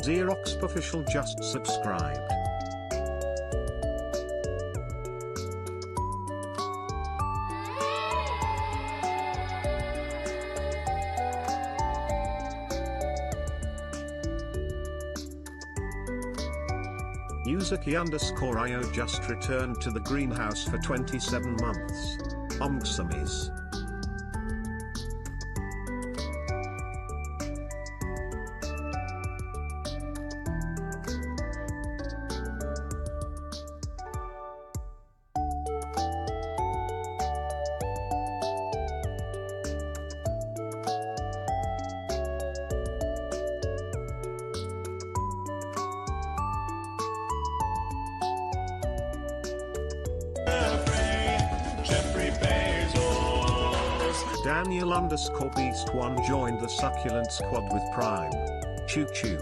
Xerox Official just subscribed. Yuzuki_IO just returned to the greenhouse for 27 months. Omgsamis. Daniel_Beast1 joined the succulent squad with Prime. Choo choo.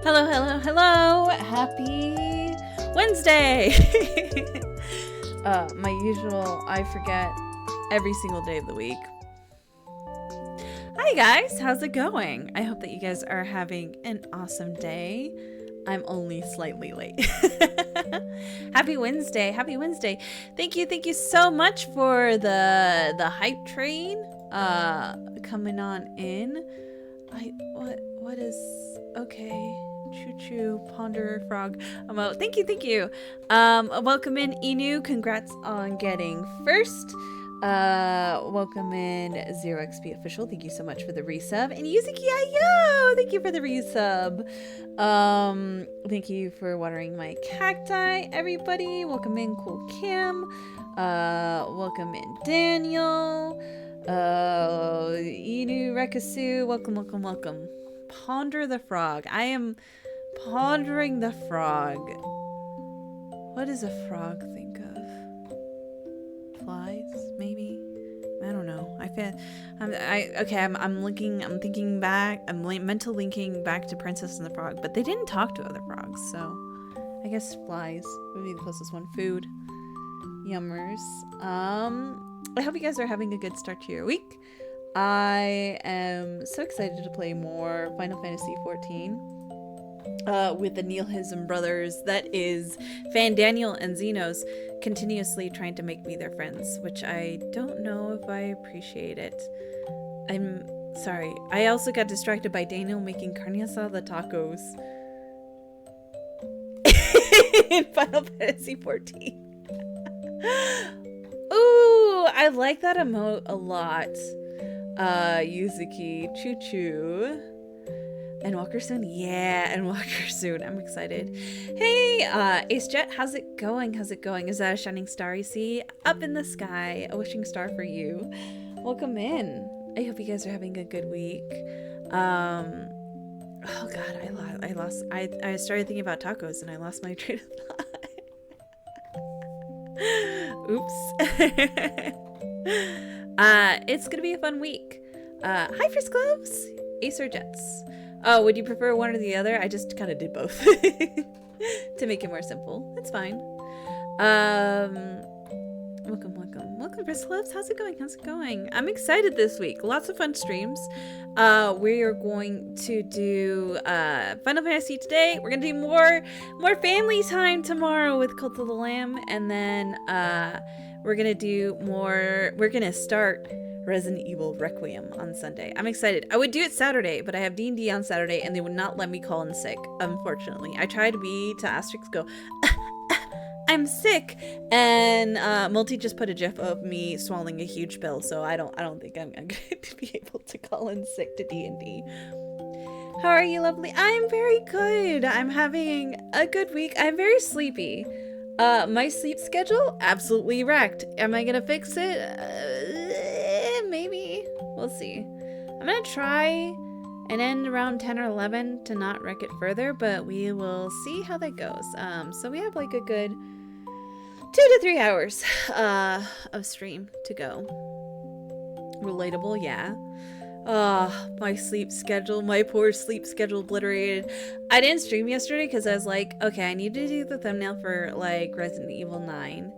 Hello, hello, hello. Happy Wednesday. My usual, I forget every single day of the week. Hi guys, how's it going? I hope that you guys are having an awesome day. I'm only slightly late. Happy Wednesday, happy Wednesday. Thank you so much for the hype train coming on in. What is okay? Choo ponder frog. I'm out. Thank you. Welcome in Inu. Congrats on getting first. Welcome in Zero XP official. Thank you so much for the resub. And Yuzuki Ayo, thank you for the resub. Thank you for watering my cacti, everybody. Welcome in Cool Kim. Welcome in Daniel. Inu Rekasu, welcome. Ponder the frog. I am pondering the frog. What does a frog think of? Flies, maybe? I don't know. I'm thinking back. I'm mental linking back to Princess and the Frog, but they didn't talk to other frogs, so I guess flies would be the closest one. Food. Yummers. I hope you guys are having a good start to your week. I am so excited to play more Final Fantasy XIV with the Neilhism brothers. That is Fandaniel and Xenos continuously trying to make me their friends, which I don't know if I appreciate it. I'm sorry. I also got distracted by Daniel making carne asada tacos in Final Fantasy XIV. Ooh, I like that emote a lot. Yuzuki, choo. And Walker soon? Yeah, and Walker soon. I'm excited. Hey, Ace Jet, how's it going? Is that a shining star you see? Up in the sky, a wishing star for you. Welcome in. I hope you guys are having a good week. Oh god, I started thinking about tacos and I lost my train of thought. Oops. It's gonna be a fun week. Hi, Frisk Gloves! Acer Jets. Oh, would you prefer one or the other? I just kind of did both to make it more simple. It's fine. Welcome, Frisk Gloves. How's it going? I'm excited this week. Lots of fun streams. We are going to do Final Fantasy today. We're gonna do more family time tomorrow with Cult of the Lamb, and then we're gonna start Resident Evil Requiem on Sunday. I'm excited. I would do it Saturday, but I have D&D on Saturday and they would not let me call in sick, unfortunately. I tried to Asterix go, I'm sick, and Multi just put a gif of me swallowing a huge pill, so I don't think I'm going to be able to call in sick to D&D. How are you, lovely? I'm very good. I'm having a good week. I'm very sleepy. My sleep schedule, absolutely wrecked. Am I gonna fix it? Maybe. We'll see. I'm gonna try and end around 10 or 11 to not wreck it further, but we will see how that goes. So we have like a good 2 to 3 hours of stream to go. Relatable, yeah. My poor sleep schedule obliterated. I didn't stream yesterday because I was like, okay, I need to do the thumbnail for like Resident Evil 9.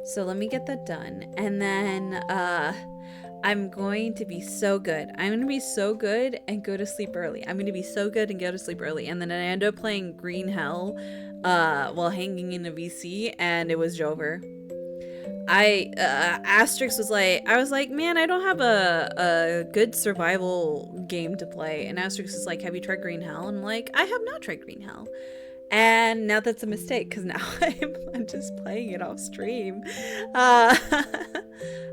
So let me get that done. And then I'm going to be so good. I'm going to be so good and go to sleep early. And then I end up playing Green Hell while hanging in a VC, and it was Jover. Asterix was like, I was like, man, I don't have a good survival game to play. And Asterix is like, have you tried Green Hell? And I'm like, I have not tried Green Hell. And now that's a mistake, because now I'm just playing it off stream.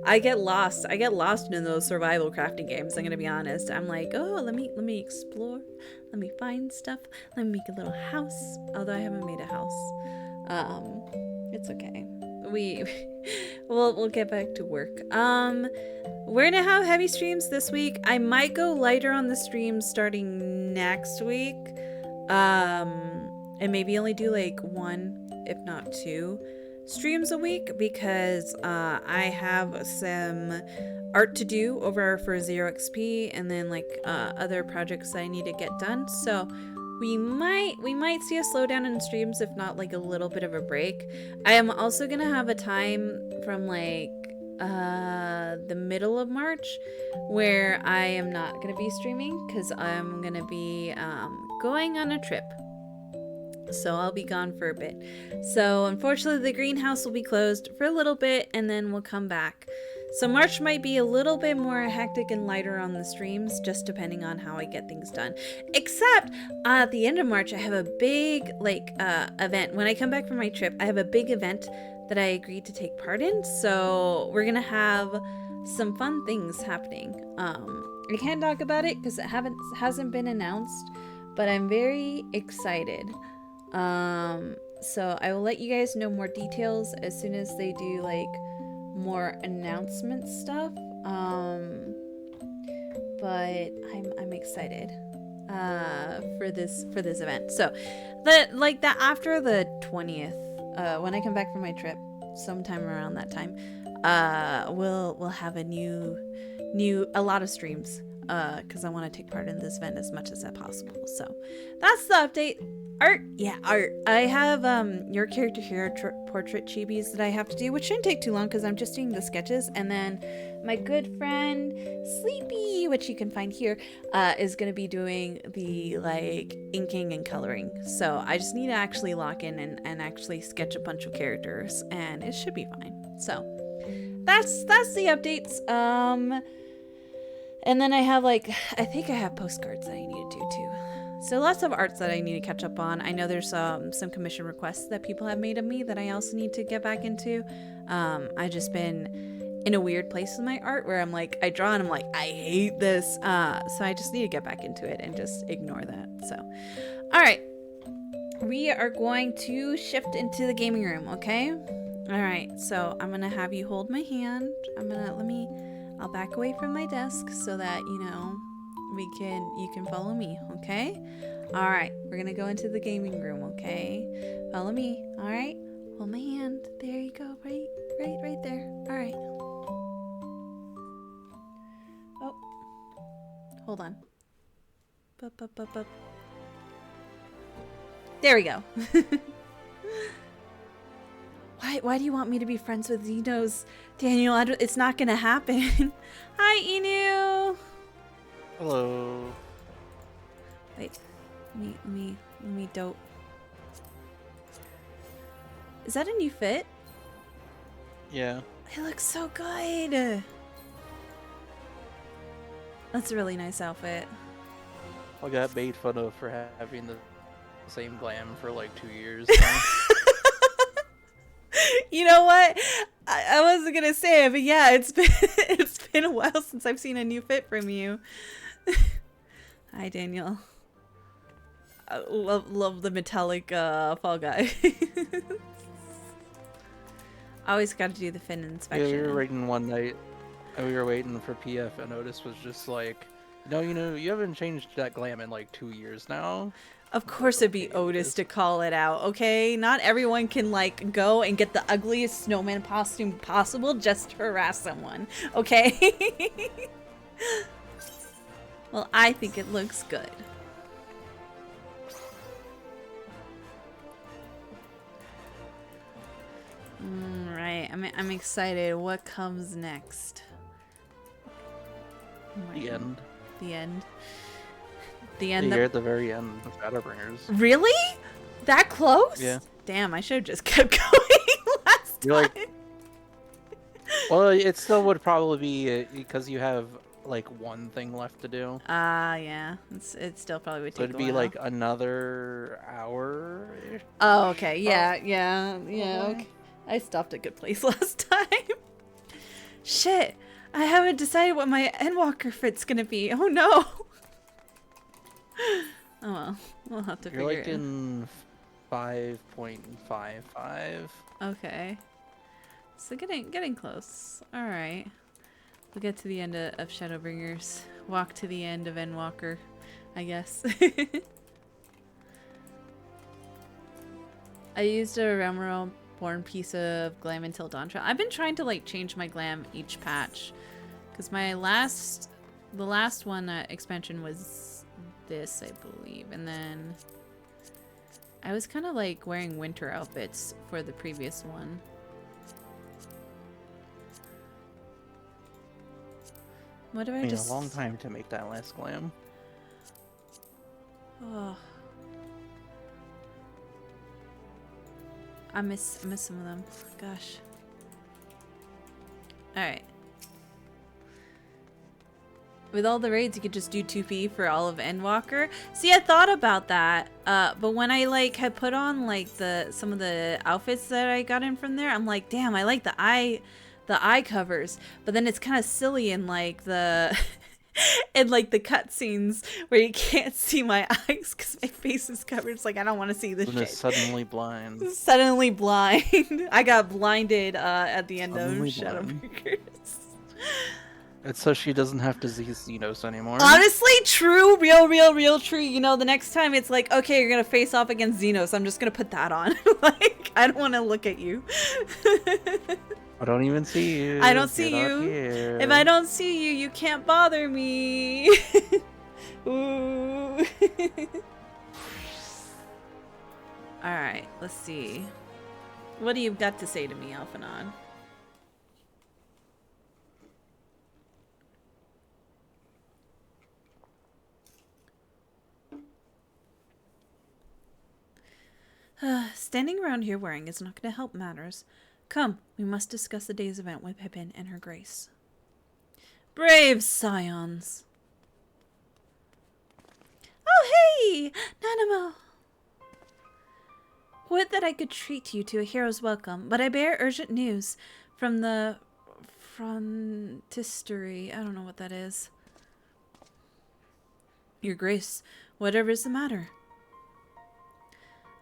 I get lost in those survival crafting games, I'm gonna be honest. I'm like, oh, let me explore, let me find stuff, let me make a little house. Although I haven't made a house. It's okay. We'll get back to work. We're gonna have heavy streams this week. I might go lighter on the streams starting next week. And maybe only do like 1, if not 2 streams a week, because I have some art to do over for Zero XP, and then like other projects that I need to get done. So we might see a slowdown in streams, if not like a little bit of a break. I am also gonna have a time from like the middle of March where I am not gonna be streaming because I'm gonna be going on a trip. So I'll be gone for a bit. So unfortunately the greenhouse will be closed for a little bit and then we'll come back. So March might be a little bit more hectic and lighter on the streams, just depending on how I get things done. Except at the end of March, I have a big event. When I come back from my trip, I have a big event that I agreed to take part in. So we're gonna have some fun things happening. I can't talk about it because it hasn't been announced, but I'm very excited. So I will let you guys know more details as soon as they do like more announcement stuff. But I'm excited for this event. So that after the 20th, when I come back from my trip, sometime around that time, we'll have a lot of streams because I want to take part in this event as much as possible. So that's the update. Art. I have your character hero portrait chibis that I have to do, which shouldn't take too long because I'm just doing the sketches. And then my good friend Sleepy, which you can find here, is going to be doing the like inking and coloring. So I just need to actually lock in and actually sketch a bunch of characters, and it should be fine. So that's the updates. And then I have I think I have postcards that I need to do too. So lots of arts that I need to catch up on. I know there's some commission requests that people have made of me that I also need to get back into. I just been in a weird place with my art where I'm like, I draw and I'm like, I hate this. So I just need to get back into it and just ignore that. So, all right. We are going to shift into the gaming room, okay? All right. So I'm going to have you hold my hand. I'll back away from my desk so that, you can follow me, okay? All right, we're gonna go into the gaming room, okay? Follow me, all right? Hold my hand. There you go, right there. All right. Oh, hold on. Bup. There we go. Why do you want me to be friends with Xenos, Daniel? It's not gonna happen. Hi, Inu. Hello. Wait, let me dope. Is that a new fit? Yeah. It looks so good. That's a really nice outfit. I got made fun of for having the same glam for like 2 years. You know what? I wasn't gonna say it, but yeah, it's been a while since I've seen a new fit from you. Hi, Daniel. I love the metallic Fall Guy. Always got to do the fin inspection. Yeah, we were waiting one night, and we were waiting for PF, and Otis was just like, you haven't changed that glam in like 2 years now. Of course it'd be Otis to call it out, okay? Not everyone can go and get the ugliest snowman costume possible just to harass someone, okay? Well, I think it looks good. Right, I'm excited. What comes next? Oh The end. The end. You're at the very end of Shadowbringers. Really? That close? Yeah. Damn, I should have just kept going last time. Well, it still would probably be because you have like one thing left to do. Yeah. It still probably would take So it'd be like another hour. Oh, okay. Yeah. Okay. I stopped at a good place last time. Shit. I haven't decided what my Endwalker fit's gonna be. Oh no. Oh well, we'll have to figure it out. You're in 5.55. Okay. So getting close. Alright. We'll get to the end of Shadowbringers. Walk to the end of Endwalker, I guess. I used a Realm Born piece of glam until Dawn Trail. I've been trying to change my glam each patch. Because the last one expansion was this, I believe. and then I was kind of like wearing winter outfits for the previous one. What do I Been just... a long time to make that last glam. Oh. I miss some of them. Gosh. Alright. With all the raids, you could just do 2P for all of Endwalker. See, I thought about that, but when I like had put on like some of the outfits that I got in from there, I'm like, damn, I like the eye covers, but then it's kind of silly in like the in like the cutscenes where you can't see my eyes because my face is covered. It's like I don't want to see this Luna's shit. suddenly blind. Suddenly blind. I got blinded at the end Suddenly of Shadowbringers. It's so she doesn't have to see Xenos anymore. Honestly, true, real true. You know, the next time it's like, okay, you're gonna face off against Xenos, I'm just gonna put that on. Like, I don't want to look at you. I don't even see you. I don't see You're not you. here. If I don't see you, you can't bother me. Ooh. Alright, let's see. What do you got to say to me, Alphanon? Standing around here worrying is not going to help matters. Come, we must discuss the day's event with Pippin and her grace. Brave scions! Oh, hey! Nanamo! Would that I could treat you to a hero's welcome, but I bear urgent news from the frontistery. I don't know what that is. Your grace, whatever is the matter?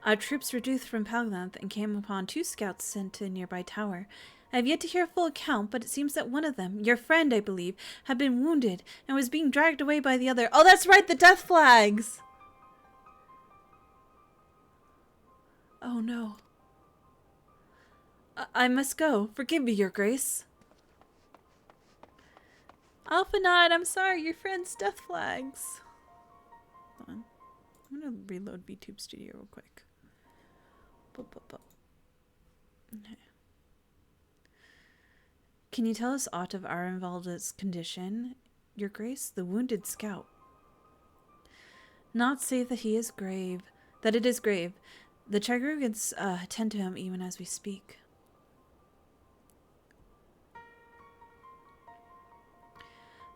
Our troops reduced from Palglanth and came upon 2 scouts sent to a nearby tower. I have yet to hear a full account, but it seems that one of them, your friend, I believe, had been wounded and was being dragged away by the other. Oh, that's right, the death flags! Oh, no. I must go. Forgive me, your grace. Alphanod, I'm sorry, your friend's death flags. Hold on. I'm gonna reload VTube Studio real quick. Okay. Can you tell us aught of Arenvald's condition? Your grace, the wounded scout. Not save that he is grave, that it is grave. The Chagrugans attend to him even as we speak.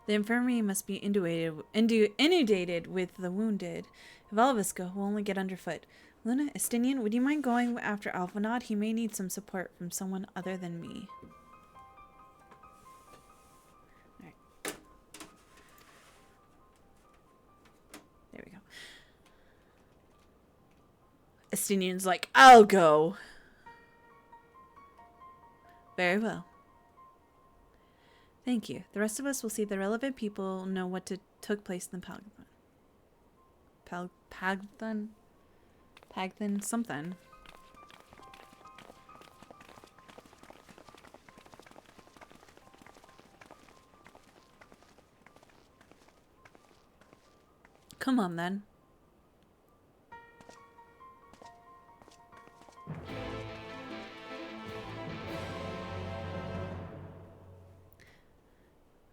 The infirmary must be inundated with the wounded. If all of us go, we'll only get underfoot. Luna, Estinian, would you mind going after Alphanod? He may need some support from someone other than me. Alright. There we go. Estinian's like, I'll go. Very well. Thank you. The rest of us will see the relevant people know what took place in the Palglanth. Pagthan something. Come on then.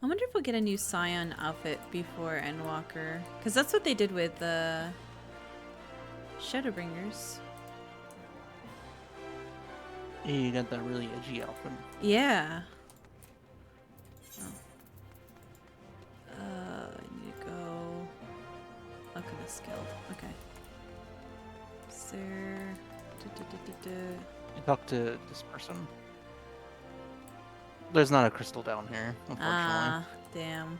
I wonder if we'll get a new Scion outfit before Endwalker. Because that's what they did with the Shadowbringers. Yeah, you got that really edgy outfit. Yeah. Oh. I need to go. Alchemist Guild. Okay. Sir. You talk to this person. There's not a crystal down here, unfortunately. Ah, damn.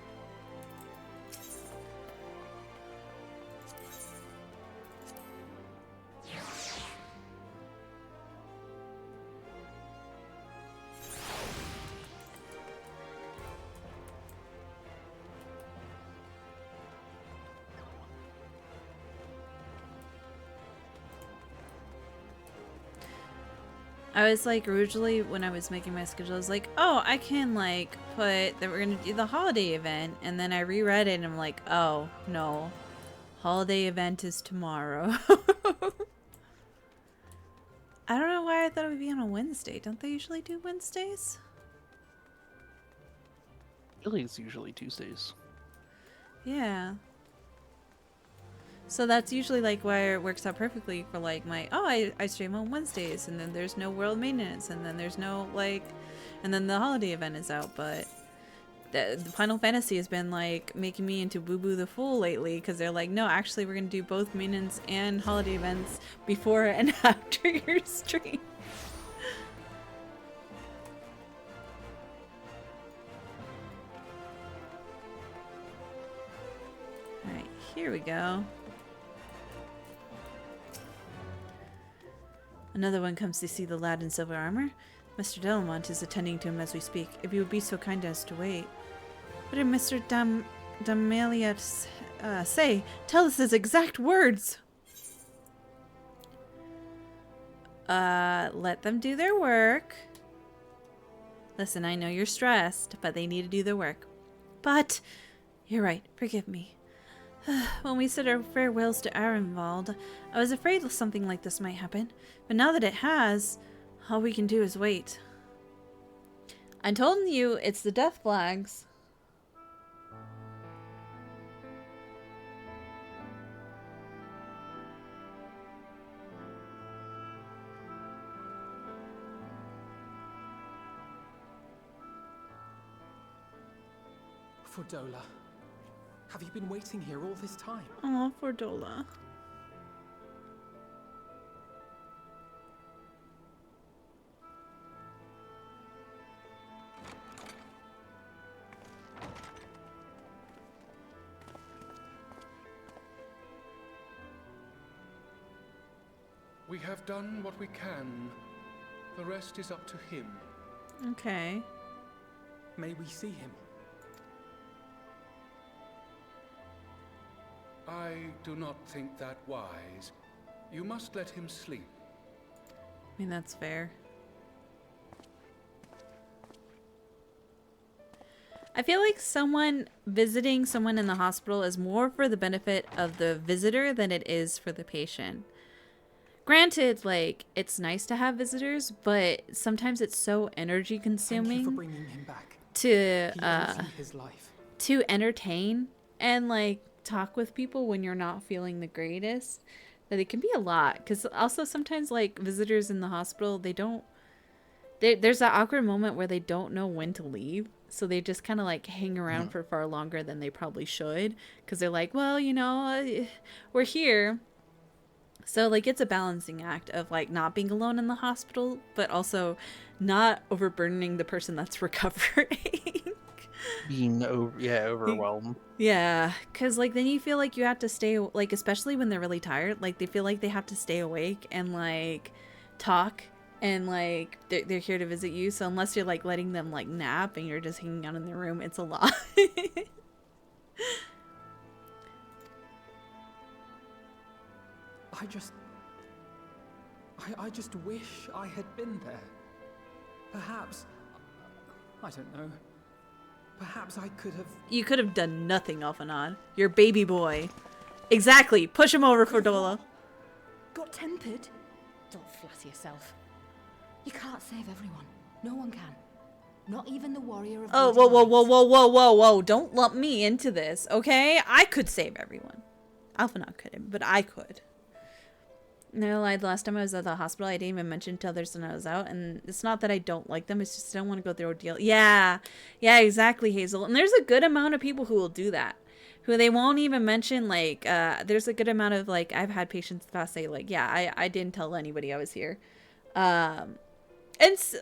I was like, originally when I was making my schedule, I was like, oh, I can like put that we're gonna do the holiday event, and then I reread it and I'm like, oh no, Holiday event is tomorrow. I don't know why I thought it would be on a Wednesday. Don't they usually do Wednesdays? Really, it's usually Tuesdays. Yeah. So that's usually like where it works out perfectly for like my, oh, I stream on Wednesdays and then there's no world maintenance and then there's no like, and then the holiday event is out. But the Final Fantasy has been like making me into Boo Boo the Fool lately because they're like, no, actually we're going to do both maintenance and holiday events before and after your stream. Alright, here we go. Another one comes to see the lad in silver armor. Mr. Delamont is attending to him as we speak. If you would be so kind as to wait. What did Mr. Damaliat say? Tell us his exact words. Let them do their work. Listen, I know you're stressed, but they need to do their work. But, you're right, forgive me. When we said our farewells to Arenvald, I was afraid something like this might happen. But now that it has, all we can do is wait. I told you, it's the death flags. Fordola, have you been waiting here all this time? Oh, Fordola. We have done what we can. The rest is up to him. Okay. May we see him? I do not think that wise. You must let him sleep. I mean, that's fair. I feel like someone visiting someone in the hospital is more for the benefit of the visitor than it is for the patient. Granted, like, it's nice to have visitors, but sometimes it's so energy Thank you for consuming bringing him back. to He owes you his life. to entertain and like talk with people when you're not feeling the greatest, that it can be a lot. Because also sometimes like visitors in the hospital, there's that awkward moment where they don't know when to leave, so they just kind of like hang around for far longer than they probably should, because they're like, well, you know, we're here. So like it's a balancing act of like not being alone in the hospital, but also not overburdening the person that's recovering. Being overwhelmed. Yeah, because like then you feel like you have to stay, like especially when they're really tired, like they feel like they have to stay awake and like talk, and like they're here to visit you. So unless you're like letting them like nap and you're just hanging out in their room, it's a lot. I just wish I had been there. Perhaps, I don't know. Perhaps I could have... You could have done nothing, Alphanod. Your baby boy. Exactly. Push him over, Fordola. Got tempered? Don't flatter yourself. You can't save everyone. No one can. Not even the warrior of... Oh, whoa. Don't lump me into this, okay? I could save everyone. Alphanod couldn't, but I could. No, like the last time I was at the hospital, I didn't even mention to others when I was out, and it's not that I don't like them, it's just I don't want to go through ordeal. Yeah, exactly, Hazel. And there's a good amount of people who will do that, who they won't even mention, like, there's a good amount of, like, I've had patients past say, like, yeah, I didn't tell anybody I was here. And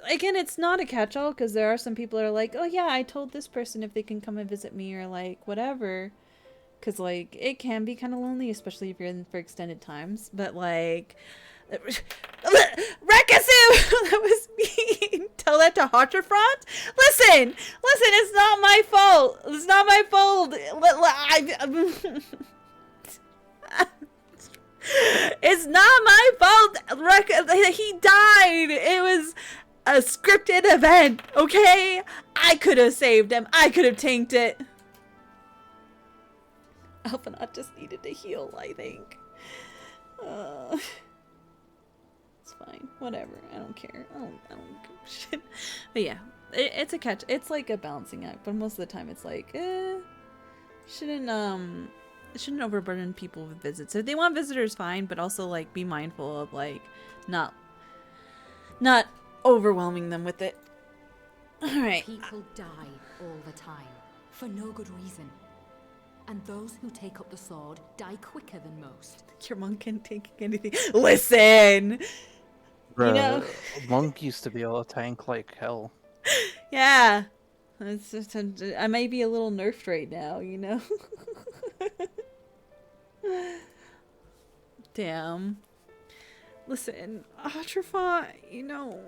again, it's not a catch-all, because there are some people that are like, oh yeah, I told this person if they can come and visit me, or like, whatever. Because, like, it can be kind of lonely, especially if you're in for extended times. But, like... Rekasu! That was mean! Tell that to Hotterfront? Listen! It's not my fault! It's not my fault! It's not my fault! He died! It was a scripted event, okay? I could have saved him. I could have tanked it. Alphanot just needed to heal, I think. It's fine. Whatever. I don't care. I don't give a shit. But yeah, it's a catch. It's like a balancing act, but most of the time it's like, shouldn't overburden people with visits. If they want visitors, fine, but also like be mindful of like not overwhelming them with it. All right. People die all the time, for no good reason. And those who take up the sword die quicker than most. Your monk can't take anything. Listen! Bruh, You know? Monk used to be able to tank like hell. Yeah. It's just I may be a little nerfed right now, you know? Damn. Listen, Atrofa, you know,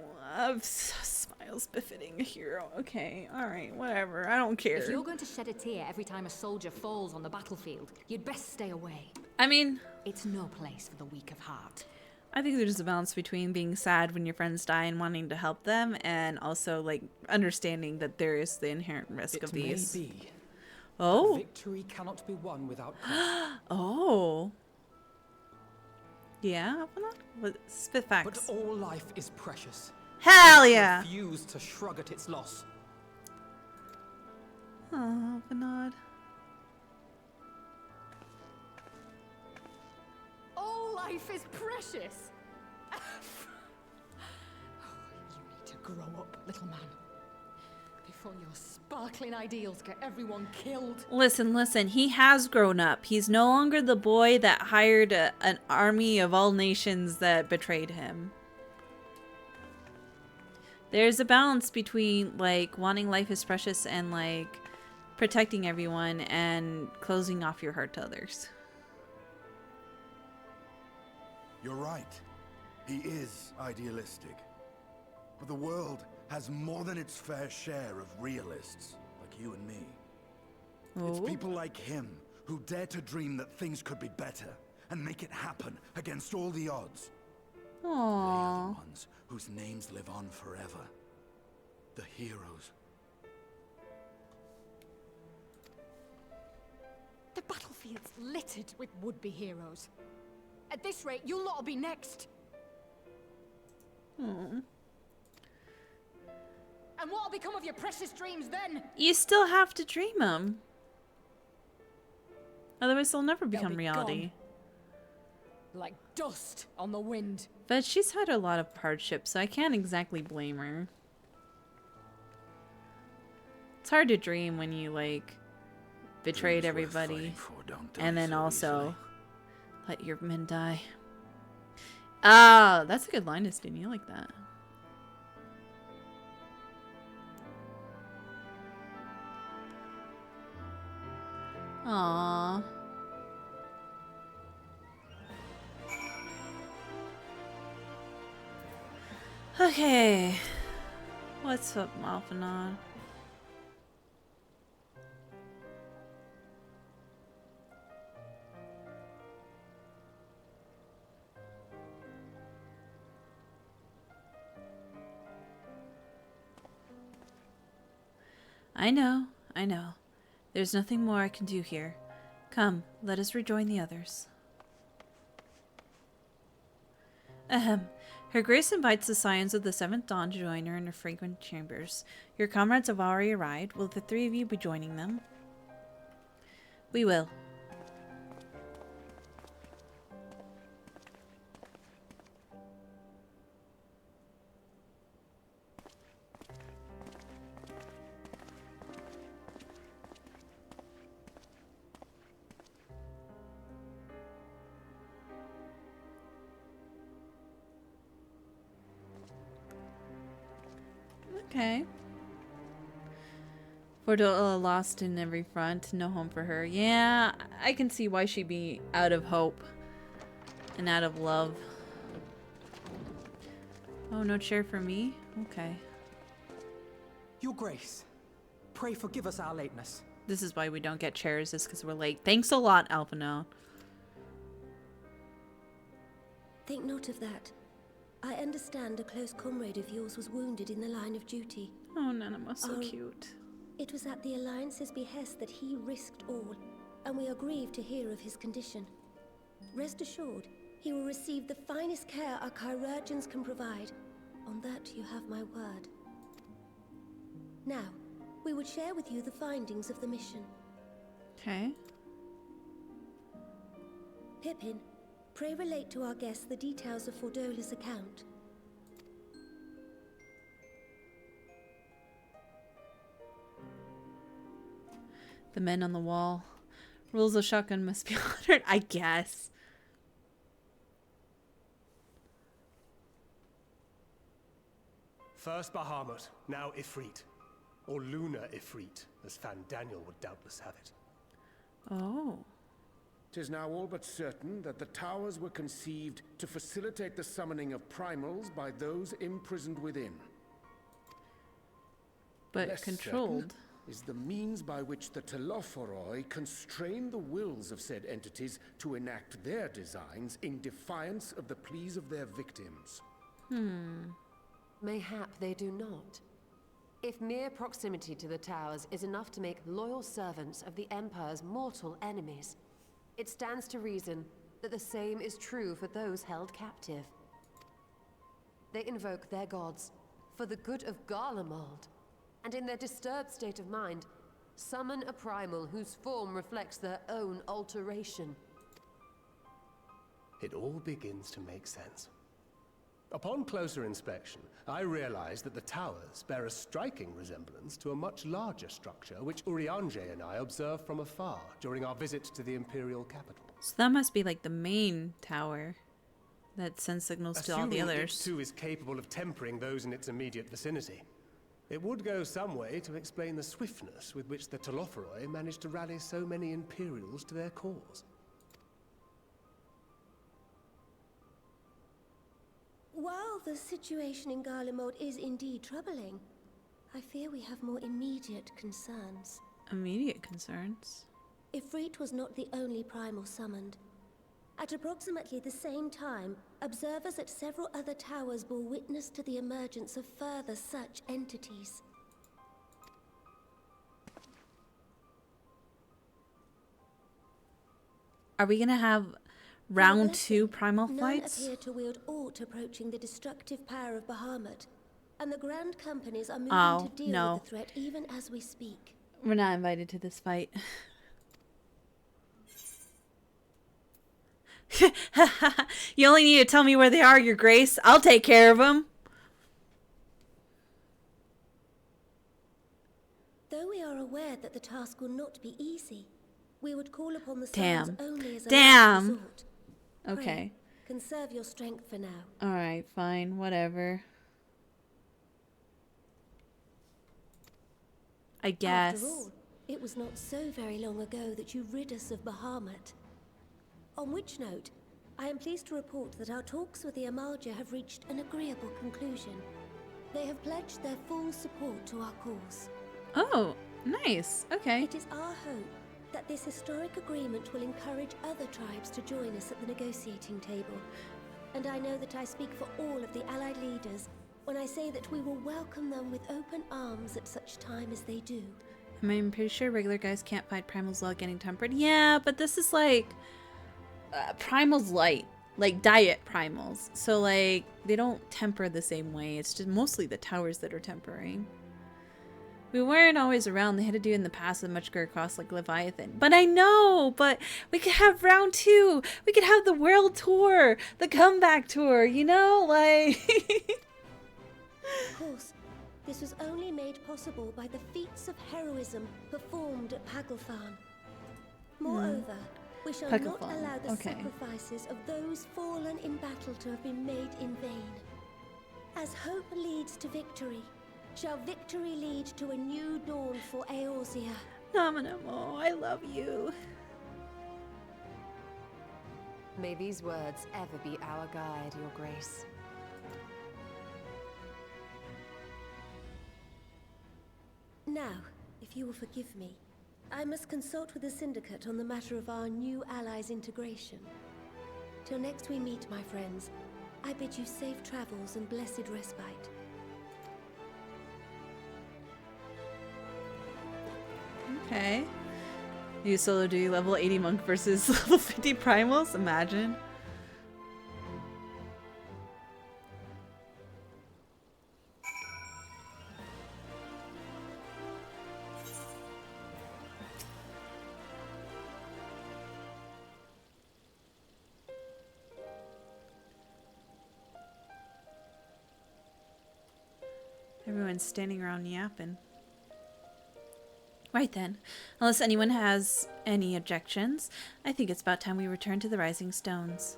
smiles befitting a hero. Okay, alright, whatever. I don't care. If you're going to shed a tear every time a soldier falls on the battlefield, you'd best stay away. I mean, It's no place for the weak of heart. I think there's a balance between being sad when your friends die and wanting to help them, and also, like, understanding that there is the inherent risk of these. It may be. Oh. Victory cannot be won without cost. Oh. Yeah, spit But facts. all life is precious. Hell yeah! Refuse to shrug at its loss. Oh, Bernard. All life is precious! You need to grow up, little man. Before your sparkling ideals get everyone killed. Listen, he has grown up. He's no longer the boy that hired an army of all nations that betrayed him. There's a balance between, like, wanting life is precious and, like, protecting everyone and closing off your heart to others. You're right. He is idealistic. But the world has more than its fair share of realists, like you and me. It's Oh. people like him who dare to dream that things could be better and make it happen against all the odds. They are Aww. the ones whose names live on forever. The heroes. The battlefield's littered with would-be heroes. At this rate, you lot'll be next. Hmm. And what'll become of your precious dreams then? You still have to dream them. Otherwise, they'll never They'll become be reality. Like dust on the wind. But she's had a lot of hardship, so I can't exactly blame her. It's hard to dream when you, like, betrayed Dreams worth everybody fighting for don't die and then so also easily. let your men die. Ah, that's a good line, Destiny. I like that. Aww. Okay. What's up, Malphanon? I know. There's nothing more I can do here. Come, let us rejoin the others. Ahem. Her Grace invites the Scions of the Seventh Dawn to join her in her fragrant chambers. Your comrades have already arrived. Will the three of you be joining them? We will. Okay. Fordilla lost in every front. No home for her. Yeah, I can see why she'd be out of hope. And out of love. Oh, no chair for me? Okay. Your Grace, pray forgive us our lateness. This is why we don't get chairs, is because we're late. Thanks a lot, Alphino. Think not of that. I understand a close comrade of yours was wounded in the line of duty. Oh, Nanamo's so Oh. cute. It was at the Alliance's behest that he risked all. and we are grieved to hear of his condition. Rest assured, he will receive the finest care our chirurgeons can provide. On that you have my word. Now, we would share with you the findings of the mission. Okay. Pippin, pray relate to our guests the details of Fordola's account. The men on the wall. Rules of shotgun must be honored, I guess. First Bahamut, now Ifrit. Or Lunar Ifrit, as Fandaniel would doubtless have it. Oh. 'Tis now all but certain that the towers were conceived to facilitate the summoning of primals by those imprisoned within. But Less controlled. certain is the means by which the Telophoroi constrain the wills of said entities to enact their designs in defiance of the pleas of their victims. Mayhap they do not. If mere proximity to the towers is enough to make loyal servants of the Empire's mortal enemies, it stands to reason that the same is true for those held captive. They invoke their gods for the good of Garlemald, and in their disturbed state of mind, summon a primal whose form reflects their own alteration. It all begins to make sense. Upon closer inspection, I realized that the towers bear a striking resemblance to a much larger structure which Urianger and I observed from afar during our visit to the Imperial capital. So that must be like the main tower that sends signals to all the Assuming others. it too is capable of tempering those in its immediate vicinity, it would go some way to explain the swiftness with which the Telophoroi managed to rally so many Imperials to their cause. While the situation in Garlemald is indeed troubling, I fear we have more immediate concerns. Immediate concerns. Ifrit was not the only primal summoned. At approximately the same time, observers at several other towers bore witness to the emergence of further such entities. Are we gonna have round 2 primal None fights? appear to wield aught approaching the destructive power of Bahamut, and the Grand Companies are moving Oh, to deal no. with the threat even as we speak. We're not invited to this fight. You only need to tell me where they are, Your Grace. I'll take care of them. Though we are aware that the task will not be easy, we would call upon the Damn. Suns only as a Damn. last resort. Okay. Pray, conserve your strength for now. Alright, fine. Whatever. I guess. After all, it was not so very long ago that you rid us of Bahamut. On which note, I am pleased to report that our talks with the Amalja have reached an agreeable conclusion. They have pledged their full support to our cause. Oh, nice. Okay. It is our hope that this historic agreement will encourage other tribes to join us at the negotiating table. And I know that I speak for all of the allied leaders when I say that we will welcome them with open arms at such time as they do. I mean, I'm pretty sure regular guys can't fight primals without getting tempered. Yeah, but this is like primals light, like diet primals. So like they don't temper the same way. It's just mostly the towers that are tempering. We weren't always around. They had to do in the past with much greater cost, like Leviathan. But I know, but we could have round 2. We could have the world tour, the comeback tour, you know, like. Of course, this was only made possible by the feats of heroism performed at Paglfan. Moreover, we shall not Paglfan, allow the okay. sacrifices of those fallen in battle to have been made in vain. As hope leads to victory, shall victory lead to a new dawn for Eorzea. Nominamo, I love you. May these words ever be our guide, Your Grace. Now, if you will forgive me, I must consult with the Syndicate on the matter of our new allies' integration. Till next we meet, my friends, I bid you safe travels and blessed respite. Okay. You solo duty level 80 monk versus level 50 primals? Imagine. Everyone's standing around yapping. Right then, unless anyone has any objections, I think it's about time we return to the Rising Stones.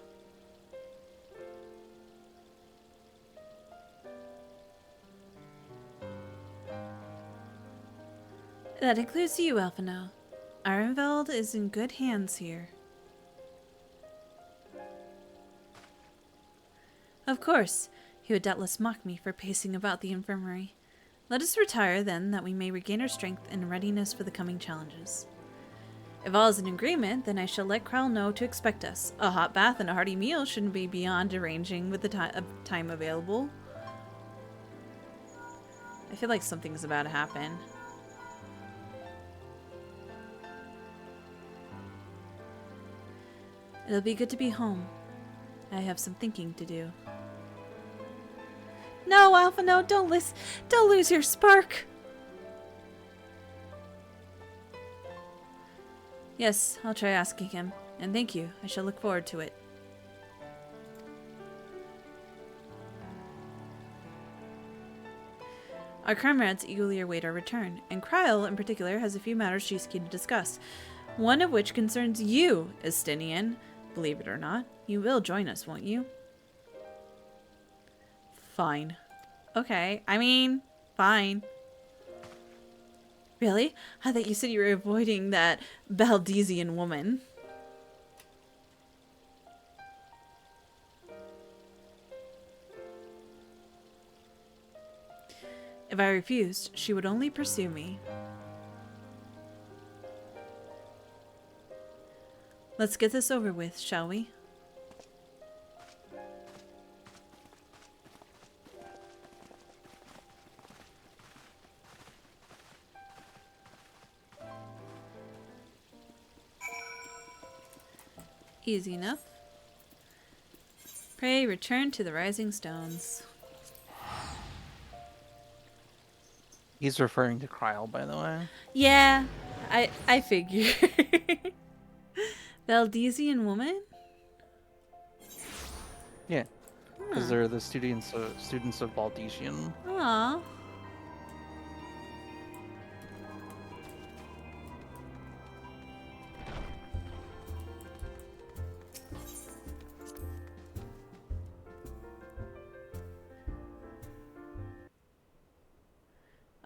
That includes you, Alphino. Arenveld is in good hands here. Of course, he would doubtless mock me for pacing about the infirmary. Let us retire, then, that we may regain our strength and readiness for the coming challenges. If all is in agreement, then I shall let Krell know to expect us. A hot bath and a hearty meal shouldn't be beyond arranging with the time available. I feel like something's about to happen. It'll be good to be home. I have some thinking to do. No, Alphino, don't lose your spark. Yes, I'll try asking him. And thank you. I shall look forward to it. Our comrades eagerly await our return, and Kryle in particular has a few matters she's keen to discuss. One of which concerns you, Estinian. Believe it or not, you will join us, won't you? Fine. Okay, I mean, fine. Really? I thought you said you were avoiding that Valdesian woman. If I refused, she would only pursue me. Let's get this over with, shall we? Easy enough. Pray return to the Rising Stones. He's referring to Kryle, by the way. Yeah, I figure. Valdesian woman? Yeah, because they're the students of Valdesian. Aww.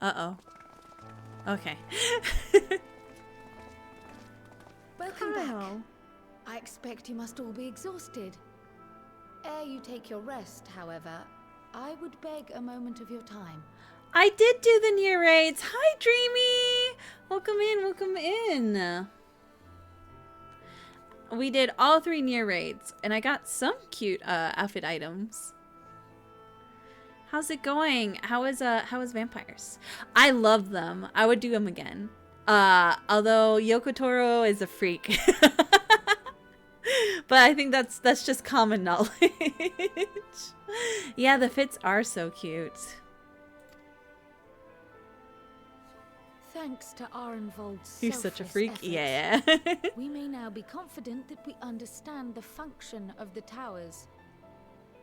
Uh-oh. Okay. Welcome back. I expect you must all be exhausted. Ere you take your rest, however, I would beg a moment of your time. I did do the near raids. Hi, Dreamy! Welcome in, welcome in. We did all 3 near raids, and I got some cute outfit items. How's it going? How is vampires? I love them. I would do them again. Although Yoko Toro is a freak. But I think that's just common knowledge. Yeah, the fits are so cute. Thanks to Arenvold's You're such a freak. efforts, Yeah. we may now be confident that we understand the function of the towers.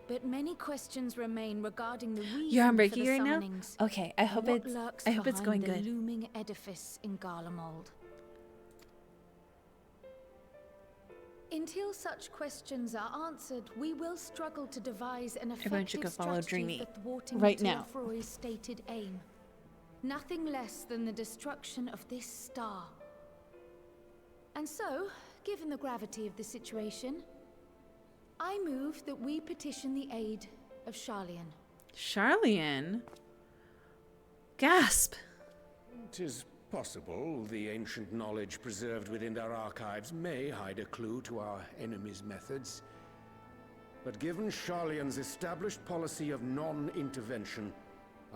But many questions remain regarding the reason You're on for breaking the right now? summonings Okay, I hope and what it's lurks going behind good. the looming edifice in Garlemald. Until such questions are answered, we will struggle to devise an Everyone should effective go follow strategy Dreamy for thwarting right now. Teofroy's stated aim. Nothing less than the destruction of this star. And so, given the gravity of the situation, I move that we petition the aid of Sharlayan. Sharlayan? Gasp! 'Tis possible the ancient knowledge preserved within our archives may hide a clue to our enemy's methods. But given Sharlayan's established policy of non-intervention,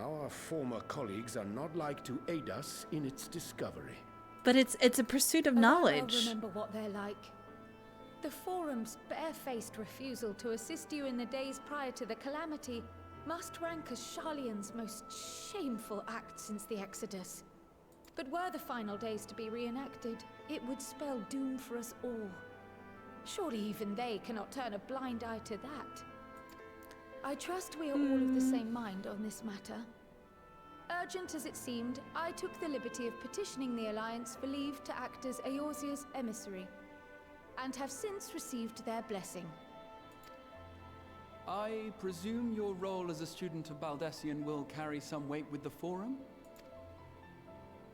our former colleagues are not like to aid us in its discovery. But it's a pursuit of Although knowledge. I'll remember what they're like. The Forum's barefaced refusal to assist you in the days prior to the calamity must rank as Sharlayan's most shameful act since the Exodus. But were the final days to be reenacted, it would spell doom for us all. Surely even they cannot turn a blind eye to that. I trust we are all of the same mind on this matter. Urgent as it seemed, I took the liberty of petitioning the Alliance for leave to act as Eorzea's emissary, and have since received their blessing. I presume your role as a student of Baldesion will carry some weight with the Forum?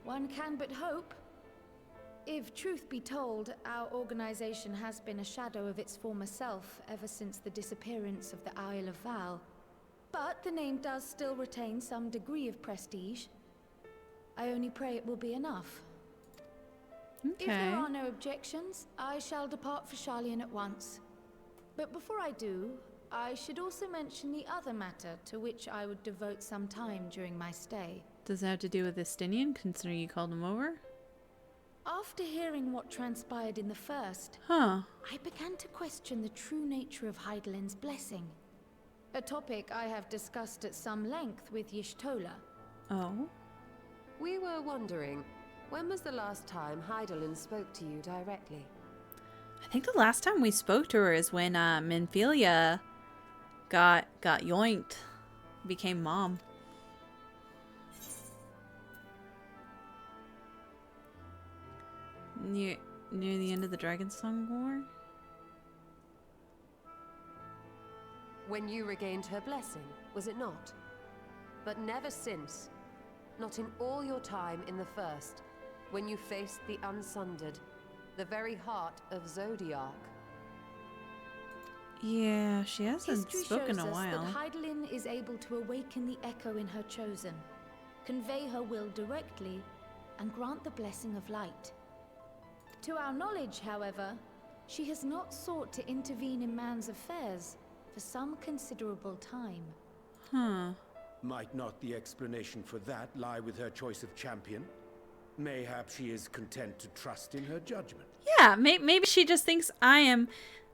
One can but hope. If truth be told, our organization has been a shadow of its former self ever since the disappearance of the Isle of Val. But the name does still retain some degree of prestige. I only pray it will be enough. Okay. If there are no objections, I shall depart for Sharlayan at once. But before I do, I should also mention the other matter to which I would devote some time during my stay. Does it have to do with Estinian, considering you called him over? After hearing what transpired in the first, Huh. I began to question the true nature of Hydaelyn's blessing. A topic I have discussed at some length with Y'shtola. Oh? We were wondering, when was the last time Hydaelyn spoke to you directly? I think the last time we spoke to her is when Minfilia got yoinked, became mom. Near the end of the Dragonsong War? When you regained her blessing, was it not? But never since. Not in all your time in the First, when you faced the Unsundered, the very heart of Zodiark. Yeah, she hasn't History spoken shows in a us while. that Hydaelyn is able to awaken the echo in her chosen, convey her will directly, and grant the blessing of light. To our knowledge, however, she has not sought to intervene in man's affairs for some considerable time. Huh. Might not the explanation for that lie with her choice of champion? Mayhap she is content to trust in her judgment. Yeah, maybe she just thinks I am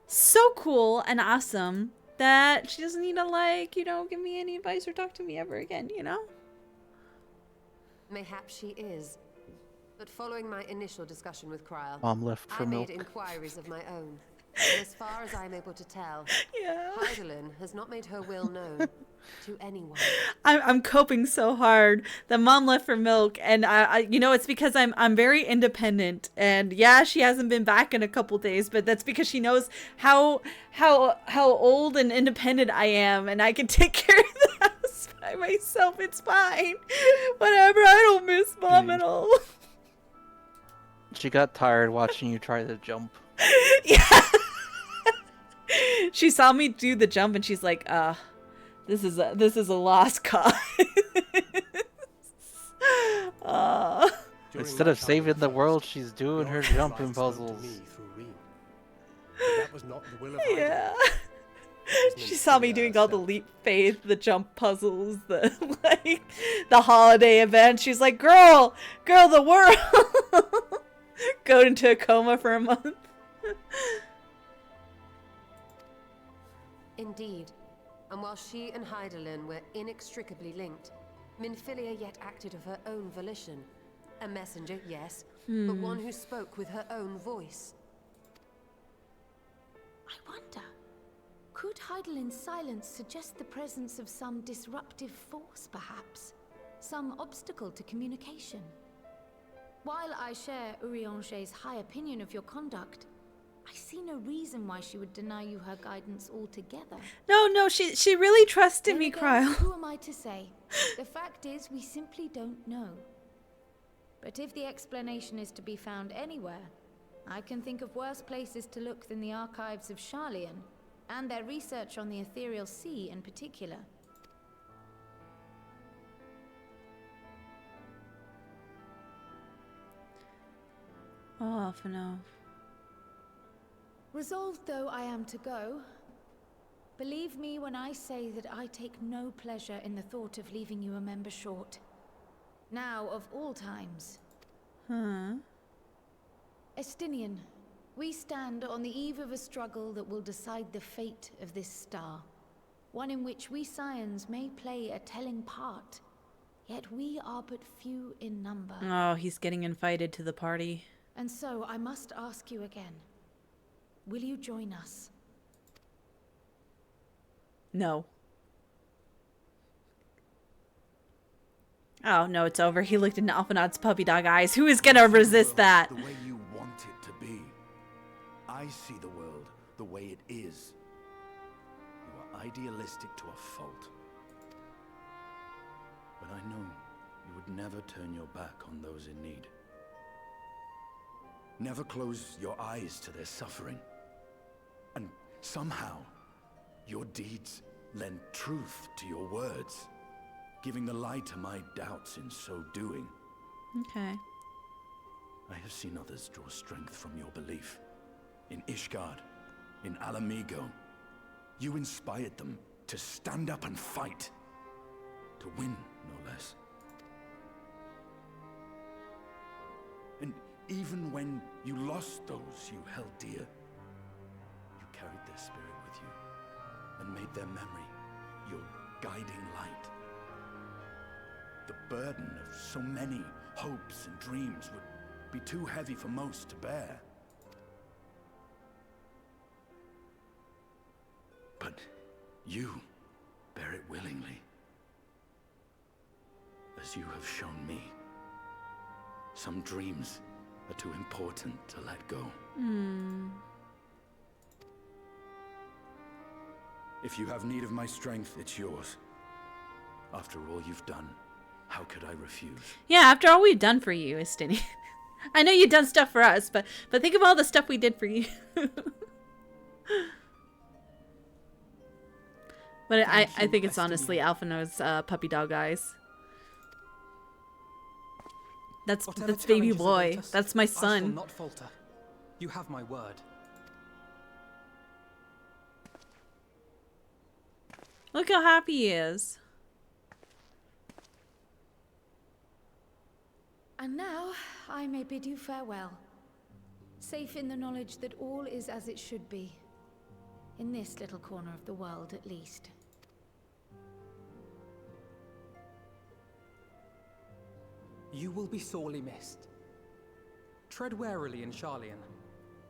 so cool and awesome that she doesn't need to, like, give me any advice or talk to me ever again, Mayhap she is. But following my initial discussion with Krile, Mom left for I milk. made inquiries of my own. And as far as I'm able to tell, Yeah. Hydaelyn has not made her will known to anyone. I'm coping so hard that Mom left for milk, and I it's because I'm very independent, and yeah, she hasn't been back in a couple days, but that's because she knows how old and independent I am, and I can take care of the house by myself. It's fine. Whatever. I don't miss Mom at all. She got tired watching you try to jump. Yeah. She saw me do the jump, and she's like, this is a lost cause. Instead of saving the world, she's doing her jumping puzzles. That was not the will of Yeah. She saw me doing all the leap faith, the jump puzzles, the holiday event. She's like, girl, the world. Go into a coma for a month. Indeed. And while she and Hydaelyn were inextricably linked, Minfilia yet acted of her own volition. A messenger, yes, but one who spoke with her own voice. I wonder, could Hydaelyn's silence suggest the presence of some disruptive force, perhaps? Some obstacle to communication? While I share Urianger's high opinion of your conduct, I see no reason why she would deny you her guidance altogether. No, she really trusted Then me, again, Krile. Who am I to say? The fact is, we simply don't know. But if the explanation is to be found anywhere, I can think of worse places to look than the archives of Sharlayan, and their research on the Ethereal Sea in particular. Off and off. Resolved though I am to go, believe me when I say that I take no pleasure in the thought of leaving you a member short. Now, of all times. Huh. Estinian, we stand on the eve of a struggle that will decide the fate of this star. One in which we Scions may play a telling part. Yet we are but few in number. Oh, he's getting invited to the party. And so I must ask you again. Will you join us? No. Oh, no, it's over. He looked into Alphinaud's puppy dog eyes. Who is gonna resist that? The way you want it to be. I see the world the way it is. You are idealistic to a fault. But I know you would never turn your back on those in need. Never close your eyes to their suffering. And somehow, your deeds lend truth to your words, giving the lie to my doubts in so doing. Okay. I have seen others draw strength from your belief. In Ishgard, in Alamigo, you inspired them to stand up and fight. To win, no less. And even when you lost those you held dear, you carried their spirit with you and made their memory your guiding light. The burden of so many hopes and dreams would be too heavy for most to bear. But you bear it willingly. As you have shown me, some dreams are too important to let go. If you have need of my strength, it's yours. After all you've done, how could I refuse? Yeah, after all we've done for you, Estinian. I know you've done stuff for us, but think of all the stuff we did for you. But I think it's honestly Alphinaud's puppy dog eyes. That's baby boy. That's my I shall son. not falter. You have my word. Look how happy he is. And now I may bid you farewell. Safe in the knowledge that all is as it should be. In this little corner of the world, at least. You will be sorely missed. Tread warily in Sharlayan,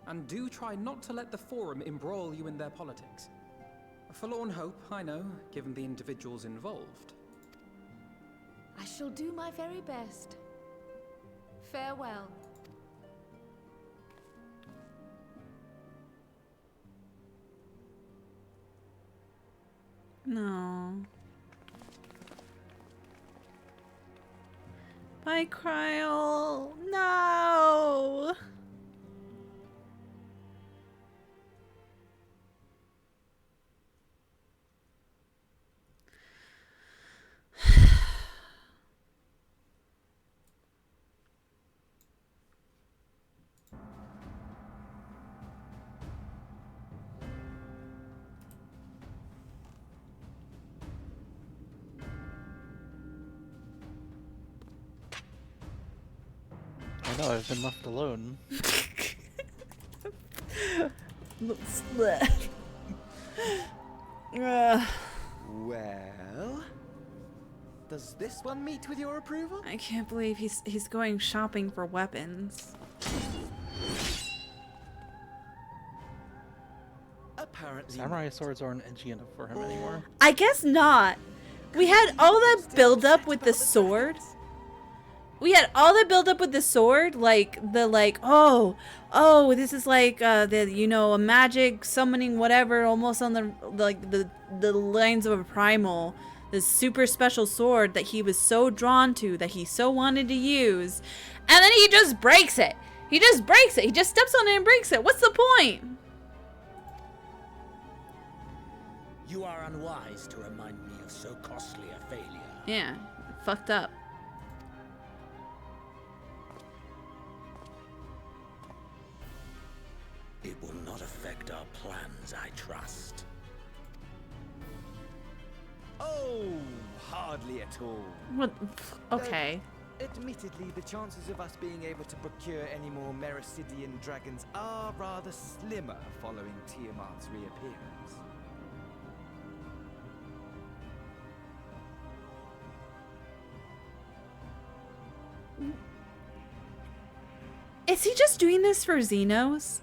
and do try not to let the Forum embroil you in their politics. A forlorn hope, I know, given the individuals involved. I shall do my very best. Farewell. No. Bye, Kryl. No. I know, I've been left alone. Well, does this one meet with your approval? I can't believe he's going shopping for weapons. Apparently, Samurai swords aren't edgy enough for him anymore. I guess not. We had all that build up with the sword. We had all that build up with the sword, oh, this is like a magic summoning whatever, almost on the lines of a primal, this super special sword that he was so drawn to, that he so wanted to use, and then he just breaks it. He just breaks it. He just steps on it and breaks it. What's the point? You are unwise to remind me of so costly a failure. Yeah, fucked up. It will not affect our plans, I trust. Oh, hardly at all. What? Okay. Admittedly, the chances of us being able to procure any more Mericidian dragons are rather slimmer following Tiamat's reappearance. Is he just doing this for Xenos?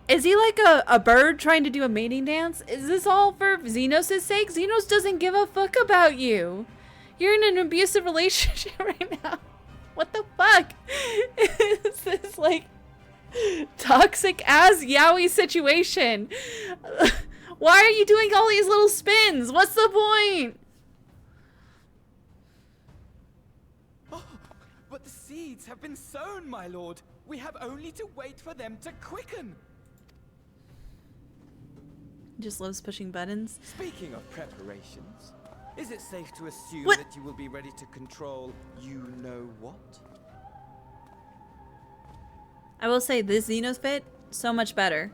Is he like a bird trying to do a mating dance? Is this all for Xenos' sake? Xenos doesn't give a fuck about you. You're in an abusive relationship right now. What the fuck? Is this like toxic ass yaoi situation? Why are you doing all these little spins? What's the point? Oh, but the seeds have been sown, my lord. We have only to wait for them to quicken. Just loves pushing buttons. Speaking of preparations, is it safe to assume What? that you will be ready to control you-know-what? I will say this Xenos fit, so much better.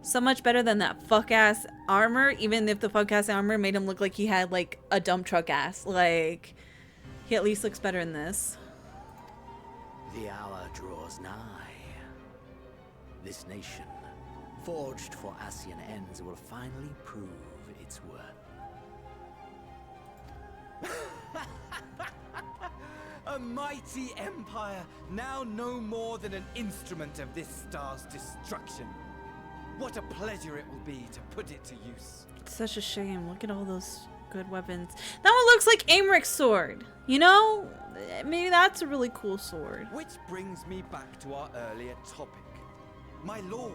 So much better than that fuck-ass armor, even if the fuck-ass armor made him look like he had, like, a dump truck ass. Like, he at least looks better in this. The hour draws nigh. This nation, forged for Ascian ends, will finally prove its worth. A mighty empire, now no more than an instrument of this star's destruction. What a pleasure it will be to put it to use. It's such a shame. Look at all those good weapons. That one looks like Aymric's sword. You know? Maybe that's a really cool sword. Which brings me back to our earlier topic. My lord,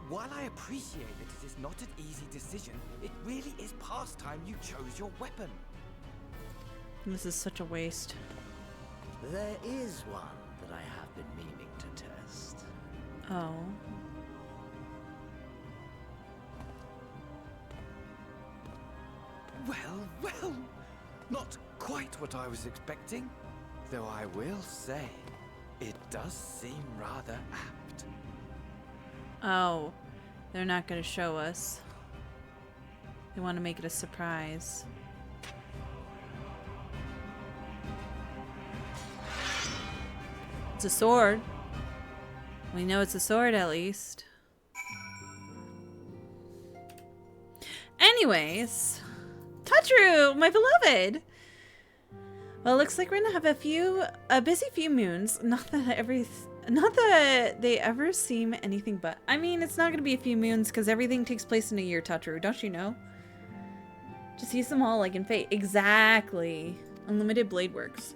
while I appreciate that it is not an easy decision, it really is past time you chose your weapon. This is such a waste. There is one that I have been meaning to test. Oh. Well, well, not quite what I was expecting. Though I will say, it does seem rather apt. Oh. They're not going to show us. They want to make it a surprise. It's a sword. We know it's a sword at least. Anyways, Tatru, my beloved. Well, it looks like we're gonna have a busy few moons. Not that they ever seem anything but. I mean, it's not gonna be a few moons because everything takes place in a year, Tatru. Don't you know? Just use them all like in Fate. Exactly. Unlimited Blade Works.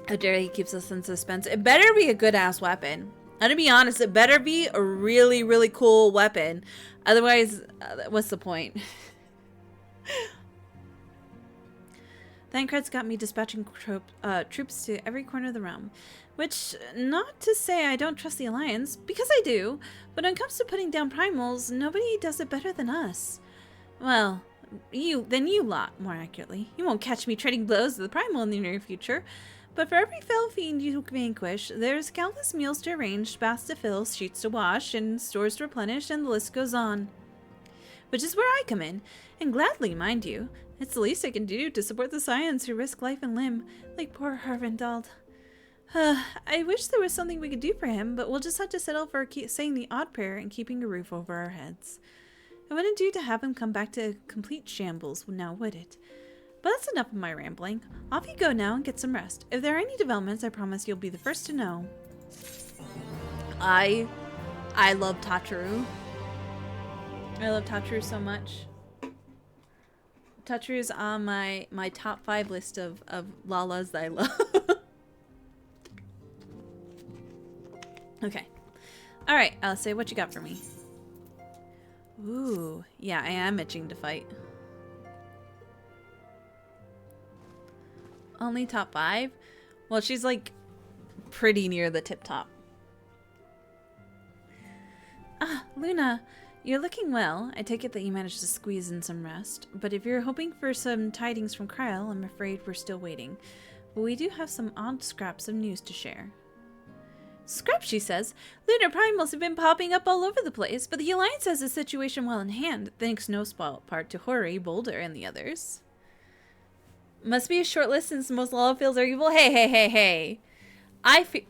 How dare he keeps us in suspense. It better be a good-ass weapon. I'm gonna be honest, it better be a really, really cool weapon. Otherwise, what's the point? Thancred's got me dispatching troops to every corner of the realm. Which, not to say I don't trust the Alliance, because I do, but when it comes to putting down primals, nobody does it better than us. Well, you lot, more accurately. You won't catch me trading blows to the primal in the near future. But for every fell fiend you vanquish, there's countless meals to arrange, baths to fill, sheets to wash, and stores to replenish, and the list goes on. Which is where I come in, and gladly, mind you. It's the least I can do to support the Scions who risk life and limb, like poor Harvindald. I wish there was something we could do for him, but we'll just have to settle for saying the odd prayer and keeping a roof over our heads. It wouldn't do to have him come back to complete shambles, now would it? But that's enough of my rambling. Off you go now and get some rest. If there are any developments, I promise you'll be the first to know. I love Tatru. I love Tatru so much. Tatru's on my top 5 list of Lalas that I love. Okay. Alright, Alice, what you got for me? Ooh, yeah, I am itching to fight. Only top 5? Well, she's like pretty near the tip top. Ah, Luna, you're looking well. I take it that you managed to squeeze in some rest. But if you're hoping for some tidings from Krile, I'm afraid we're still waiting. But we do have some odd scraps of news to share. Scraps, she says. Lunar primals have been popping up all over the place, but the Alliance has the situation well in hand, thanks no small part to Hori, Boulder, and the others. Must be a short list since most lava fields are evil. Hey, hey, hey, hey. I feel...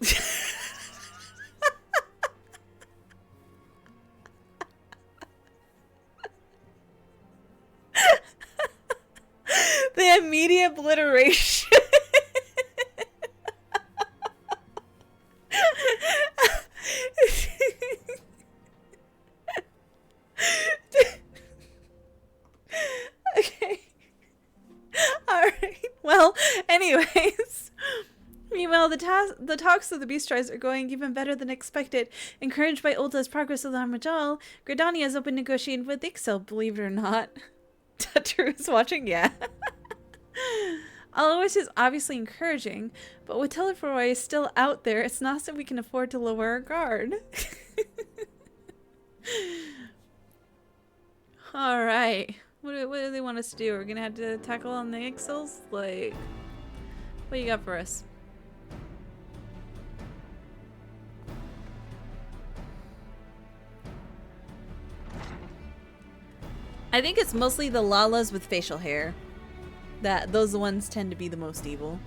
The immediate obliteration. Okay. Alright. Well, anyways. Meanwhile, the talks of the beast tribes are going even better than expected. Encouraged by Ulta's progress with Amajal, Gridania has opened negotiating with Ixel, believe it or not. Tataru is watching, yeah. Although is obviously encouraging, but with Teleforoi still out there, it's not that we can afford to lower our guard. Alright. What do they want us to do? We're gonna have to tackle on the Ixels? Like, what you got for us? I think it's mostly the Lalas with facial hair. Those ones tend to be the most evil.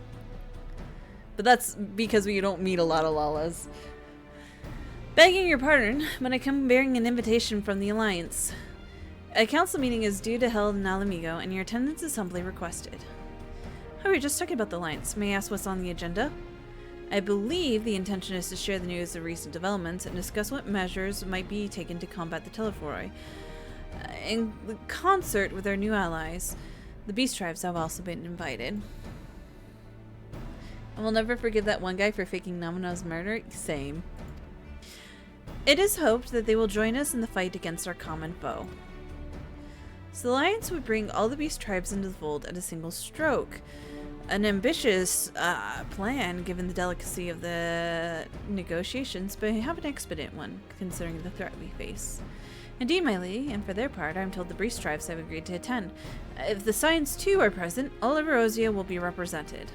But that's because we don't meet a lot of Lalas. Begging your pardon, but I come bearing an invitation from the Alliance. A council meeting is due to held in Alamigo, and your attendance is humbly requested. Oh, we were just talking about the Alliance. May I ask what's on the agenda? I believe the intention is to share the news of recent developments and discuss what measures might be taken to combat the Teleforoi. In concert with our new allies, the beast tribes have also been invited. And we'll never forgive that one guy for faking Namina's murder. Same. It is hoped that they will join us in the fight against our common foe. So the alliance would bring all the beast tribes into the fold at a single stroke. An ambitious plan given the delicacy of the negotiations, but I have an expedient one considering the threat we face. Indeed, my lady, and for their part, I'm told the beast tribes have agreed to attend. If the Scions too are present, all of Erosia will be represented.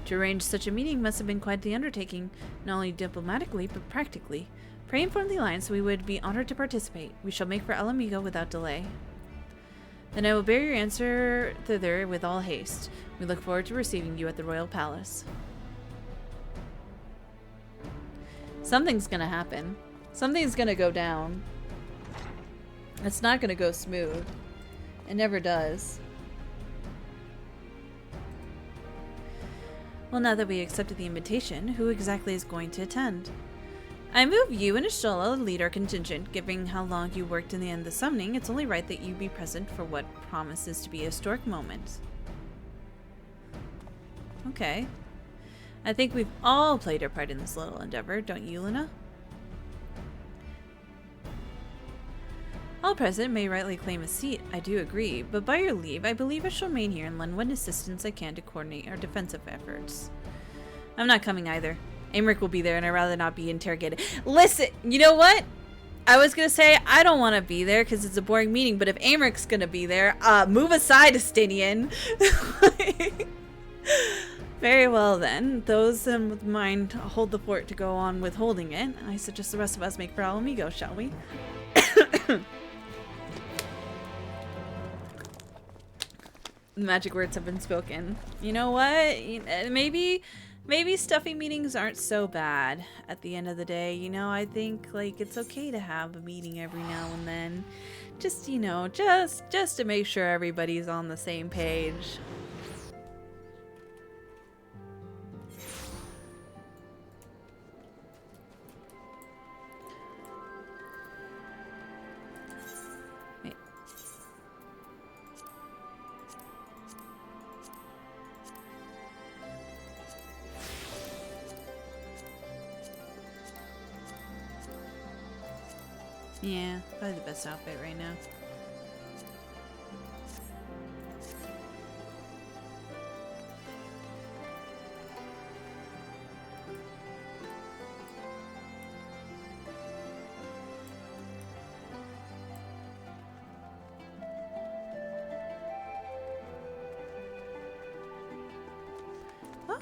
To arrange such a meeting must have been quite the undertaking, not only diplomatically, but practically. Pray inform the Alliance we would be honored to participate. We shall make for Alamigo without delay. Then I will bear your answer thither with all haste. We look forward to receiving you at the Royal Palace. Something's gonna happen. Something's gonna go down. It's not gonna go smooth. It never does. Well, now that we accepted the invitation, who exactly is going to attend? I move you and Ishala lead our contingent. Given how long you worked in the end of the summoning, it's only right that you be present for what promises to be a historic moment. Okay. I think we've all played our part in this little endeavor, don't you, Luna? All present may rightly claim a seat, I do agree, but by your leave, I believe I shall remain here and lend what assistance I can to coordinate our defensive efforts. I'm not coming either. Aymeric will be there and I'd rather not be interrogated. Listen, you know what? I was gonna say I don't want to be there because it's a boring meeting, but if Aymeric's gonna be there, move aside, Estinian. Very well then. Those with mind hold the fort to go on with holding it. I suggest the rest of us make for Alamigo, shall we? The magic words have been spoken. You know what? Maybe stuffy meetings aren't so bad at the end of the day. You know, I think like it's okay to have a meeting every now and then. Just, you know, just to make sure everybody's on the same page. Yeah, probably the best outfit right now.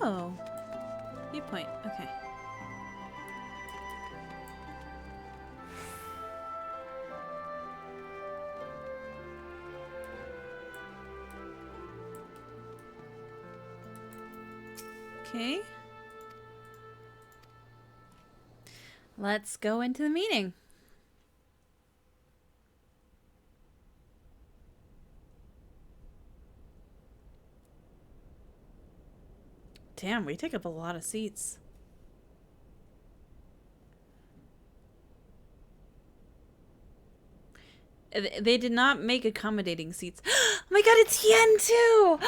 Oh, viewpoint. Okay. Okay. Let's go into the meeting. Damn, we take up a lot of seats. They did not make accommodating seats. Oh my god, it's Yen too!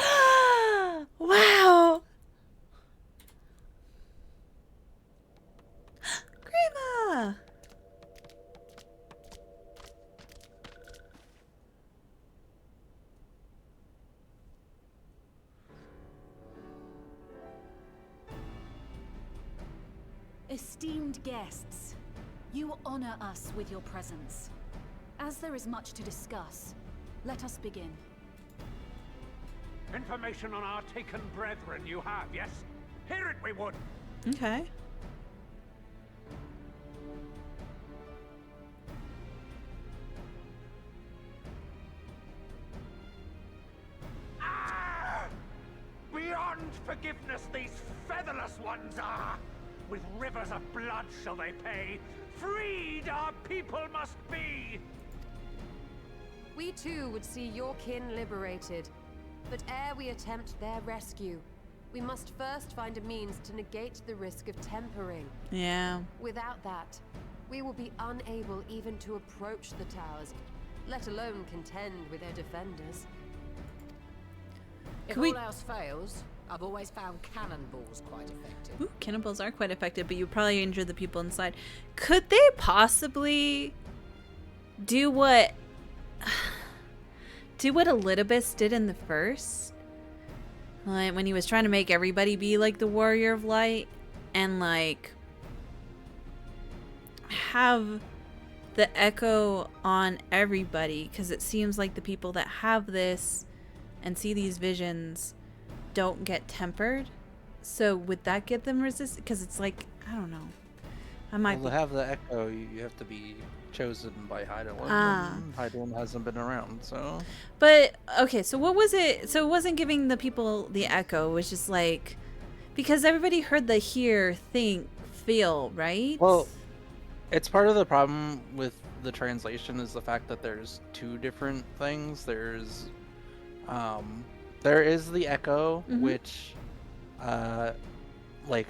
Wow! Grandma! Esteemed guests, you honor us with your presence. As there is much to discuss, let us begin. Information on our taken brethren you have, yes? Hear it we would! Okay. Beyond forgiveness these featherless ones are! With rivers of blood shall they pay. Freed our people must be! We too would see your kin liberated. But ere we attempt their rescue, we must first find a means to negate the risk of tempering. Yeah. Without that, we will be unable even to approach the towers, let alone contend with their defenders. If all else fails, I've always found cannonballs quite effective. Ooh, cannonballs are quite effective, but you probably injure the people inside. Could they possibly do what Elidibus did in the first? Like when he was trying to make everybody be like the Warrior of Light and like have the echo on everybody, because it seems like the people that have this and see these visions don't get tempered. So would that get them resist? Because it's like, I don't know. I might to have the echo, you have to be chosen by Hydaelyn. Ah. Hydaelyn hasn't been around, so. But okay, so what was it? So it wasn't giving the people the echo. It was just like, because everybody heard the hear, think, feel, right? Well, it's part of the problem with the translation is the fact that there's two different things. There is the echo, which like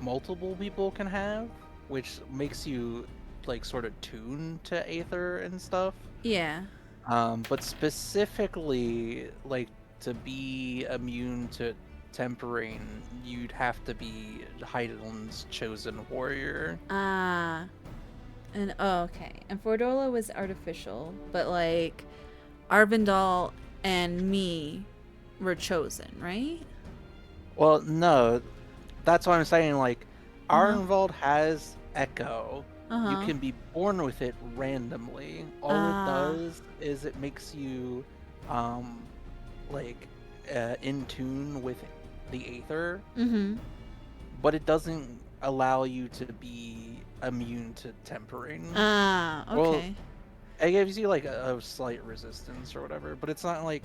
multiple people can have, which makes you like sort of tune to Aether and stuff. Yeah. But specifically, like to be immune to tempering, you'd have to be Hydaelyn's chosen warrior. And oh, okay. And Fordola was artificial, but like Arvindal and me were chosen, right? Well, no, that's what I'm saying. Like, Arnvald has echo. You can be born with it randomly. All it does is it makes you, in tune with the Aether. But it doesn't allow you to be immune to tempering. Okay. Well, it gives you like a slight resistance or whatever, but it's not like.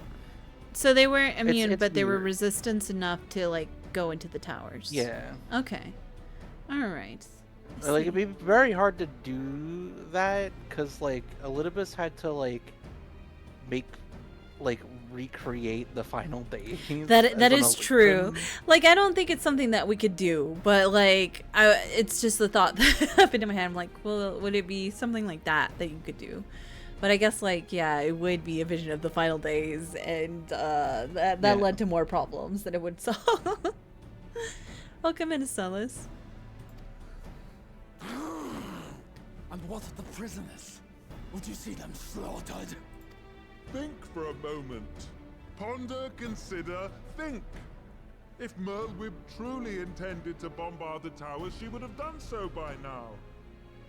So they weren't immune, it's but they were weird. resistant enough to like go into the towers. Yeah. Okay. All right. I Like see. it'd be very hard to do that because like Elidibus had to like recreate the final days. That is true. Like I don't think it's something that we could do, but like it's just the thought that happened in my head. I'm like, well, would it be something like that you could do? But I guess like yeah, it would be a vision of the final days, and that led to more problems than it would solve. Welcome in, Celis. And what of the prisoners? Would you see them slaughtered? Think for a moment. Ponder, consider, think. If Merlwyb truly intended to bombard the towers, she would have done so by now.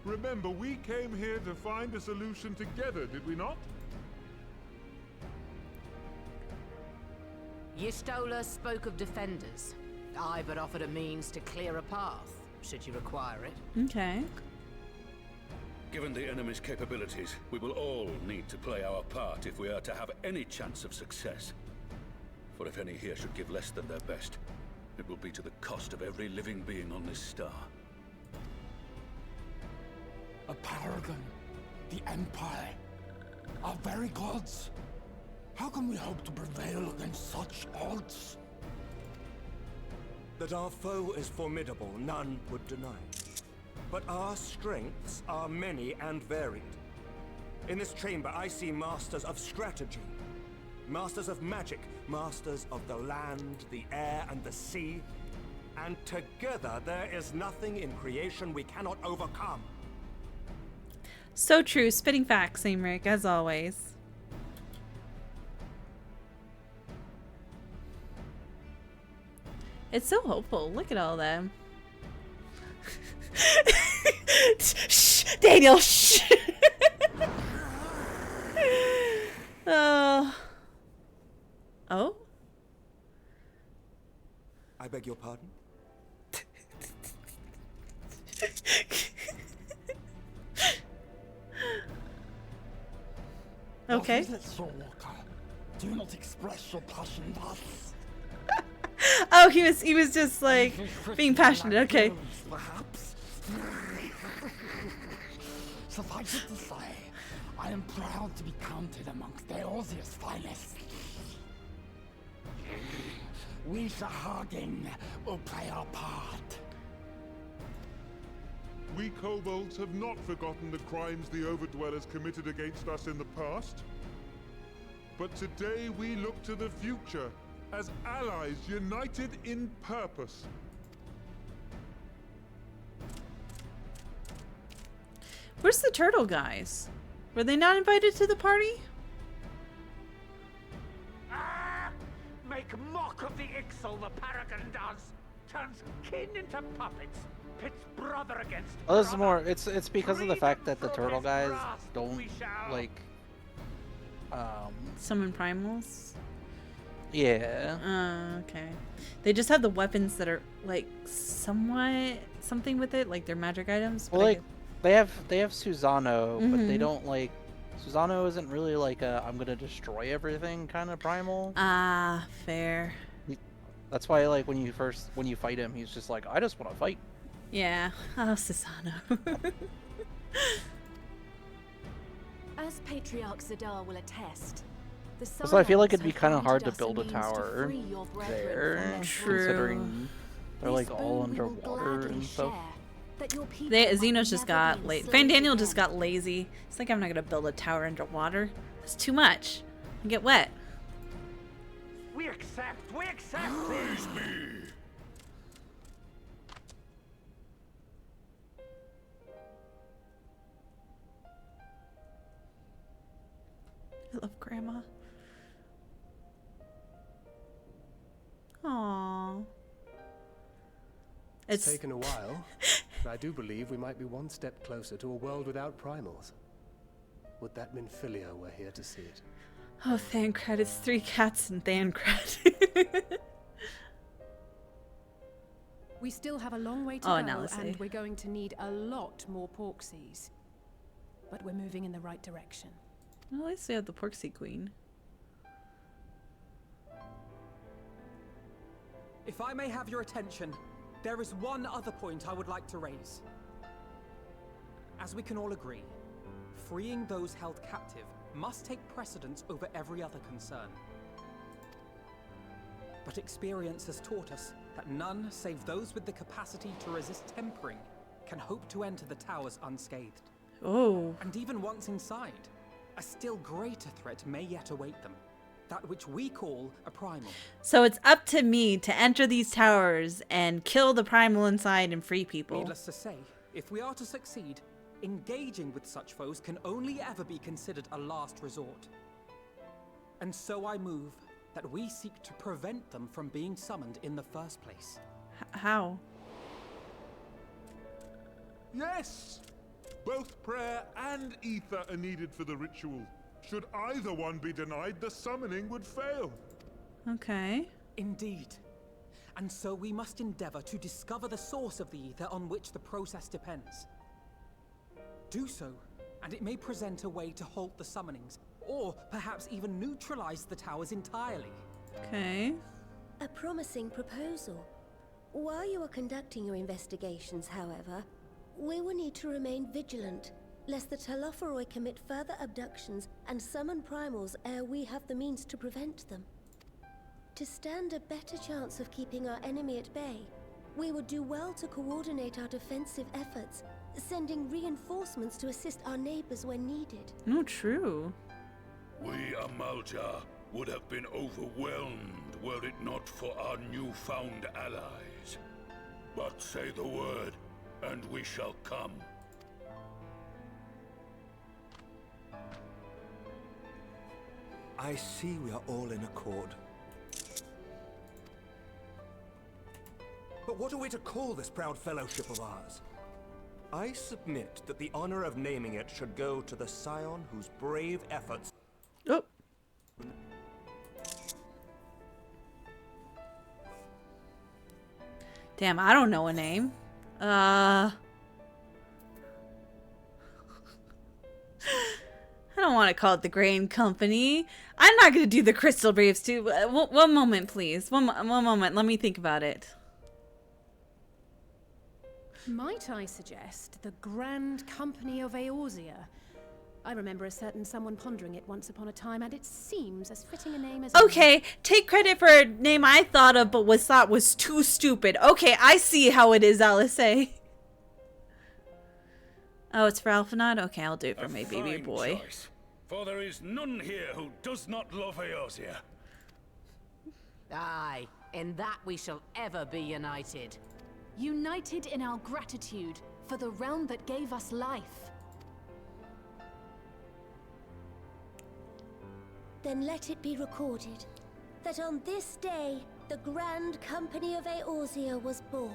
Remember, we came here to find a solution together, did we not? Y'shtola spoke of defenders. I but offered a means to clear a path, should you require it. Okay. Given the enemy's capabilities, we will all need to play our part if we are to have any chance of success. For if any here should give less than their best, It will be to the cost of every living being on this star. A paragon, the Empire, our very gods. How can we hope to prevail against such odds? That our foe is formidable, none would deny. But our strengths are many and varied. In this chamber, I see masters of strategy, masters of magic, masters of the land, the air, and the sea. And together, there is nothing in creation we cannot overcome. So true. Spitting facts, Aymeric, as always. It's so hopeful. Look at all them. Shh, Daniel, shh. Oh. I beg your pardon? Okay. What is it, Soul Walker? Do you not express your passion thus? Oh, he was just like being passionate. Okay. Perhaps. Suffice it to say, I am proud to be counted amongst Eorzea's finest. We Sahagin will play our part. We kobolds have not forgotten the crimes the Overdwellers committed against us in the past. But today we look to the future as allies united in purpose. Where's the turtle guys? Were they not invited to the party? Make mock of the Ixal the Paragon does. Turns kin into puppets. Pits brother against Well, this is more. It's because of the fact that the turtle guys don't like. Summon primals. Yeah. Okay. They just have the weapons that are like somewhat something with it, like they're magic items. Well, like they have Susano, but they Mhm. don't like. Susano isn't really like a I'm gonna destroy everything kind of primal. Ah, fair. That's why like when you fight him, he's just like I just want to fight. Yeah. Oh, Susano. As Patriarch Zadar will attest, the So I feel like Silence it'd be have kind of hard granted to us a build a means to tower free your brethren there, from their considering they're This like all boon we will underwater gladly and stuff. share, that your people Xenos might just never got be late. enslaved Daniel just again. got lazy. It's like I'm not gonna build a tower underwater. That's too much. I get wet. We accept. We accept. Praise me. I love Grandma. Aww. It's taken a while, but I do believe we might be one step closer to a world without primals. Would that Minfilia were here to see it? Oh, Thancred. It's 3 cats and Thancred. We still have a long way to Oh, go, now let's see. and we're going to need a lot more Porksies. But we're moving in the right direction. Well, at least we have the Porksea Queen. If I may have your attention, there is one other point I would like to raise. As we can all agree, freeing those held captive must take precedence over every other concern. But experience has taught us that none save those with the capacity to resist tempering can hope to enter the towers unscathed. Oh. And even once inside, a still greater threat may yet await them. That which we call a primal. So it's up to me to enter these towers and kill the primal inside and free people. Needless to say, if we are to succeed, engaging with such foes can only ever be considered a last resort. And so I move that we seek to prevent them from being summoned in the first place. How? Yes! Both prayer and ether are needed for the ritual. Should either one be denied, the summoning would fail. Okay. Indeed. And so we must endeavor to discover the source of the ether on which the process depends. Do so, and it may present a way to halt the summonings, or perhaps even neutralize the towers entirely. Okay. A promising proposal. While you are conducting your investigations, however, we will need to remain vigilant, lest the Telophoroi commit further abductions and summon primals ere we have the means to prevent them. To stand a better chance of keeping our enemy at bay, we would do well to coordinate our defensive efforts, sending reinforcements to assist our neighbors when needed. No, true. We Amalja would have been overwhelmed were it not for our newfound allies. But say the word, and we shall come. I see we are all in accord. But what are we to call this proud fellowship of ours? I submit that the honor of naming it should go to the scion whose brave efforts... Oh. Damn, I don't know a name. I don't want to call it the Grain Company. I'm not going to do the Crystal Braves too. One moment, please. One moment. Let me think about it. Might I suggest the Grand Company of Eorzea? I remember a certain someone pondering it once upon a time, and it seems as fitting a name as... Okay, take credit for a name I thought of but thought was too stupid. Okay, I see how it is, Alice. Oh, it's for Alphanod? Okay, I'll do it for my baby boy. Choice, for there is none here who does not love Eorzea. Aye, in that we shall ever be united. United in our gratitude for the realm that gave us life. Then let it be recorded that on this day, the Grand Company of Eorzea was born.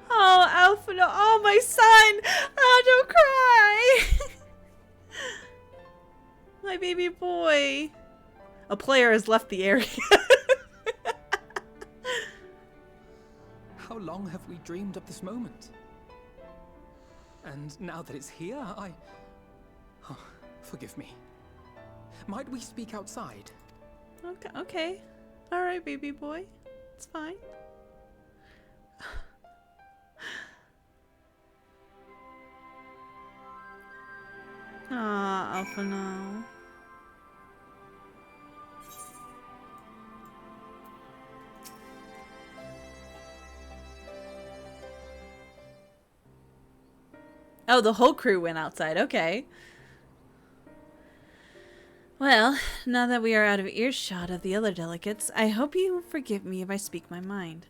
Oh, Alpha, oh, my son! Oh, don't cry! My baby boy. A player has left the area. How long have we dreamed of this moment? And now that it's here, Oh, forgive me. Might we speak outside? Okay. Alright, baby boy. It's fine. Ah, Alpha, no. Oh, the whole crew went outside. Okay. Well, now that we are out of earshot of the other delegates, I hope you will forgive me if I speak my mind.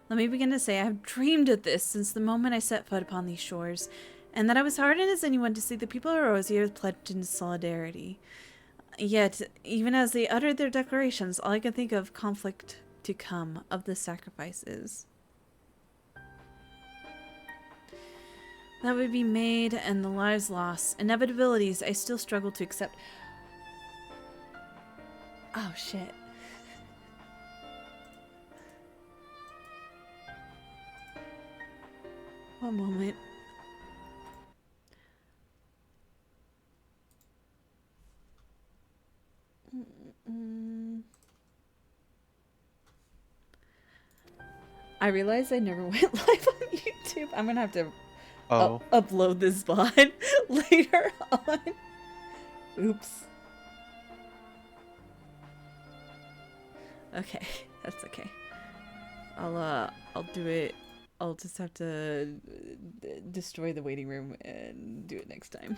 Let me begin to say I have dreamed of this since the moment I set foot upon these shores, and that I was hardened as anyone to see the people of Eorzea pledged in solidarity. Yet, even as they uttered their declarations, all I could think of conflict to come, of the sacrifices that would be made and the lives lost. Inevitabilities I still struggle to accept. Oh, shit. One moment. I realized I never went live on YouTube. I'm gonna have to upload this VOD later on. Oops. Okay, that's okay. I'll do it. I'll just have to destroy the waiting room and do it next time.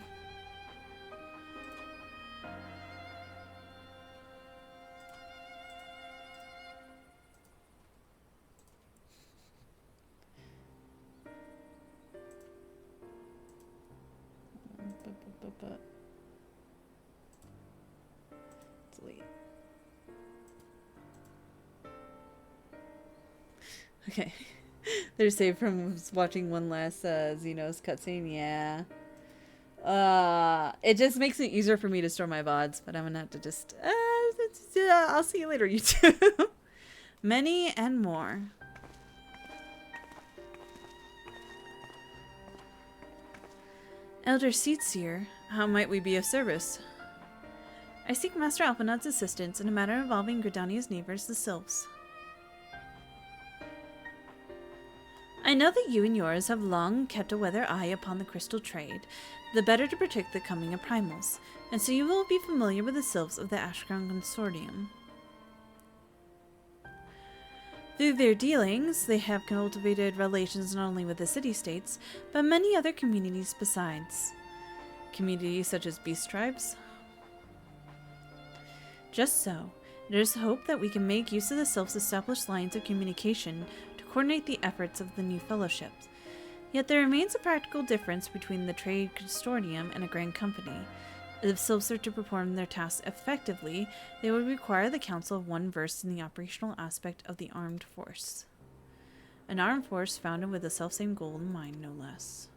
Delete. Okay. They're saved from watching one last Xenos cutscene. Yeah. It just makes it easier for me to store my VODs, but I'm gonna have to just I'll see you later, YouTube. Many and more. Elder Seedseer, how might we be of service? I seek Master Alphinaud's assistance in a matter involving Gridania's neighbors, the Sylphs. I know that you and yours have long kept a weather eye upon the crystal trade, the better to predict the coming of primals, and so you will be familiar with the Sylphs of the Ashkron Consortium. Through their dealings, they have cultivated relations not only with the city-states, but many other communities besides. Communities such as beast tribes. Just so, there is hope that we can make use of the Sylphs' established lines of communication to coordinate the efforts of the new fellowship. Yet there remains a practical difference between the Trade Consortium and a grand company. If Sylphs are to perform their tasks effectively, they would require the counsel of one versed in the operational aspect of the armed force. An armed force founded with the selfsame goal in mind, no less.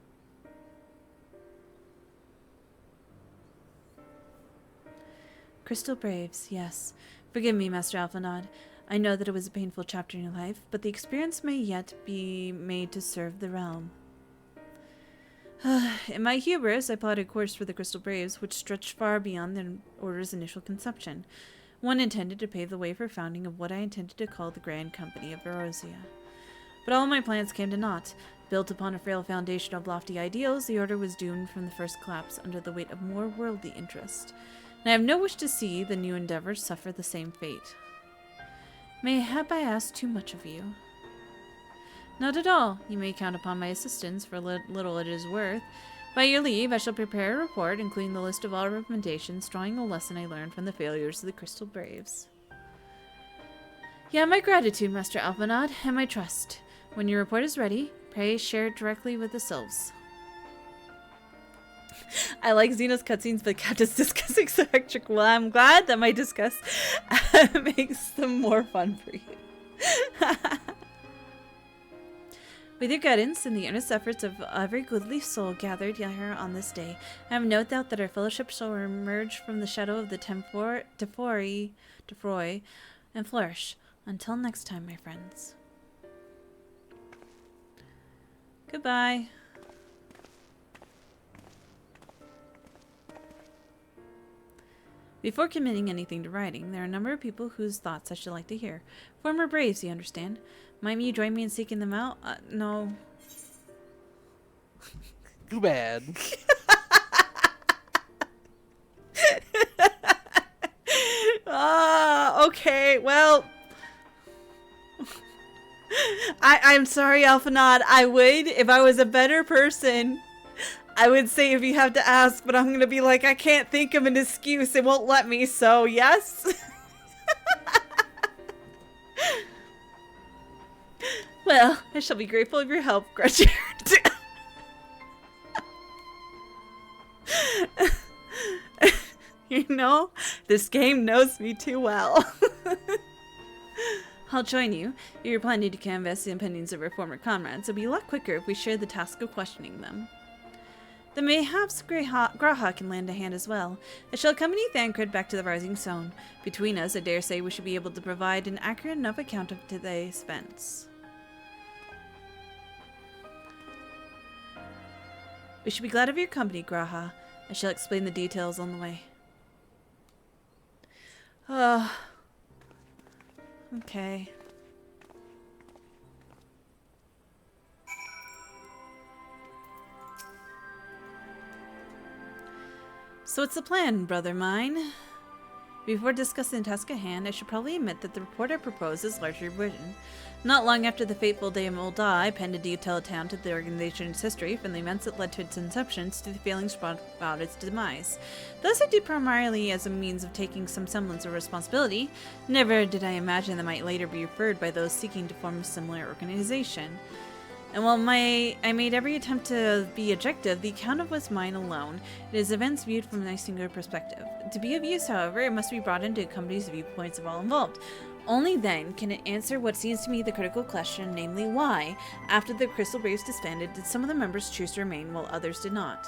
Crystal Braves, yes. Forgive me, Master Alphinaud. I know that it was a painful chapter in your life, but the experience may yet be made to serve the realm. In my hubris, I plotted a course for the Crystal Braves, which stretched far beyond the Order's initial conception. One intended to pave the way for founding of what I intended to call the Grand Company of Eorzea. But all my plans came to naught. Built upon a frail foundation of lofty ideals, the Order was doomed from the first collapse under the weight of more worldly interest. And I have no wish to see the new endeavors suffer the same fate. Mayhap I ask too much of you? Not at all. You may count upon my assistance for little it is worth. By your leave, I shall prepare a report, including the list of all recommendations, drawing a lesson I learned from the failures of the Crystal Braves. You have my gratitude, Master Alphinaud, and my trust. When your report is ready, pray share it directly with the Sylphs. I like Xeno's cutscenes, but Captain's discussing so hectic. Well, I'm glad that my discuss makes them more fun for you. With your guidance and the earnest efforts of every goodly soul gathered here on this day, I have no doubt that our fellowship shall emerge from the shadow of the Defroy and flourish. Until next time, my friends. Goodbye. Before committing anything to writing, there are a number of people whose thoughts I should like to hear. Former Braves, you understand. Might you join me in seeking them out? No. Too bad. Okay, well. I'm sorry, Alphinaud. I would, if I was a better person, I would say if you have to ask, but I'm going to be like, I can't think of an excuse. It won't let me, so yes. Well, I shall be grateful of your help, Gretchen. You know, this game knows me too well. I'll join you. You're planning to canvass the opinions of our former comrades. It'll be a lot quicker if we share the task of questioning them. Then mayhaps G'raha can lend a hand as well. I shall accompany Thancred back to the Rising Zone. Between us, I dare say we should be able to provide an accurate enough account of today's events. We should be glad of your company, G'raha. I shall explain the details on the way. Okay. So what's the plan, brother mine? Before discussing the task at hand, I should probably admit that the report I propose is largely written. Not long after the fateful day of Ul'dah, I penned a detailed account of the organization's history, from the events that led to its inception to the failings brought about its demise. Thus I did primarily as a means of taking some semblance of responsibility. Never did I imagine that might later be referred by those seeking to form a similar organization. And while I made every attempt to be objective, the account was mine alone. It is events viewed from a singular perspective. To be of use, however, it must be brought into a company's viewpoints of all involved. Only then can it answer what seems to me the critical question, namely why, after the Crystal Braves disbanded, did some of the members choose to remain while others did not?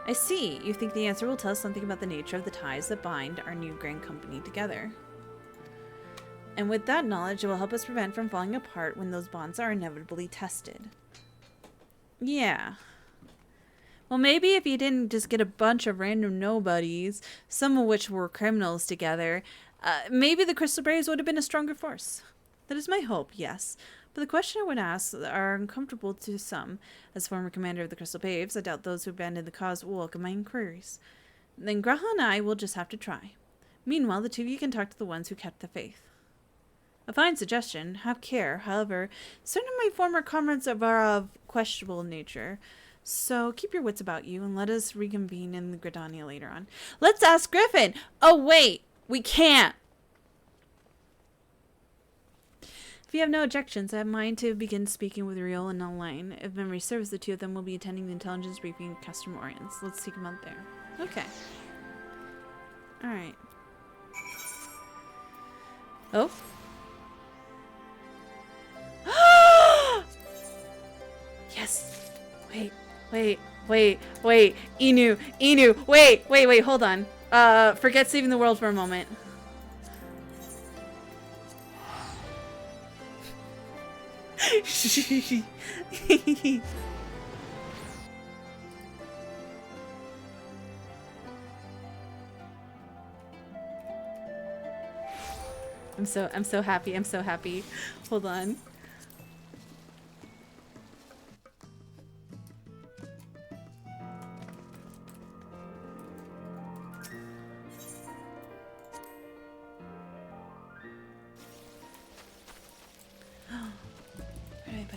I see. You think the answer will tell us something about the nature of the ties that bind our new grand company together. And with that knowledge, it will help us prevent from falling apart when those bonds are inevitably tested. Yeah. Well, maybe if you didn't just get a bunch of random nobodies, some of which were criminals together, maybe the Crystal Braves would have been a stronger force. That is my hope, yes. But the question I would ask are uncomfortable to some. As former commander of the Crystal Braves, I doubt those who abandoned the cause will welcome my inquiries. Then Graha and I will just have to try. Meanwhile, the two of you can talk to the ones who kept the faith. A fine suggestion. Have care. However, certain of my former comrades are of questionable nature. So keep your wits about you and let us reconvene in the Gridania later on. Let's ask Griffin! Oh, wait! We can't! If you have no objections, I have mind to begin speaking with Riol and Online. If memory serves, the two of them will be attending the intelligence briefing at Custom Orients. Let's take them out there. Okay. Alright. Oh? Yes! Wait. Inu, wait, hold on. Forget saving the world for a moment. I'm so happy. Hold on.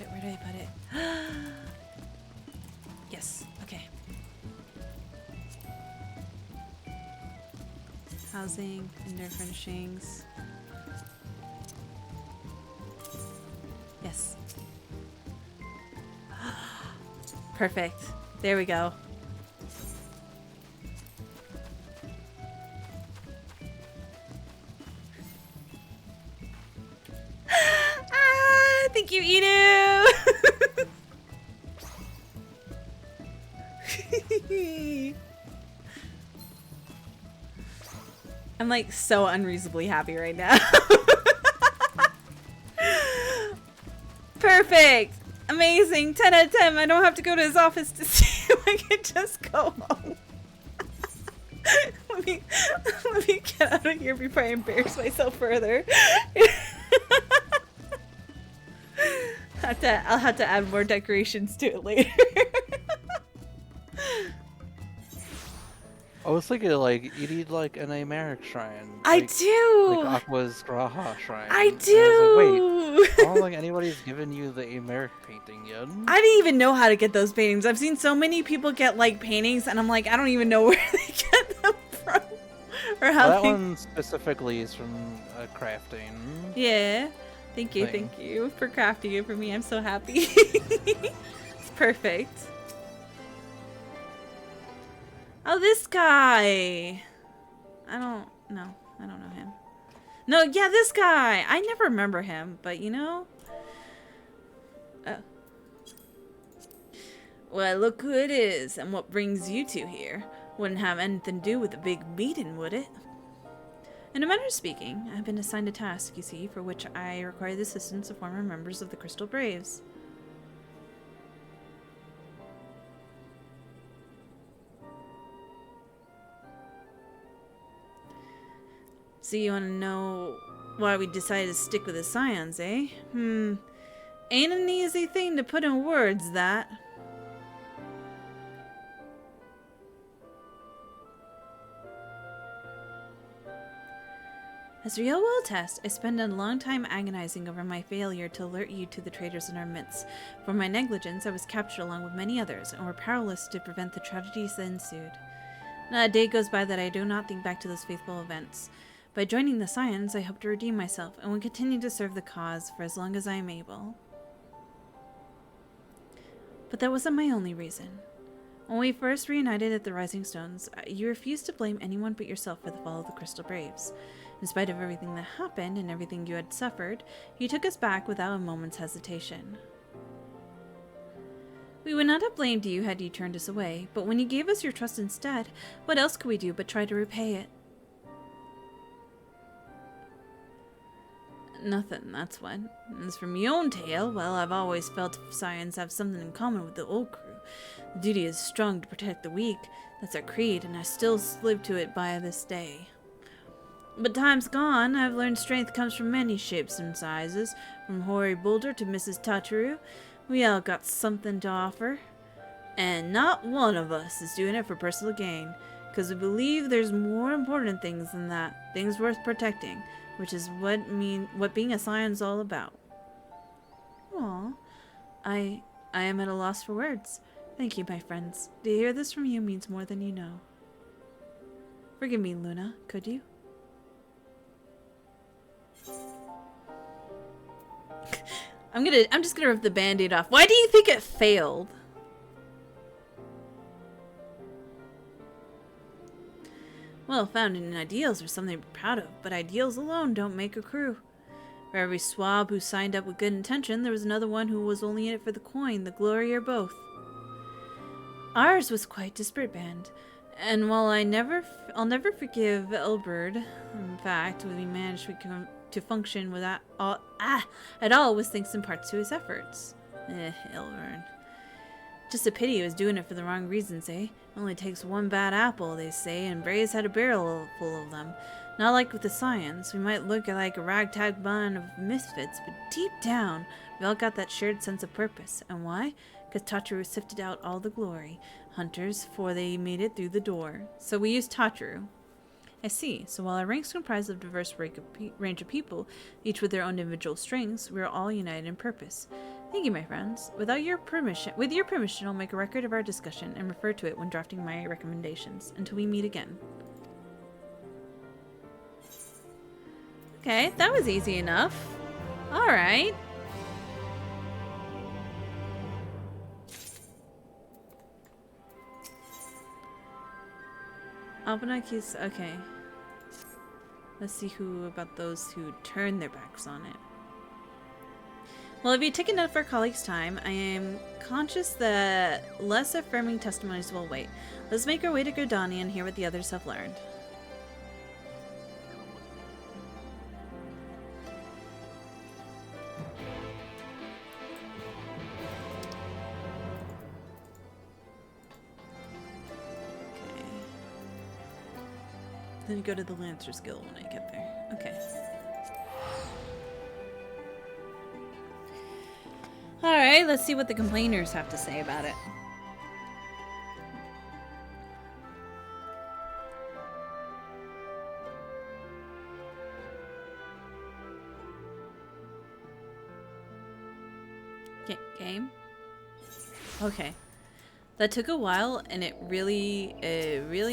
Where do I put it? Yes, okay. Housing, indoor furnishings. Yes. Perfect. There we go. Thank you, Inu! I'm like so unreasonably happy right now. Perfect! Amazing! 10 out of 10. I don't have to go to his office to see him. I can just go home. let me get out of here before I embarrass myself further. I'll have to add more decorations to it later. I was thinking, like, you need, like, an Americ shrine. I Like, do! like Aqua's Graha shrine. I And do! I was like, wait, I don't think anybody's given you the Americ painting yet. I didn't even know how to get those paintings. I've seen so many people get, like, paintings, and I'm like, I don't even know where they get them from. Or how That they... one specifically is from crafting. Yeah. Thank you for crafting it for me. I'm so happy. It's perfect. Oh, this guy. I don't know him. No, yeah, this guy. I never remember him, but you know. Oh. Well, look who it is and what brings you two here. Wouldn't have anything to do with the big meeting, would it? In a manner of speaking, I've been assigned a task, you see, for which I require the assistance of former members of the Crystal Braves. So you want to know why we decided to stick with the Scions, eh? Ain't an easy thing to put in words, that. As Riel will attest, I spent a long time agonizing over my failure to alert you to the traitors in our midst. For my negligence, I was captured along with many others, and were powerless to prevent the tragedies that ensued. Not a day goes by that I do not think back to those faithful events. By joining the Scions, I hope to redeem myself, and will continue to serve the cause for as long as I am able. But that wasn't my only reason. When we first reunited at the Rising Stones, you refused to blame anyone but yourself for the fall of the Crystal Braves. In spite of everything that happened and everything you had suffered, you took us back without a moment's hesitation. We would not have blamed you had you turned us away, but when you gave us your trust instead, what else could we do but try to repay it? Nothing, that's what. As for my own tale, well, I've always felt Scions have something in common with the old crew. The duty is strong to protect the weak. That's our creed, and I still live to it by this day. But time's gone. I've learned strength comes from many shapes and sizes. From Hoary Boulder to Mrs. Tataru. We all got something to offer. And not one of us is doing it for personal gain. Because we believe there's more important things than that. Things worth protecting. Which is what being a Scion's all about. Aw. I am at a loss for words. Thank you, my friends. To hear this from you means more than you know. Forgive me, Luna, could you? I'm just gonna rip the band-aid off. Why do you think it failed? Well, founding in ideals are something to be proud of, but ideals alone don't make a crew. For every swab who signed up with good intention, there was another one who was only in it for the coin, the glory, or both. Ours was quite a disparate band, and while I'll never forgive Elberd, in fact, we managed to function without at all was thanks in part to his efforts. Elberd. Just a pity he was doing it for the wrong reasons, eh? It only takes one bad apple, they say, and Bray's had a barrel full of them. Not like with the Scions. We might look like a ragtag band of misfits, but deep down, we all got that shared sense of purpose. And why? Because Tataru sifted out all the glory hunters before they made it through the door. So we used Tataru. I see. So while our ranks comprise of a diverse range of people, each with their own individual strengths, we are all united in purpose. Thank you, my friends. With your permission, I'll make a record of our discussion and refer to it when drafting my recommendations. Until we meet again. Okay, that was easy enough. All right. Albanakis, okay. Let's see about those who turn their backs on it. Well, if you take enough of our colleagues' time, I am conscious that less affirming testimonies will wait. Let's make our way to Gridania and hear what the others have learned. Okay. Then go to the Lancer's Guild when I get there. Okay. Alright, let's see what the complainers have to say about it. Game? Okay. That took a while and it really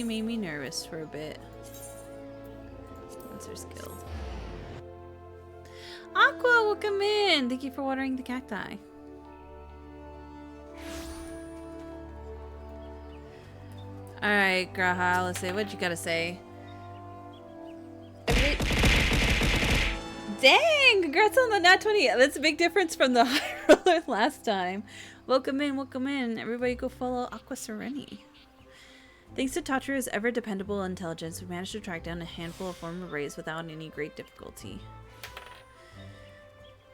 made me nervous for a bit. Lancer's Guild. Aqua, welcome in! Thank you for watering the cacti. Alright, Graha, let's see. What you gotta say? Dang! Congrats on the Nat 20! That's a big difference from the high roller last time. Welcome in, welcome in. Everybody go follow Aqua Sereni. Thanks to Tataru's ever-dependable intelligence, we managed to track down a handful of former rays without any great difficulty.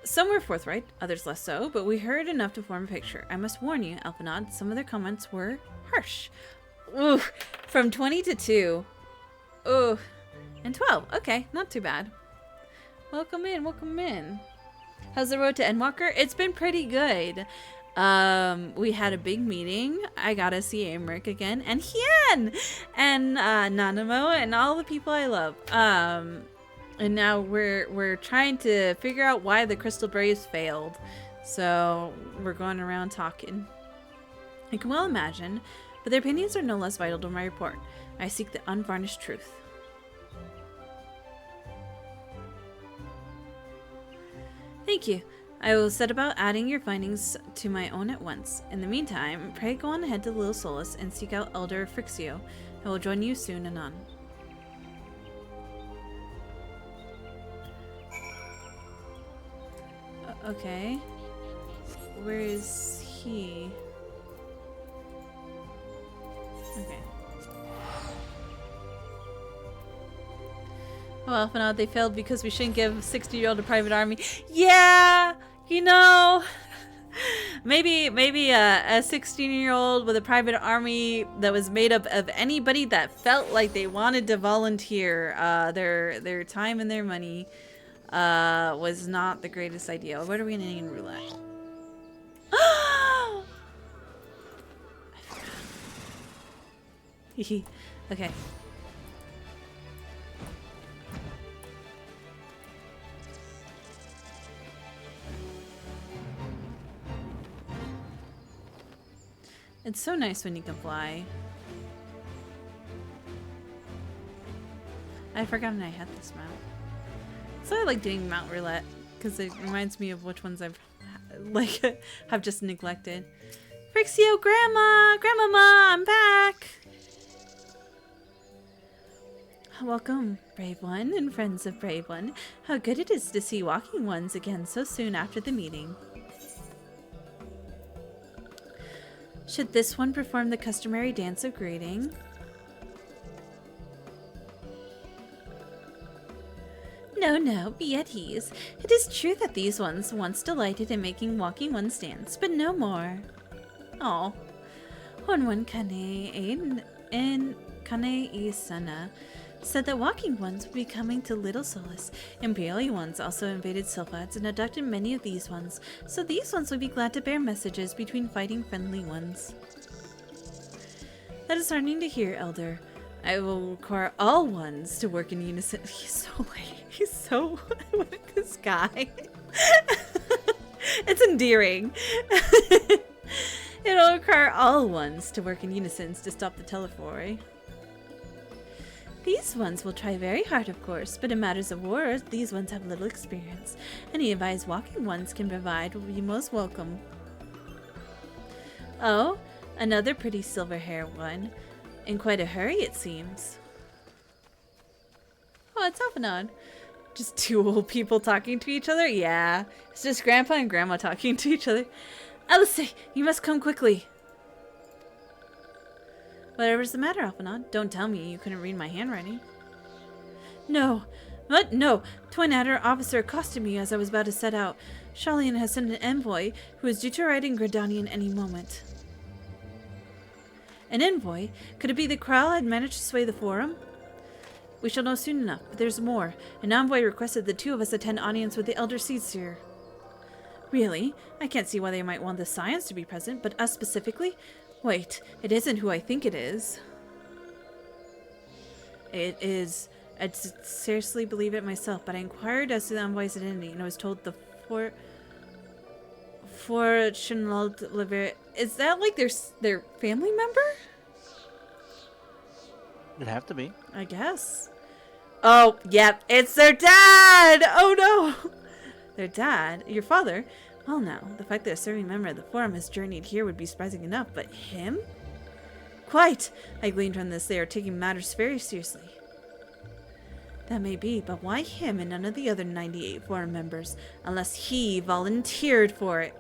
Some were forthright, others less so, but we heard enough to form a picture. I must warn you, Alphanod, some of their comments were harsh. Ooh, from 20 to 2. Ooh, and 12. Okay, not too bad. Welcome in, welcome in. How's the road to Endwalker? It's been pretty good. We had a big meeting. I got to see Amric again, and Hien, and Nanamo, and all the people I love. And now we're trying to figure out why the Crystal Braves failed. So we're going around talking. I can well imagine, but their opinions are no less vital to my report. I seek the unvarnished truth. Thank you. I will set about adding your findings to my own at once. In the meantime, pray go on ahead to Lil Solus and seek out Elder Frixio. I will join you soon anon. Okay. Where is he? Okay. Well, for now they failed because we shouldn't give 60-year-old a private army. Yeah, you know, maybe a 16-year-old with a private army that was made up of anybody that felt like they wanted to volunteer their time and their money was not the greatest idea. What are we gonna need in roulette? Okay. It's so nice when you can fly. I forgot I had this mount. So I like doing mount roulette because it reminds me of which ones I've have just neglected. Frixio, Grandmama, I'm back. Welcome, Brave One and friends of Brave One. How good it is to see Walking Ones again so soon after the meeting. Should this one perform the customary dance of greeting? No, be at ease. It is true that these ones once delighted in making Walking Ones dance, but no more. Oh. Honwan Kane and Kane Isana said that Walking Ones would be coming to Little Solace. Imperial Ones also invaded Sylphads and abducted many of these ones, so these ones would be glad to bear messages between fighting friendly ones. That is heartening to hear, Elder. I will require all ones to work in unison. He's so late. He's so... this guy. It's endearing. It'll require all ones to work in unison to stop the Telephore. These ones will try very hard, of course, but in matters of war, these ones have little experience. Any advice Walking Ones can provide will be most welcome. Oh, another pretty silver-haired one. In quite a hurry, it seems. Oh, it's Alphanon. Just two old people talking to each other? Yeah, it's just Grandpa and Grandma talking to each other. Alice, you must come quickly. Whatever's the matter, Alphanon? Don't tell me you couldn't read my handwriting. No. What? No. Twin Adder officer accosted me as I was about to set out. Sharlayan has sent an envoy who is due to arrive in Gridanian any moment. An envoy? Could it be that Kral had managed to sway the Forum? We shall know soon enough, but there's more. An envoy requested the two of us attend audience with the Elder Seedseer. Really? I can't see why they might want the Scions to be present, but us specifically? Wait, it isn't who I think it is. It is. I'd seriously believe it myself, but I inquired as to the envoy's identity, and I was told the Fortunald Liver. Is that like their family member? It'd have to be. I guess. Oh, yep, it's their dad! Oh no! Their dad? Your father? Well now, the fact that a serving member of the Forum has journeyed here would be surprising enough, but him? Quite! I gleaned from this they are taking matters very seriously. That may be, but why him and none of the other 98 Forum members, unless he volunteered for it?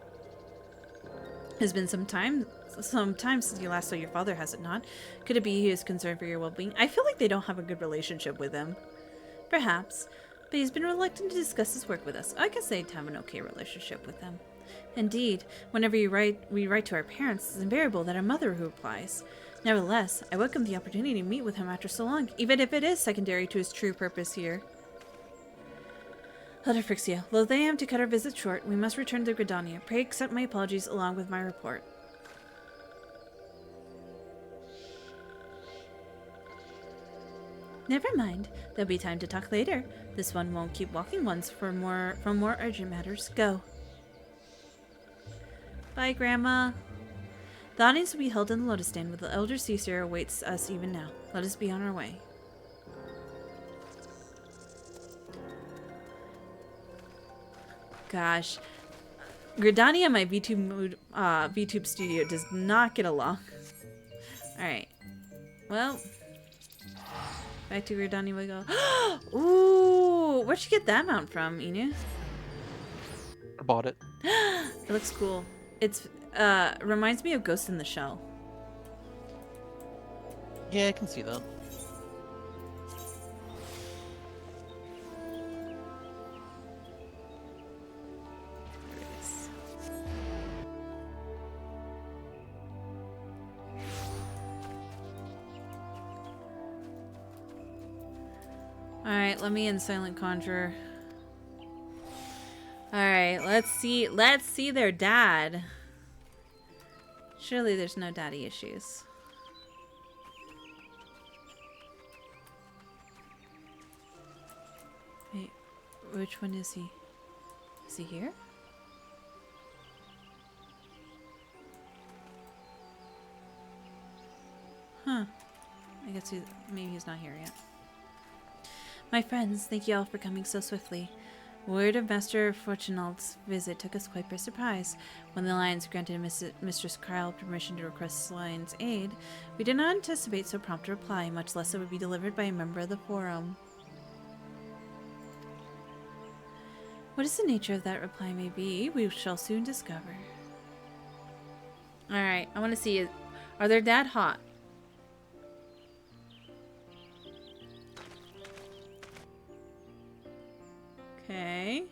It's been some time since you last saw your father, has it not? Could it be he is concerned for your well-being? I feel like they don't have a good relationship with him. Perhaps. But he's been reluctant to discuss his work with us. I guess they'd have an okay relationship with them. Indeed, whenever we write to our parents, it's invariable that our mother who replies. Nevertheless, I welcome the opportunity to meet with him after so long, even if it is secondary to his true purpose here. Elder Frixia, though they am to cut our visit short, we must return to Gridania. Pray accept my apologies along with my report. Never mind. There'll be time to talk later. This one won't keep Walking Ones from more urgent matters. Go. Bye, Grandma. The audience will be held in the Lotus Stand, where the Elder Seedseer awaits us even now. Let us be on our way. Gosh. Gridania and my VTube studio does not get along. Alright. Well... back to Gridania we go. Ooh! Where'd you get that mount from, Inu? I bought it. It looks cool. It's, reminds me of Ghost in the Shell. Yeah, I can see that. Alright, let me in Silent Conjurer. Alright, let's see their dad. Surely there's no daddy issues. Wait, which one is he? Is he here? Huh. I guess maybe he's not here yet. My friends, thank you all for coming so swiftly. Word of Master Fortunald's visit took us quite by surprise. When the Lions granted Mistress Kyle permission to request Lion's aid, we did not anticipate so prompt a reply, much less it would be delivered by a member of the Forum. What is the nature of that reply may be, we shall soon discover. Alright, I want to see, are their dad hot? Okay.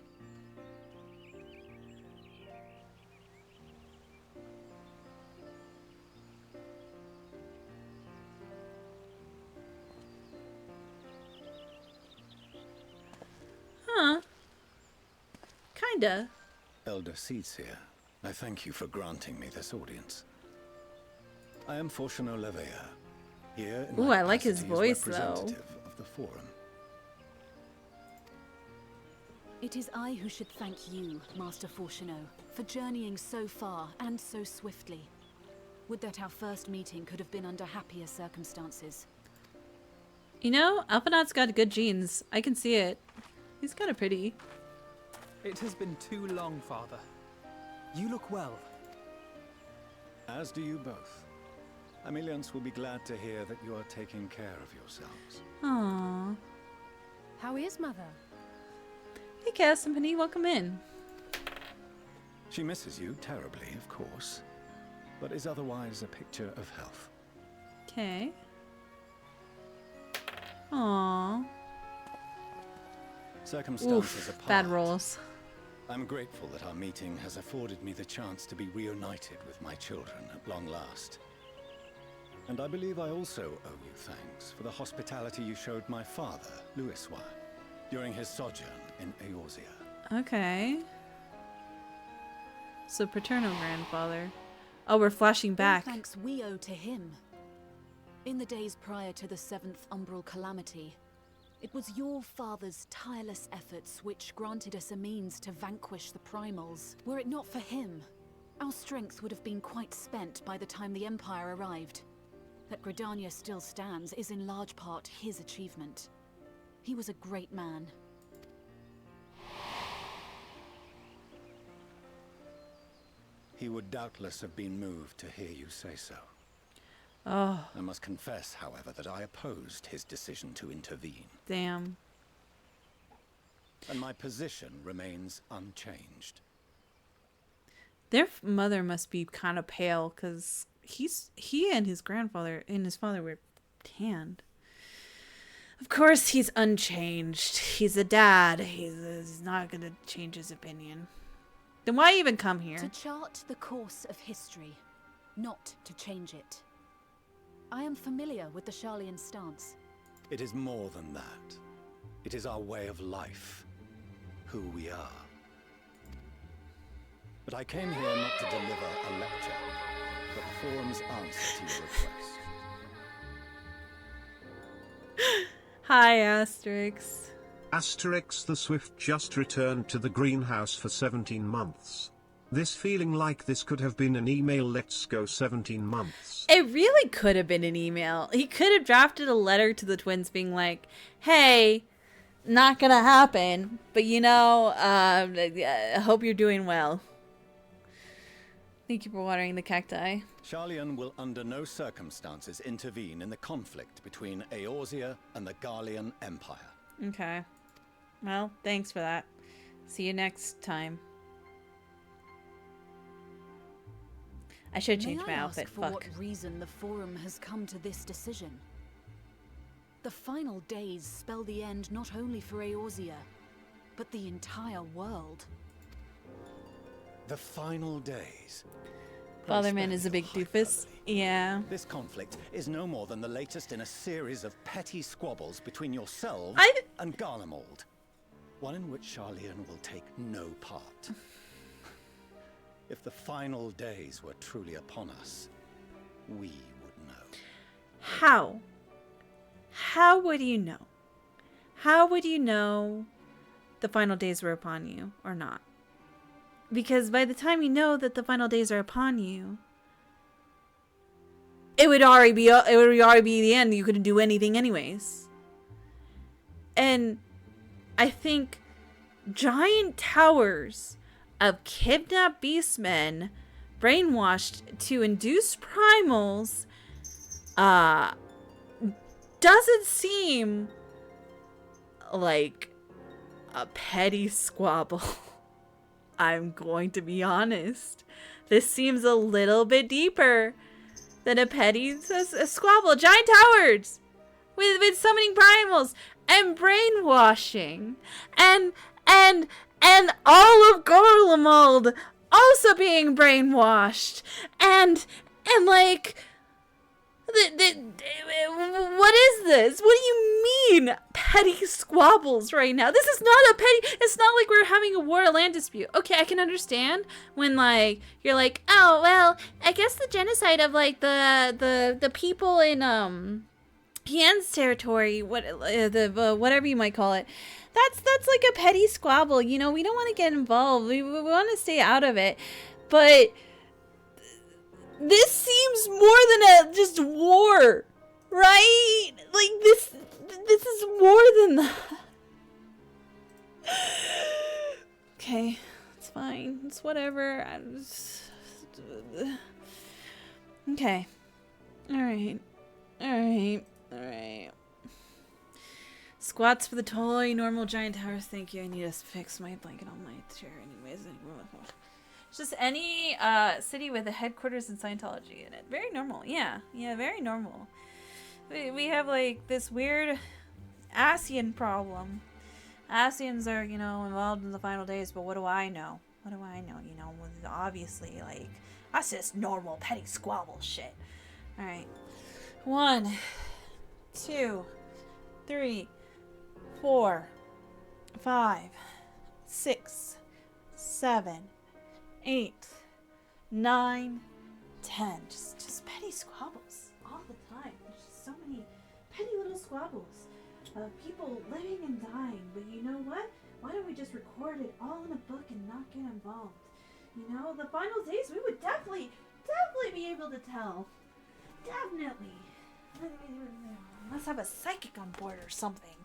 Huh. Kinda. Elder Seedseer, I thank you for granting me this audience. I am Fortuno Levea, here in Ooh, my I like his capacity as voice, though. representative of the Forum. It is I who should thank you, Master Fortuno, for journeying so far and so swiftly. Would that our first meeting could have been under happier circumstances. You know, Alphanaud's got good genes. I can see it. He's kind of pretty. It has been too long, Father. You look well. As do you both. Ameliance will be glad to hear that you are taking care of yourselves. Aww. How is Mother? Hey, Cass and Penny, welcome in. She misses you terribly, of course, but is otherwise a picture of health. Okay. Aww. Circumstances apart, bad rolls. I'm grateful that our meeting has afforded me the chance to be reunited with my children at long last. And I believe I also owe you thanks for the hospitality you showed my father, Louisoix, during his sojourn in Eorzea. Okay. So paternal grandfather. Oh, we're flashing back. All thanks we owe to him. In the days prior to the 7th Umbral Calamity, it was your father's tireless efforts which granted us a means to vanquish the Primals. Were it not for him, our strength would have been quite spent by the time the Empire arrived. That Gridania still stands is in large part his achievement. He was a great man. He would doubtless have been moved to hear you say so. Oh. I must confess, however, that I opposed his decision to intervene. Damn. And my position remains unchanged. Their mother must be kind of pale, because he and his grandfather and his father were tanned. Of course, he's unchanged. He's a dad. He's not going to change his opinion. Then why even come here? To chart the course of history, not to change it. I am familiar with the Sharlayan stance. It is more than that. It is our way of life. Who we are. But I came here not to deliver a lecture, but the Forum's answer to your request. Hi, Asterix. Asterix the Swift just returned to the greenhouse for 17 months. This feeling like this could have been an email. Let's go 17 months. It really could have been an email. He could have drafted a letter to the twins being like, hey, not gonna happen, but you know, I hope you're doing well. Thank you for watering the cacti. Sharlayan will under no circumstances intervene in the conflict between Eorzea and the Garlean Empire. Okay. Well, thanks for that. See you next time. I should change my outfit. For what reason the Forum has come to this decision? The final days spell the end not only for Eorzea, but the entire world. The final days? Fatherman is a big doofus. Yeah. This conflict is no more than the latest in a series of petty squabbles between yourselves and Garlemald. One in which Charlian will take no part. If the final days were truly upon us, we would know. How? How would you know? How would you know the final days were upon you or not? Because by the time you know that the final days are upon you, it would already be the end. You couldn't do anything anyways. And I think giant towers of kidnapped beastmen brainwashed to induce primals doesn't seem like a petty squabble. I'm going to be honest. This seems a little bit deeper than a petty squabble. Giant towers with summoning primals and brainwashing and all of Garlemald also being brainwashed and like what is this? What do you mean petty squabbles right now? This is not a petty. It's not like we're having a war land dispute. Okay, I can understand when like you're like, oh well, I guess the genocide of like the people in Hien's territory, whatever you might call it. That's like a petty squabble. You know, we don't want to get involved. We want to stay out of it. But this seems more than a just war, right? Like this is more than that. Okay, it's fine. It's whatever. Okay. All right. Squats for the totally normal giant towers. Thank you. I need to fix my blanket on my chair anyways. It's just any city with a headquarters in Scientology in it. Very normal. Yeah, very normal. We have like this weird Ascian problem. Ascians are, you know, involved in the final days, but what do I know? What do I know? You know, obviously, like, that's just normal petty squabble shit. Alright. 1, 2, 3, 4, 5, 6, 7, 8, 9, 10. Just petty squabbles all the time. There's just so many petty little squabbles of people living and dying. But you know what? Why don't we just record it all in a book and not get involved? You know, the final days we would definitely be able to tell. Definitely. Let's have a psychic on board or something.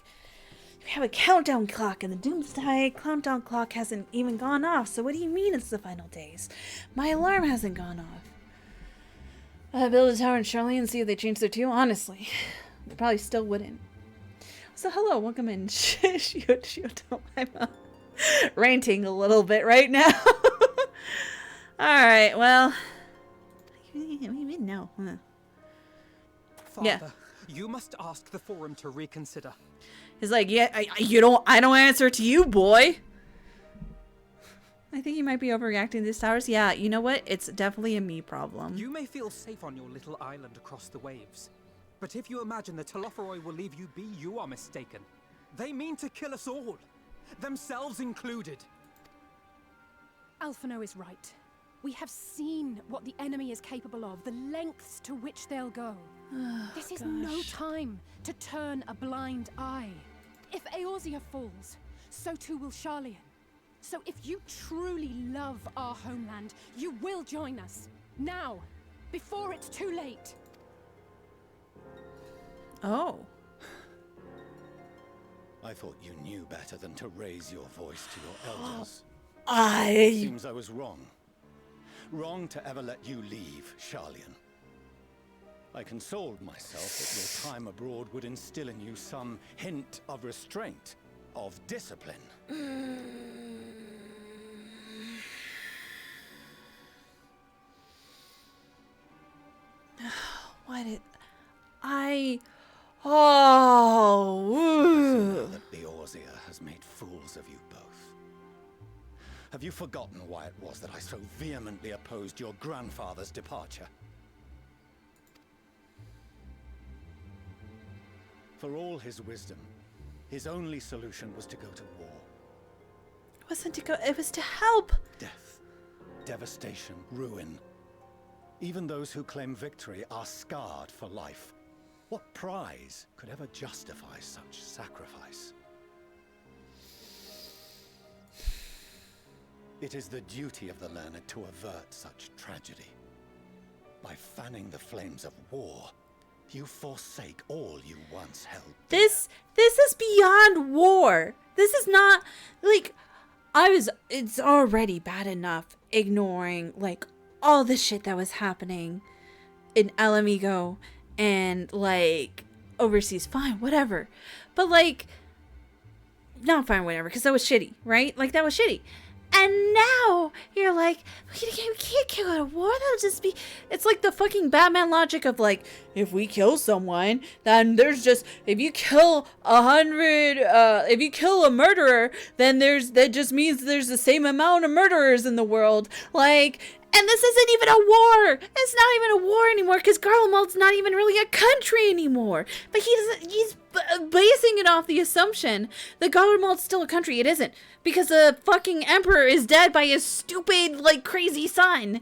We have a countdown clock, and the Doomsday countdown clock hasn't even gone off. So what do you mean it's the final days? My alarm hasn't gone off. Build a tower in Charlian and see if they change their tune. Honestly, they probably still wouldn't. So hello, welcome in. Shioto. I'm ranting a little bit right now. All right, well, no. Father, you must ask the Forum to reconsider. He's like, yeah, I don't answer to you, boy. I think you might be overreacting to these towers. Yeah, you know what? It's definitely a me problem. You may feel safe on your little island across the waves. But if you imagine the Telophoroi will leave you be, you are mistaken. They mean to kill us all. Themselves included. Alphino is right. We have seen what the enemy is capable of, the lengths to which they'll go. This is no time to turn a blind eye. If Eorzea falls, so too will Charlian. So if you truly love our homeland, you will join us. Now, before it's too late. Oh. I thought you knew better than to raise your voice to your elders. Seems I was wrong. Wrong to ever let you leave, Charlian. I consoled myself that your time abroad would instill in you some hint of restraint, of discipline. Why did I... Oh. You know that Eorzea has made fools of you both. Have you forgotten why it was that I so vehemently opposed your grandfather's departure? For all his wisdom, his only solution was to go to war. It wasn't to go, it was to help. Death, devastation, ruin. Even those who claim victory are scarred for life. What prize could ever justify such sacrifice? It is the duty of the learned to avert such tragedy. By fanning the flames of war, you forsake all you once held. This is beyond war. This is not, like, it's already bad enough ignoring, like, all the shit that was happening in El Amigo and, like, overseas. Fine, whatever. But, like, not fine, whatever, because that was shitty, right? Like, that was shitty. And now you're like, we can't go to war. That'll just be. It's like the fucking Batman logic of like, if we kill someone, then there's just, if you kill 100, if you kill a murderer, then that just means there's the same amount of murderers in the world. Like, and this isn't even a war. It's not even a war anymore because Garlemald's not even really a country anymore. But he's basing it off the assumption that Garlemald's still a country. It isn't. Because the fucking emperor is dead by his stupid, like, crazy son.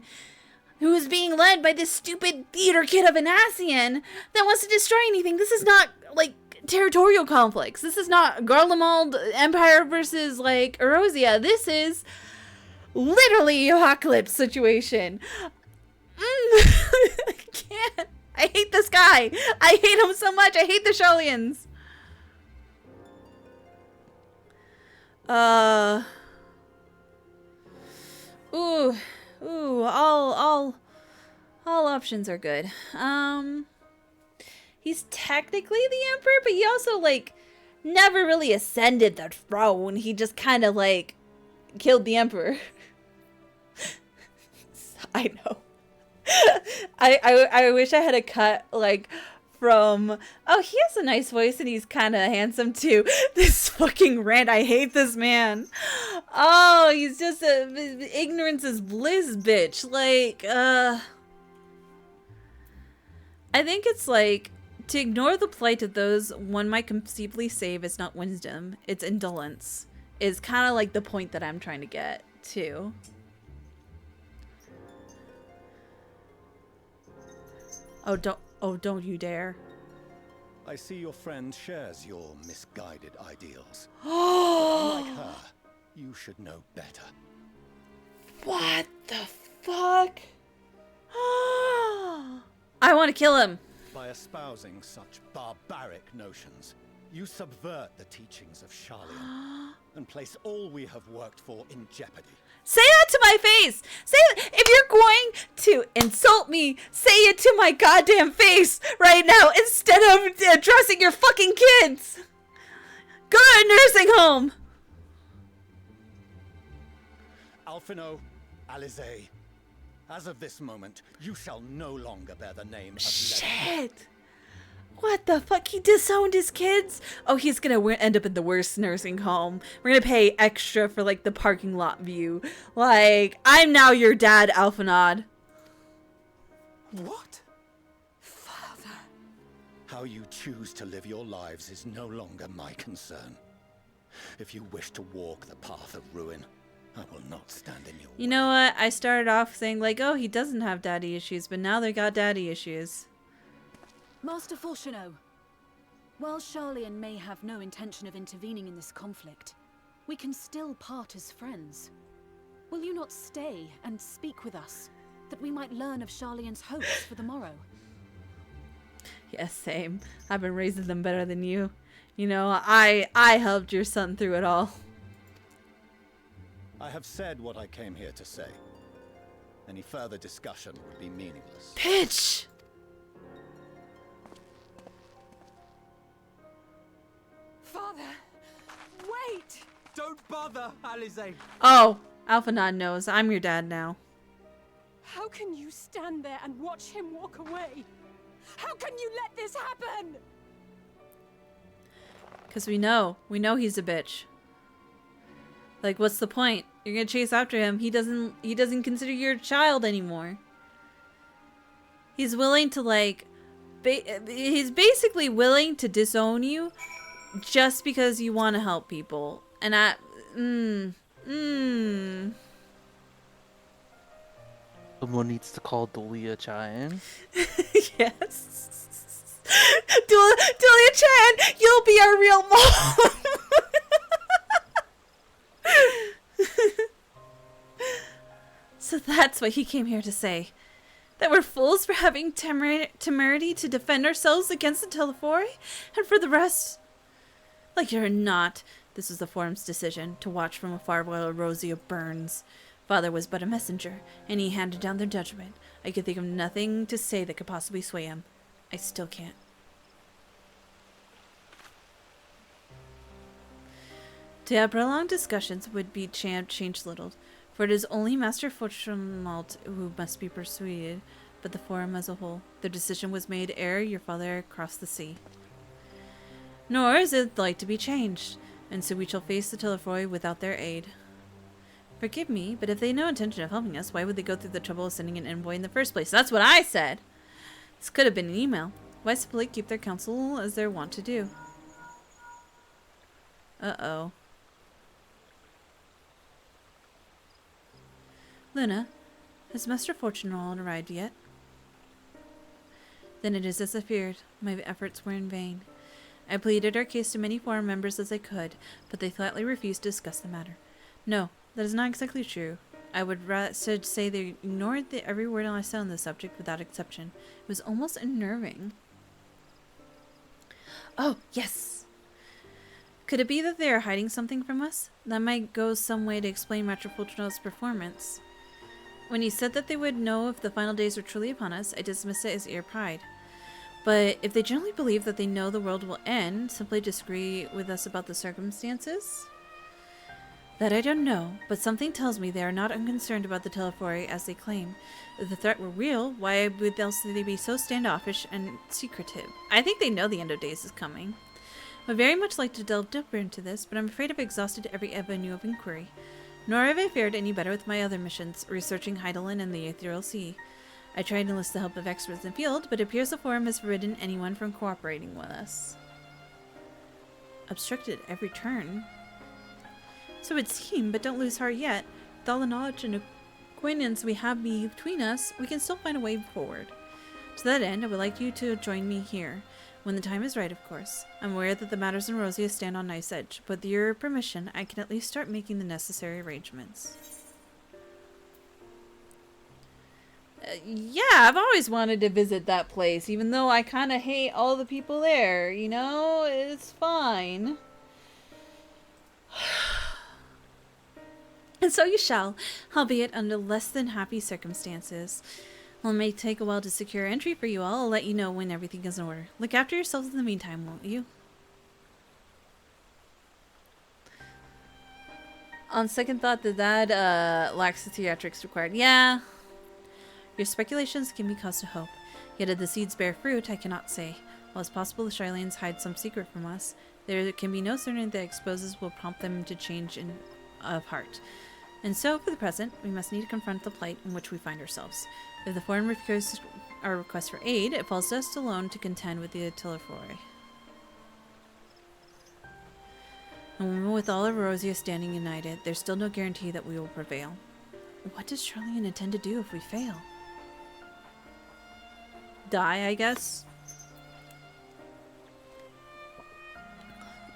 Who is being led by this stupid theater kid of an Ascian that wants to destroy anything. This is not, like, territorial conflicts. This is not Garlemald Empire versus, like, Erosia. This is literally apocalypse situation. I can't. I hate this guy. I hate him so much. I hate the Sharlayans. All options are good. He's technically the emperor, but he also, like, never really ascended the throne. He just kind of, like, killed the emperor. I know. I wish I had a cut, like, from, oh, he has a nice voice and he's kind of handsome too. This fucking rant, I hate this man. Oh, he's just a ignorance is bliss bitch. Like, I think it's like, to ignore the plight of those one might conceivably save is not wisdom, it's indolence. Is kind of like the point that I'm trying to get to. Oh, don't you dare. I see your friend shares your misguided ideals. Unlike her, you should know better. What the fuck? I want to kill him. By espousing such barbaric notions, you subvert the teachings of Sharlayan and place all we have worked for in jeopardy. Say that to my face! Say that! If you're going to insult me, say it to my goddamn face right now instead of addressing your fucking kids! Go to a nursing home! Alphinaud, Alisaie, as of this moment, you shall no longer bear the name of Shit! What the fuck? He disowned his kids? Oh, he's gonna end up in the worst nursing home. We're gonna pay extra for, like, the parking lot view. Like, I'm now your dad, Alphinaud. What? Father. How you choose to live your lives is no longer my concern. If you wish to walk the path of ruin, I will not stand in your way. You know what? I started off saying, like, oh, he doesn't have daddy issues, but now they got daddy issues. Master Fourcheneau, while Sharlayan may have no intention of intervening in this conflict, we can still part as friends. Will you not stay and speak with us, that we might learn of Sharlayan's hopes for the morrow? Yes, same. I've been raising them better than you. You know, I helped your son through it all. I have said what I came here to say. Any further discussion would be meaningless. Bitch! Father, wait! Don't bother, Alisaie. Oh, Alphinaud knows. I'm your dad now. How can you stand there and watch him walk away? How can you let this happen? Because we know he's a bitch. Like, what's the point? You're gonna chase after him. He doesn't consider you a child anymore. He's willing to like, he's basically willing to disown you just because you want to help people. And Someone needs to call Dulia Chan. Yes. Dulia Chan, you'll be our real mom. So that's what he came here to say. That we're fools for having temerity to defend ourselves against the Telefori? And for the rest? Like you're not. This was the Forum's decision, to watch from afar while Erosea burns. Father was but a messenger, and he handed down their judgment. I could think of nothing to say that could possibly sway him. I still can't. To have prolonged discussions would be change little, for it is only Master Fortunault who must be persuaded, but the Forum as a whole. Their decision was made ere your father crossed the sea. Nor is it like to be changed, and so we shall face the Telefori without their aid. Forgive me, but if they had no intention of helping us, why would they go through the trouble of sending an envoy in the first place? That's what I said! This could have been an email. Why simply keep their counsel as they're wont to do? Uh-oh. Luna, has Master Fortunault arrived yet? Then it is as I feared. My efforts were in vain. I pleaded our case to many Forum members as I could, but they flatly refused to discuss the matter. No, that is not exactly true. I would rather say they ignored every word I said on the subject without exception. It was almost unnerving. Oh, yes! Could it be that they are hiding something from us? That might go some way to explain Master Fortunault's performance. When he said that they would know if the final days were truly upon us, I dismissed it as mere pride. But if they generally believe that they know the world will end, simply disagree with us about the circumstances? That I don't know, but something tells me they are not unconcerned about the Telefori as they claim. If the threat were real, why would else they be so standoffish and secretive? I think they know the end of days is coming. I would very much like to delve deeper into this, but I'm afraid I've exhausted every avenue of inquiry. Nor have I fared any better with my other missions, researching Hydaelyn and the Ethereal Sea. I tried to enlist the help of experts in the field, but it appears the Forum has forbidden anyone from cooperating with us. Obstructed at every turn. So it would seem, but don't lose heart yet. With all the knowledge and acquaintance we have between us, we can still find a way forward. To that end, I would like you to join me here. When the time is right, of course. I'm aware that the matters in Rosea stand on ice edge, but with your permission, I can at least start making the necessary arrangements. Yeah, I've always wanted to visit that place, even though I kind of hate all the people there, you know? It's fine. And so you shall, albeit under less than happy circumstances. While it may take a while to secure entry for you all, I'll let you know when everything is in order. Look after yourselves in the meantime, won't you? On second thought, that lacks the theatrics required. Yeah. Your speculations give me cause to hope. Yet if the seeds bear fruit, I cannot say. While it's possible the Shylians hide some secret from us, there can be no certainty that exposes will prompt them to change of heart. And so, for the present, we must need to confront the plight in which we find ourselves. If the Forum refuses our request for aid, it falls to us alone to contend with the Telefori. And with all of Rosea standing united, there's still no guarantee that we will prevail. What does Charlian intend to do if we fail? Die, I guess?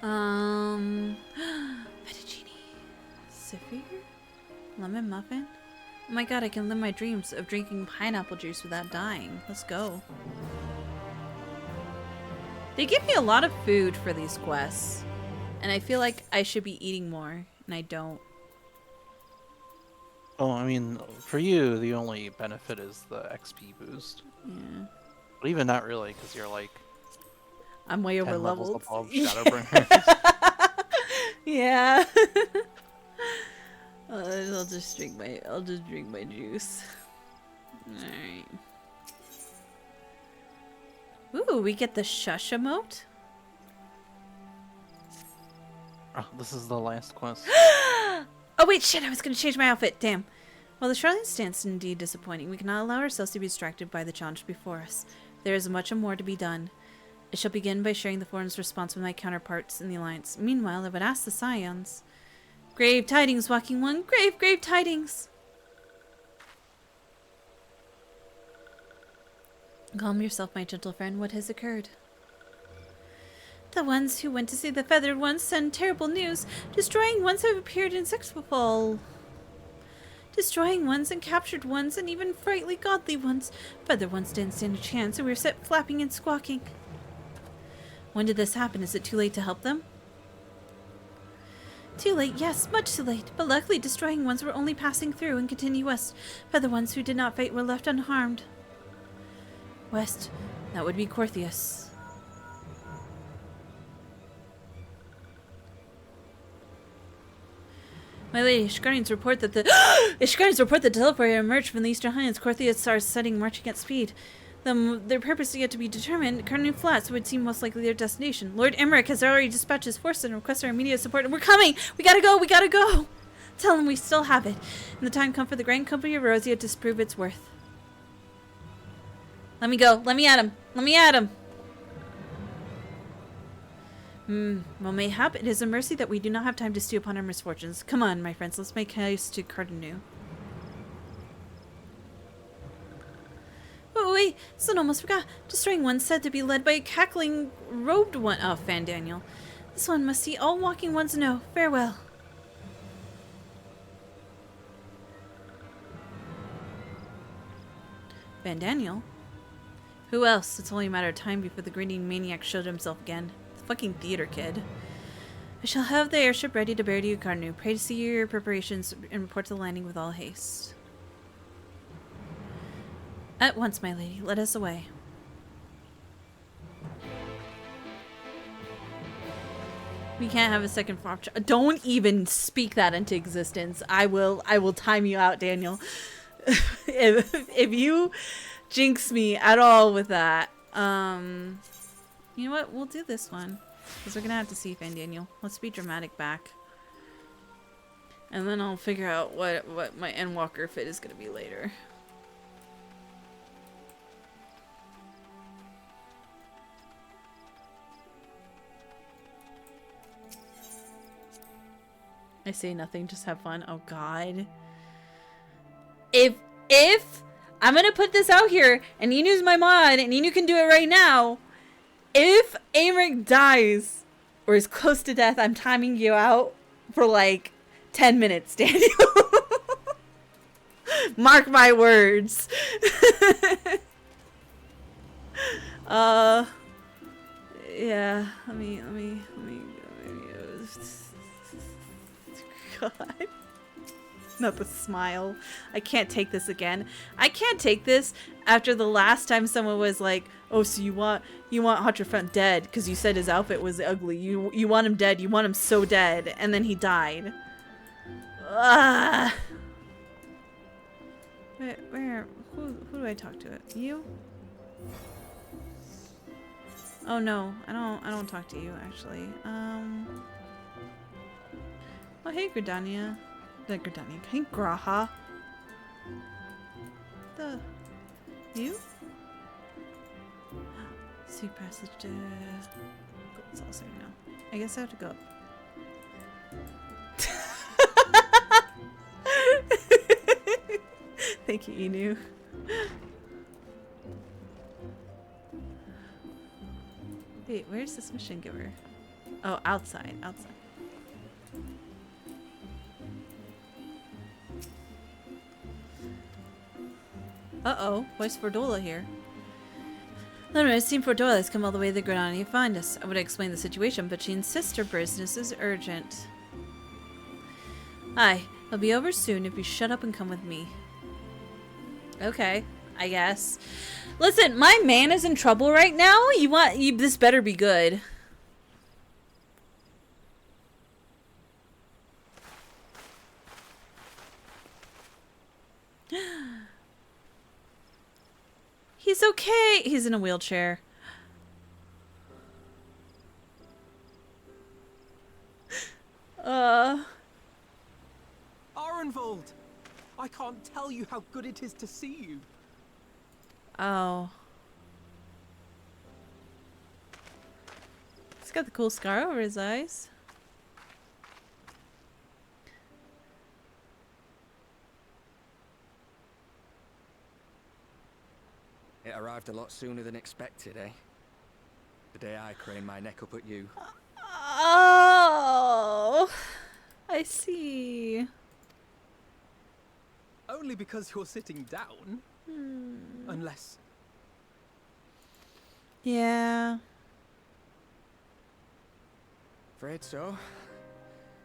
Fettuccine. Zephyr? Lemon muffin? Oh my god, I can live my dreams of drinking pineapple juice without dying. Let's go. They give me a lot of food for these quests. And I feel like I should be eating more, and I don't. Oh, I mean, for you, the only benefit is the XP boost. Yeah. But even not really, because you're like... I'm way over 10 levels leveled. above Shadowbringers. Yeah. I'll just drink my juice. Alright. Ooh, we get the shush emote? Oh, this is the last quest. Oh wait, shit, I was gonna change my outfit. Damn. While the Charlian stance is indeed disappointing, we cannot allow ourselves to be distracted by the challenge before us. There is much more to be done. I shall begin by sharing the Forum's response with my counterparts in the Alliance. Meanwhile, I would ask the Scions. Grave tidings, Walking One. Grave tidings! Calm yourself, my gentle friend. What has occurred? The ones who went to see the Feathered Ones send terrible news. Destroying ones have appeared in Sexpopol. Destroying ones and captured ones and even frightfully godly ones. Feathered ones didn't stand a chance and we were set flapping and squawking. When did this happen? Is it too late to help them? Too late, yes, much too late. But luckily, destroying ones were only passing through and continue west. Feathered ones who did not fight were left unharmed. West, that would be Corthius. My lady, Ishgardians report that the teleporter emerged from the Eastern Highlands. Corthius are setting marching at speed. Their purpose is yet to be determined. Carnu Flats would seem most likely their destination. Lord Emmerich has already dispatched his forces and requested our immediate support. And we're coming! We gotta go! Tell him we still have it. And the time come for the Grand Company of Erosia to prove its worth. Let me go. Let me at him. Well, mayhap it is a mercy that we do not have time to stew upon our misfortunes. Come on, my friends, let's make haste to Cardanu. Oh, wait, son almost forgot. Destroying one said to be led by a cackling robed one. Oh, Fandaniel. This one must see all walking ones know. Farewell. Fandaniel? Who else? It's only a matter of time before the grinning maniac showed himself again. The fucking theater kid. I shall have the airship ready to bear to you, Cardanu. Pray to see your preparations and report to the landing with all haste. At once, my lady. Let us away. We can't have a second farm. Don't even speak that into existence. I will time you out, Daniel. if you jinx me at all with that, you know what? We'll do this one because we're gonna have to see Fandaniel. Let's be dramatic back, and then I'll figure out what my Endwalker fit is gonna be later. I say nothing, just have fun. Oh god. If I'm gonna put this out here, and Inu's my mod, and Inu can do it right now. If Aymeric dies, or is close to death, I'm timing you out for like 10 minutes, Daniel. Mark my words. Yeah, let me God. Not the smile. I can't take this again. I can't take this after the last time someone was like, "Oh, so you want Hatrafant dead because you said his outfit was ugly. You want him dead. You want him so dead." And then he died. Who do I talk to? You? Oh no, I don't talk to you actually. Oh hey Gridania. Gridania. Hey Graha. You? Sea passage to it's also no. I guess I have to go up. Thank you, Inu. Wait, where's this mission giver? Oh, outside. Uh-oh, why's Fordola here? No, it seems Fordola has come all the way to the Granada to find us. I would explain the situation, but she insists her business is urgent. Aye, it'll be over soon if you shut up and come with me. Okay, I guess. Listen, my man is in trouble right now. This better be good. He's okay. He's in a wheelchair. Arenvold! I can't tell you how good it is to see you. Oh. He's got the cool scar over his eyes. It arrived a lot sooner than expected, eh? The day I craned my neck up at you. Oh, I see. Only because you're sitting down. Unless... Yeah. Afraid so.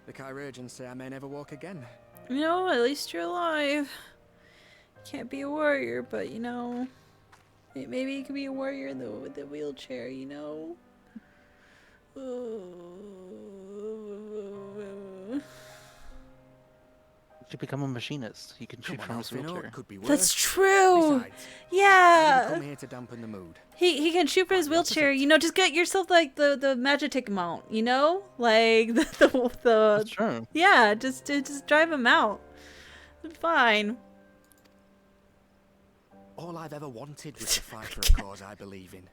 The Chirurgeons say I may never walk again. You know, at least you're alive. Can't be a warrior, but you know, maybe you can be a warrior with the wheelchair, you know? You should become a machinist. You can shoot from his wheelchair. Could be worse. That's true. Besides, I Yeah. didn't come here to dampen the mood. He can shoot from his wheelchair. You know, just get yourself like the Magitek mount. You know, like the That's true. Yeah, just drive him out. Fine. All I've ever wanted was to fight for a cause I believe in.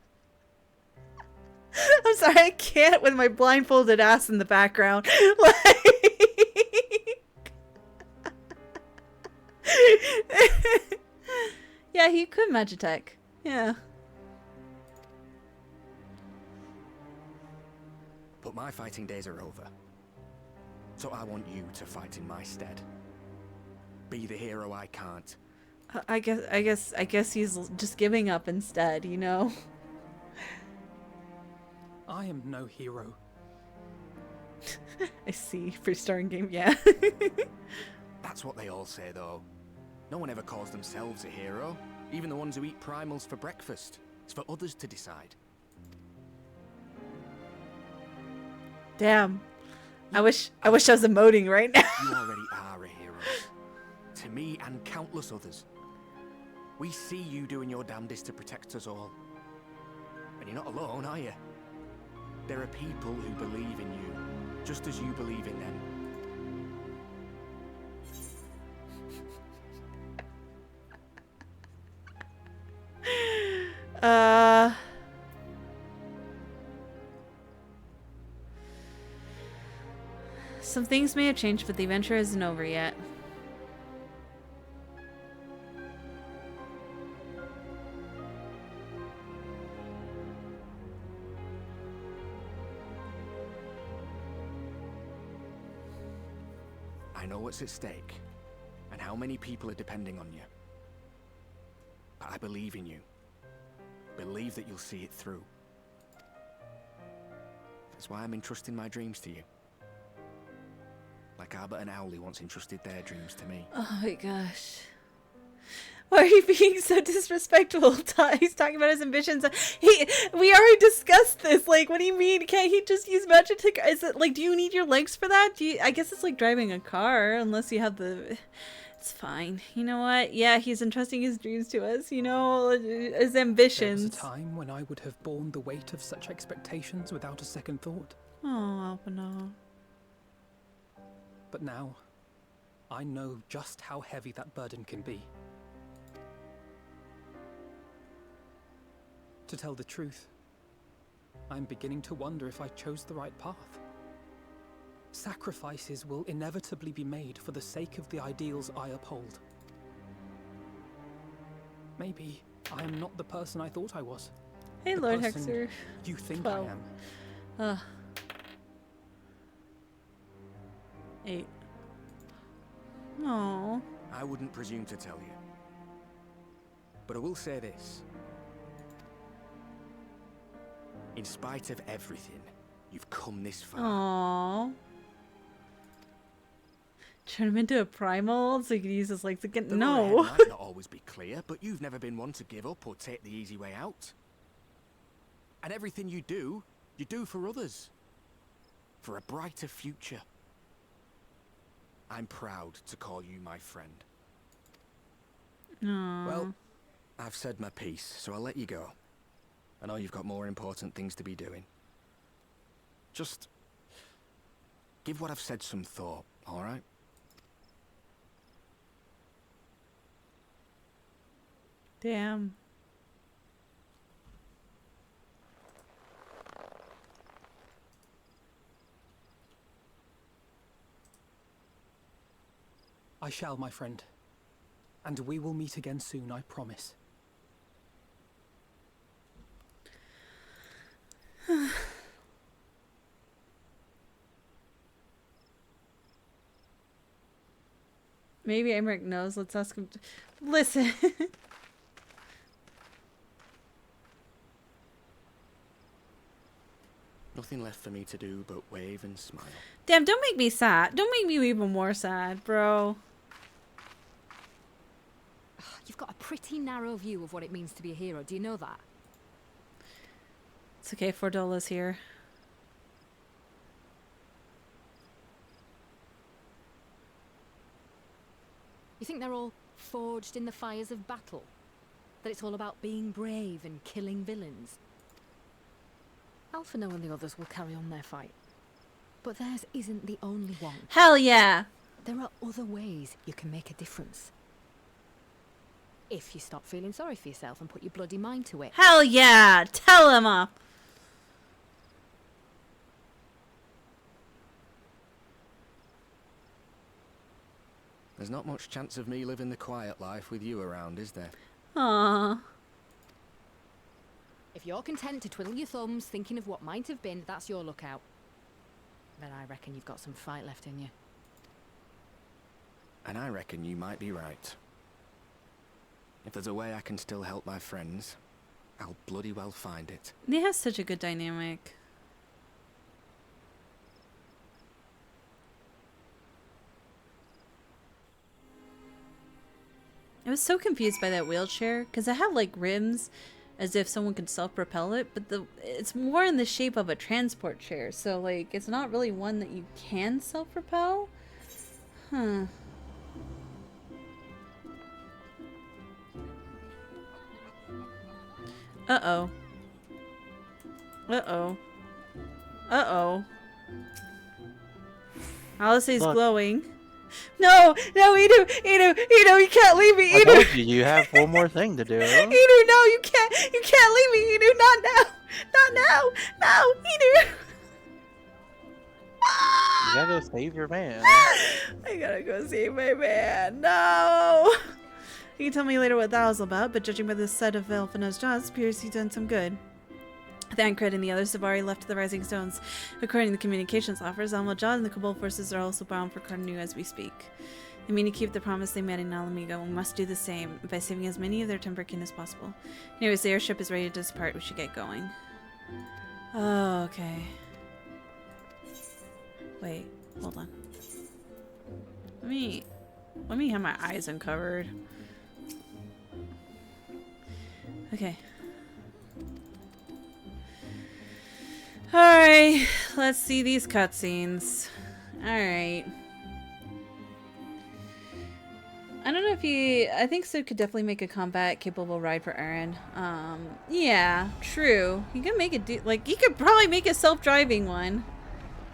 I'm sorry, I can't with my blindfolded ass in the background. Like... Yeah, he could Magitek. Yeah. But my fighting days are over. So I want you to fight in my stead. Be the hero I can't. I guess he's just giving up instead, you know? I am no hero. I see. For starting game, yeah. That's what they all say, though. No one ever calls themselves a hero. Even the ones who eat primals for breakfast. It's for others to decide. Damn. I wish I was emoting right now. You already are a hero. To me and countless others. We see you doing your damnedest to protect us all. And you're not alone, are you? There are people who believe in you, just as you believe in them. Some things may have changed, but the adventure isn't over yet. I know what's at stake, and how many people are depending on you. But I believe in you. Believe that you'll see it through. That's why I'm entrusting my dreams to you. Like Albert and Owly once entrusted their dreams to me. Oh my gosh. Why are you being so disrespectful? He's talking about his ambitions. We already discussed this. Like, what do you mean? Can't he just use Magitek? Is it like, do you need your legs for that? I guess it's like driving a car, unless you have the... It's fine. You know what? Yeah, he's entrusting his dreams to us, you know, his ambitions. There was a time when I would have borne the weight of such expectations without a second thought. Oh, Alpino. But now, I know just how heavy that burden can be. To tell the truth, I'm beginning to wonder if I chose the right path. Sacrifices will inevitably be made for the sake of the ideals I uphold. Maybe I am not the person I thought I was. Hey, The Lord person Hexer. You think 12. I am. 8. Aww. I wouldn't presume to tell you. But I will say this. In spite of everything, you've come this far. Aww. Turn him into a primal so you can use his legs again. The No. road ahead might not always be clear, but you've never been one to give up or take the easy way out. And everything you do for others. For a brighter future. I'm proud to call you my friend. Aww. Well, I've said my piece, so I'll let you go. I know you've got more important things to be doing. Just give what I've said some thought, all right? Damn. I shall, my friend. And we will meet again soon, I promise. Maybe Aymeric knows. Let's ask him. Listen. Nothing left for me to do but wave and smile. Damn, don't make me sad. Don't make me even more sad, bro. You've got a pretty narrow view of what it means to be a hero. Do you know that? It's okay, $4 here. You think they're all forged in the fires of battle? That it's all about being brave and killing villains? Alphinaud and the others will carry on their fight. But theirs isn't the only one. Hell yeah! There are other ways you can make a difference. If you stop feeling sorry for yourself and put your bloody mind to it. Hell yeah! Tell him off! There's not much chance of me living the quiet life with you around, is there? Aww. If you're content to twiddle your thumbs thinking of what might have been, that's your lookout. But I reckon you've got some fight left in you. And I reckon you might be right. If there's a way I can still help my friends, I'll bloody well find it. They have such a good dynamic. I was so confused by that wheelchair because it had like rims as if someone could self-propel it, but it's more in the shape of a transport chair, so like it's not really one that you can self-propel. Huh. Uh-oh. Uh-oh. Uh-oh. Alice's glowing. No! No, Inu! You can't leave me, I Inu! told you have one more thing to do. Inu, no, you can't leave me, Inu! Not now! Not now! No, Inu! You gotta go save your man. I gotta go save my man. No! You can tell me later what that was about, but judging by the sight of Alphinaud's jaws, it appears he's done some good. Thancred and the others have already left the Rising Stones. According to the communications offers, Almajad and the Cabal forces are also bound for Carnu as we speak. They mean to keep the promise they made in Alamigo. We must do the same by saving as many of their timber kin as possible. Anyways, the airship is ready to depart. We should get going. Oh, okay. Wait, hold on. Let me have my eyes uncovered. Okay. Alright, let's see these cutscenes. Alright. I don't know if I think Sid could definitely make a combat capable ride for Aaron. Yeah, true. He could make it he could probably make a self-driving one.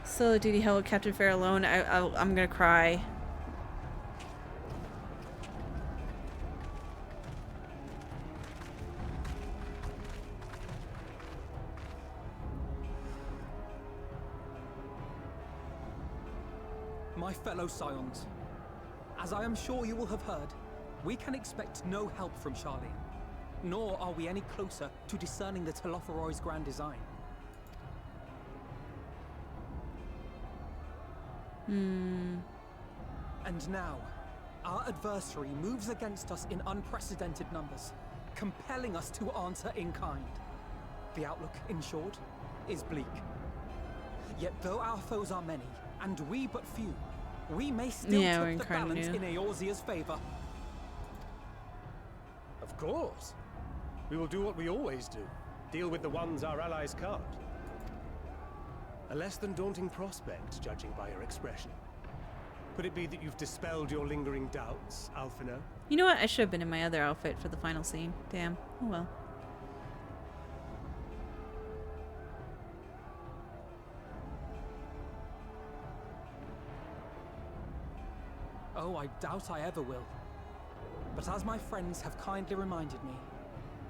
Solo duty hell with Captain Fair alone. I'm gonna cry. My fellow Scions, as I am sure you will have heard, we can expect no help from Charlene, nor are we any closer to discerning the Telophoroi's grand design. And now, our adversary moves against us in unprecedented numbers, compelling us to answer in kind. The outlook, in short, is bleak. Yet though our foes are many, and we but few, we may still tip the balance in Eorzea's favor. Of course. We will do what we always do. Deal with the ones our allies can't. A less than daunting prospect, judging by your expression. Could it be that you've dispelled your lingering doubts, Alphinaud? You know what? I should have been in my other outfit for the final scene. Damn. Oh well. Oh, I doubt I ever will. But as my friends have kindly reminded me,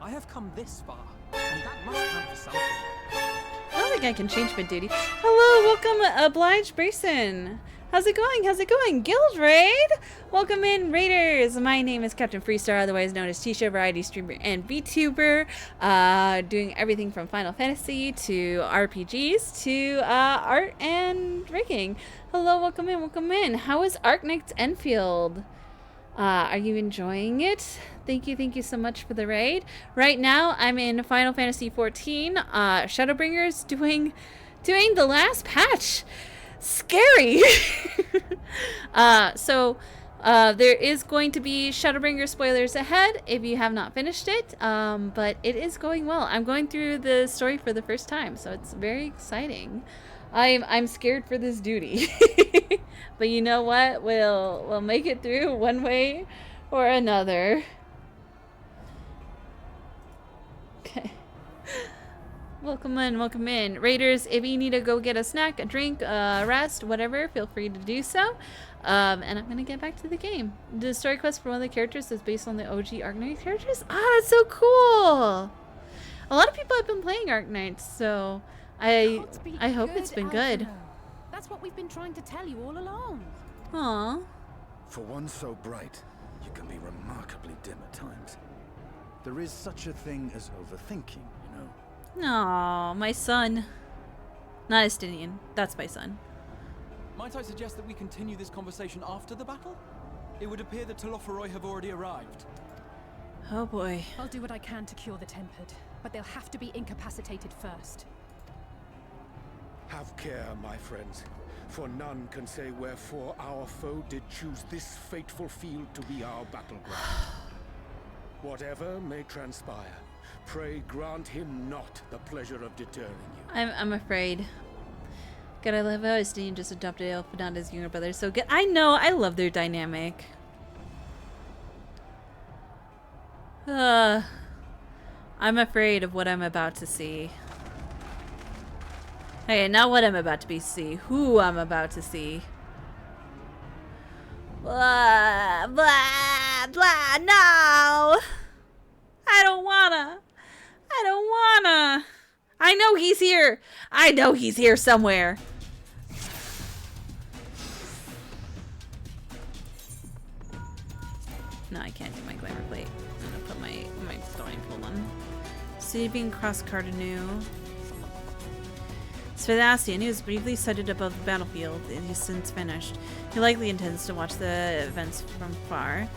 I have come this far, and that must count for something. I don't think I can change my duty. Hello, welcome, Oblige Brayson. How's it going? How's it going? Guild Raid? Welcome in, Raiders. My name is Captain Freestar, otherwise known as T-Show Variety Streamer and VTuber. Doing everything from Final Fantasy to RPGs to art and rigging. Hello, welcome in, welcome in. How is Arknights Enfield? Are you enjoying it? Thank you so much for the raid. Right now, I'm in Final Fantasy 14. Shadowbringers doing the last patch. Scary. So there is going to be Shadowbringer spoilers ahead if you have not finished it, but it is going well. I'm going through the story for the first time, so it's very exciting. I'm scared for this duty. But you know what? We'll make it through one way or another. Okay. Welcome in. Raiders, if you need to go get a snack, a drink, rest, whatever, feel free to do so. And I'm gonna get back to the game. The story quest for one of the characters is based on the OG Arknights characters. Ah, that's so cool! A lot of people have been playing Arknights, so I hope it's been good. That's what we've been trying to tell you all along. Aww. For one so bright, you can be remarkably dim at times. There is such a thing as overthinking, you know. Aww, my son. Not Estinian. That's my son. Might I suggest that we continue this conversation after the battle? It would appear that Telophoroi have already arrived. Oh boy. I'll do what I can to cure the Tempered, but they'll have to be incapacitated first. Have care, my friends, for none can say wherefore our foe did choose this fateful field to be our battleground. Whatever may transpire, pray grant him not the pleasure of deterring you. I'm afraid. God, I love how Estinian just adopted Elfana's younger brother. So good. I know. I love their dynamic. I'm afraid of what I'm about to see. Okay, not what I'm about to see. Who I'm about to see. Blah, blah, blah, no! I don't wanna. I know he's here. I know he's here somewhere. No, I can't do my glamour plate. I'm gonna put my throwing pool on. Sweeping across Cardanu. Svedasian, who is briefly sighted above the battlefield, is since finished. He likely intends to watch the events from far.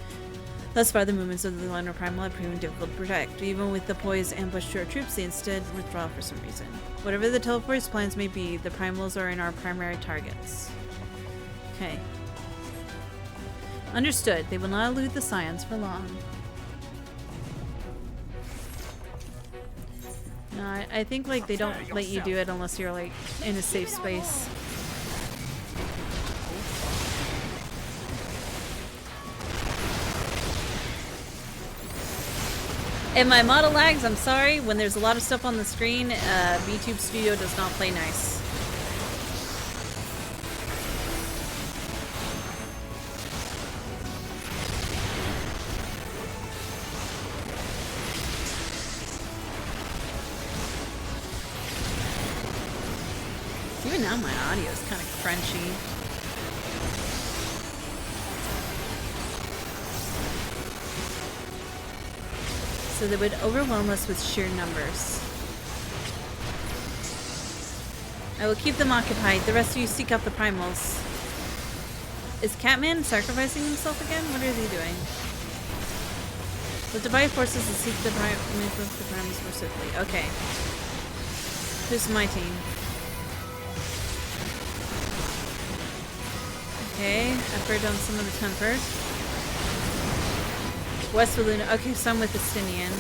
Thus far, the movements of the Lunar Primal have proven difficult to protect. Even with the poised ambush to our troops, they instead withdraw for some reason. Whatever the Teleport's plans may be, the Primals are in our primary targets. Okay. Understood. They will not elude the Scions for long. No, I think like they don't let you do it unless you're like in a safe space. If my model lags, I'm sorry. When there's a lot of stuff on the screen, VTube Studio does not play nice. Even now my audio is kind of crunchy. So they would overwhelm us with sheer numbers. I will keep them occupied. The rest of you seek out the primals. Is Catman sacrificing himself again? What is he doing? With divine forces to seek the primals more swiftly. Okay. Who's my team? Okay, I've burned down some of the Tempered. West Valuna. Okay, so I'm with Estinian.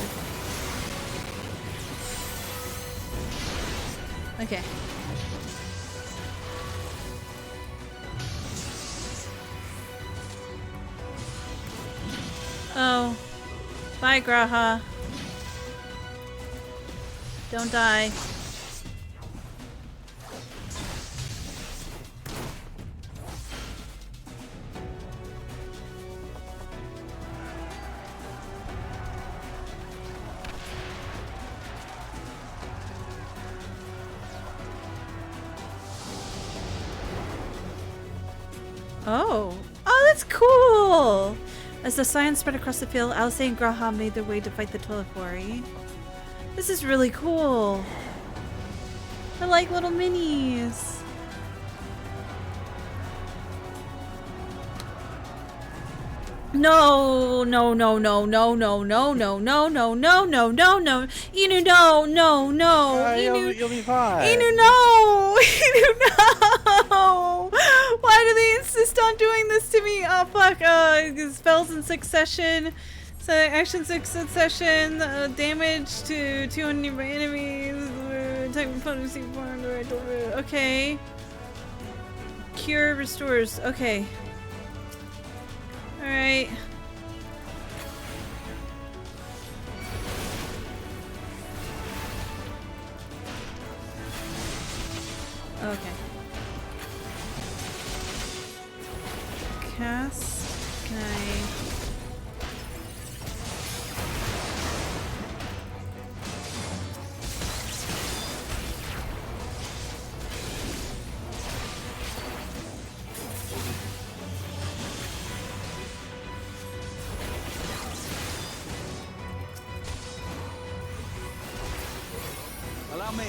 Okay. Oh. Bye, Graha. Don't die. Oh. Oh, that's cool! As the science spread across the field, Alisaie and G'raha made their way to fight the Telophori. This is really cool. I like little minis. No, no, no, no, no, no, no, no, no, no, no, no, no, no. Inu, no, no, no. Inu, you'll be fine. Inu, no. Inu, no. Why do they insist on doing this to me? Oh, fuck. Spells in succession. So action succession. Damage to 200 enemies. Type of potency. Okay. Cure restores. Okay. Alright. Okay. Cast. Can I... Allow me.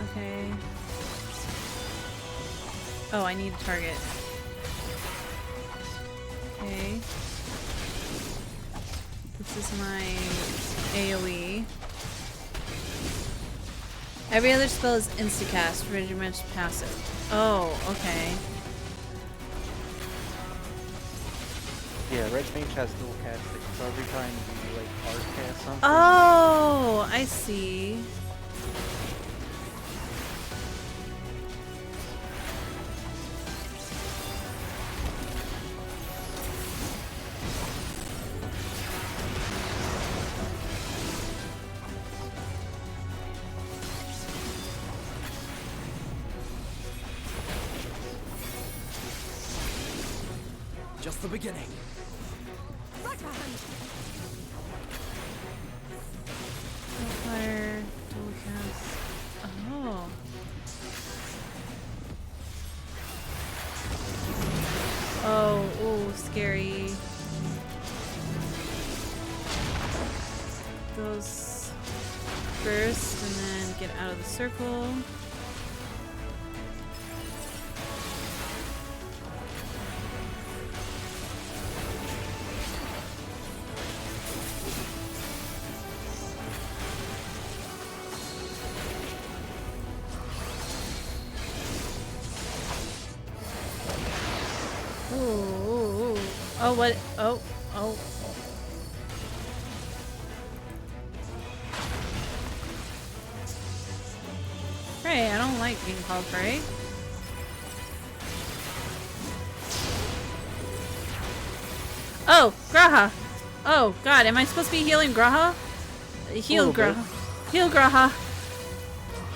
Okay. Oh, I need a target. Okay. This is my AoE. Every other spell is instacast, regiment's passive. Oh, okay. Yeah, Red Mage has dual casting, so every time you like hard cast something. Oh, I see. Just the beginning. Fire, dual cast. Oh. Oh, ooh, scary. Those first and then get out of the circle. Oh, what? Oh, oh. Prey, I don't like being called Prey. Oh, G'raha. Oh, God, am I supposed to be healing G'raha? Heal G'raha. Heal G'raha.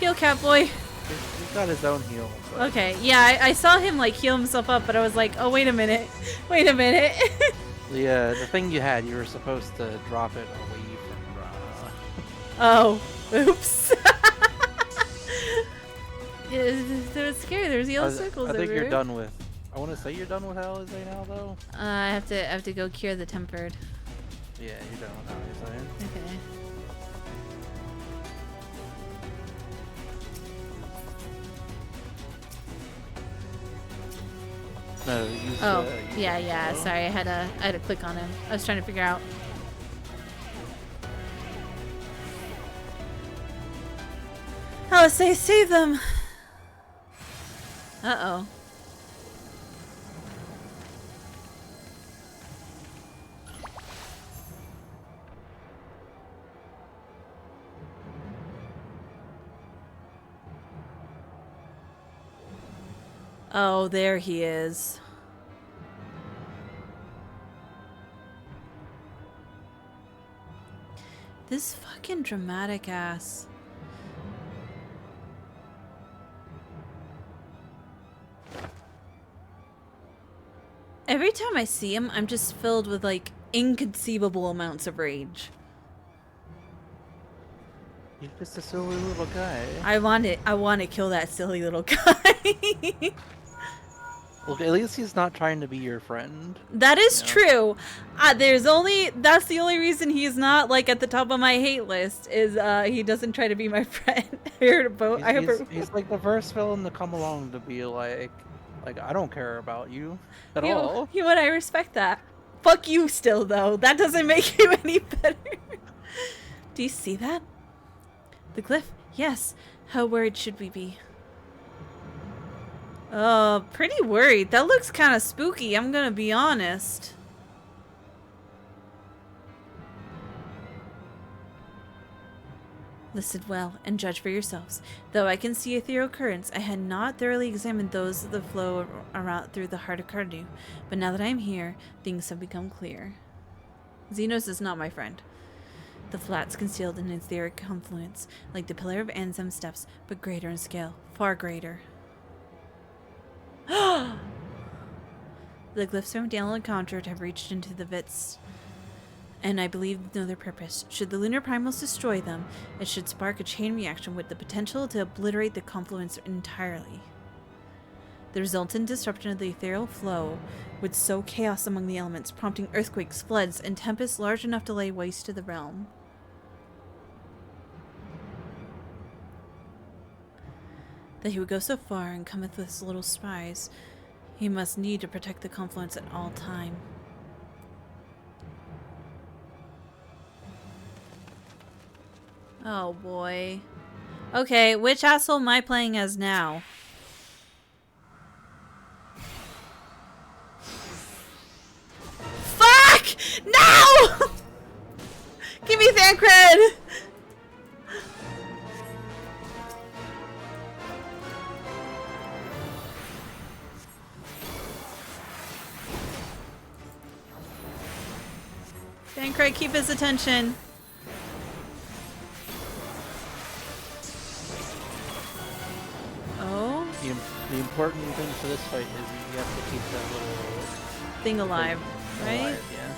Heal Catboy. He's got his own heal. But... Okay, yeah, I saw him like heal himself up, but I was like, oh, wait a minute. Wait a minute. The thing you had, you were supposed to drop it away from Oh, oops. Yeah, that was scary. There's yellow circles I think everywhere. you're done with. I want to say you're done with Alisaie now, though. I have to go cure the tempered. Yeah, you're done with Alisaie. Okay. No, use, oh, use yeah. slow. Sorry, I had to click on him. I was trying to figure out. Alisaie, save them! Uh-oh. Oh, there he is. This fucking dramatic ass. time I see him, I'm just filled with like inconceivable amounts of rage. He's just a silly little guy. I want to kill that silly little guy. Look, at least he's not trying to be your friend. That is true. That's the only reason he's not like at the top of my hate list is he doesn't try to be my friend. He's like the first villain to come along to be like I don't care about you at all. You know what? I respect that. Fuck you still though. That doesn't make you any better. Do you see that? The glyph? Yes. How worried should we be? Oh, pretty worried. That looks kind of spooky, I'm gonna be honest. Listen well and judge for yourselves. Though I can see ethereal currents, I had not thoroughly examined those that flow around through the heart of Cardew. But now that I am here, things have become clear. Xenos is not my friend. The flat's concealed in an etheric confluence, like the Pillar of Anzem steps, but greater in scale. Far greater. The glyphs from Daniel encountered have reached into the Vits, and I believe know their purpose. Should the lunar primals destroy them, it should spark a chain reaction with the potential to obliterate the confluence entirely. The resultant disruption of the ethereal flow would sow chaos among the elements, prompting earthquakes, floods, and tempests large enough to lay waste to the realm. That he would go so far and cometh with his little spies, he must need to protect the confluence at all time. Oh boy. Okay, which asshole am I playing as now? Fuck! No! Give me Thancred! Thancred, keep his attention. Oh? The important thing for this fight is you have to keep that little thing alive, right? Alive, yeah.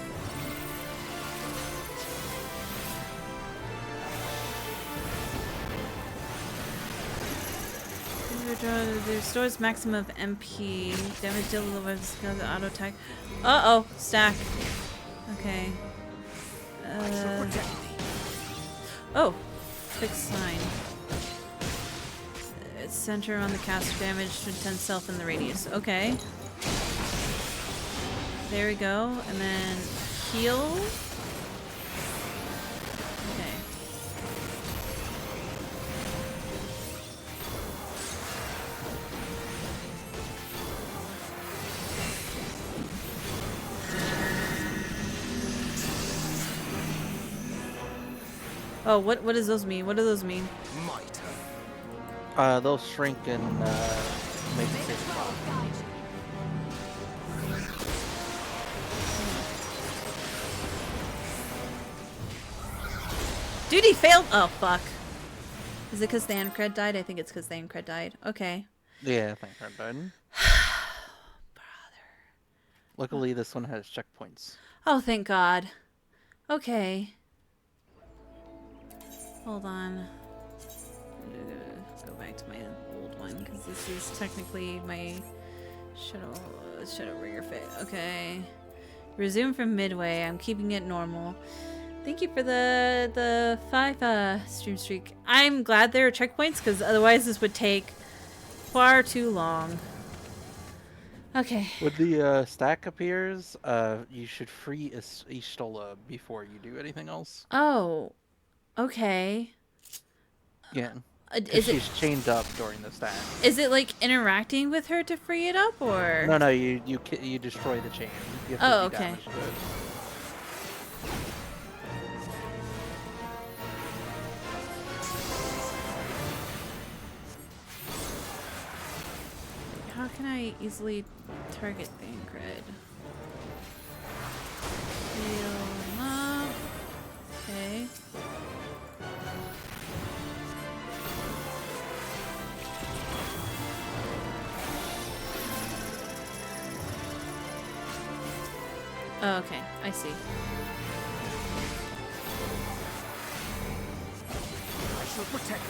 Restores maximum of MP. Damage dealt with the auto attack. Uh-oh, stack. Okay. Oh, fixed sign. It's center on the caster damage to 10 self in the radius. Okay. There we go. And then heal. Okay. Oh, what does those mean? What do those mean? They'll shrink and make a safe spot. Dude, he failed. Oh, fuck. Is it because Thancred died? I think it's because Thancred died. Okay. Yeah, Thancred died. Brother. Luckily, this one has checkpoints. Oh, thank God. Okay. Hold on. Go back to my old one because this is technically my Shadowbringer fit. Okay. Resume from midway. I'm keeping it normal. Thank you for the 5 stream streak. I'm glad there are checkpoints because otherwise this would take far too long. Okay. When the stack appears, you should free Y'shtola before you do anything else. Oh. Okay. Yeah. Is she's chained up during the stack. Is it like interacting with her to free it up, or? No, you destroy the chain. You have oh, to do okay. damage to it. How can I easily target Thancred? Heal him up. Okay. Oh, okay, I see. I shall protect you.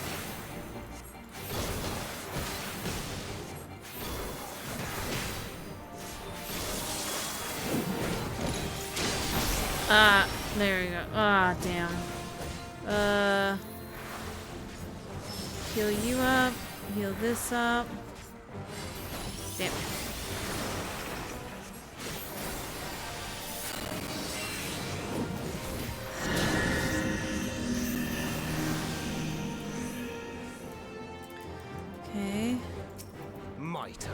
There we go. Ah, damn. Heal you up. Heal this up. Damn. Okay. My turn.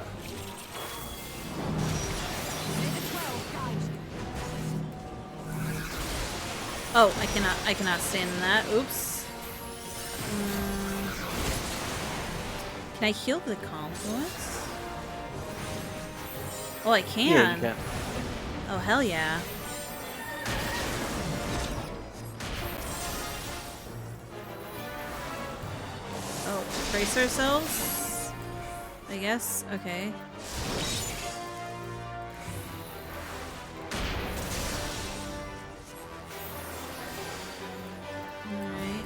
Oh, I cannot stand in that. Oops. Can I heal the confluence? Oh, I can. Yeah, you can. Oh, hell yeah. Oh, brace ourselves? I guess? Okay. Alright.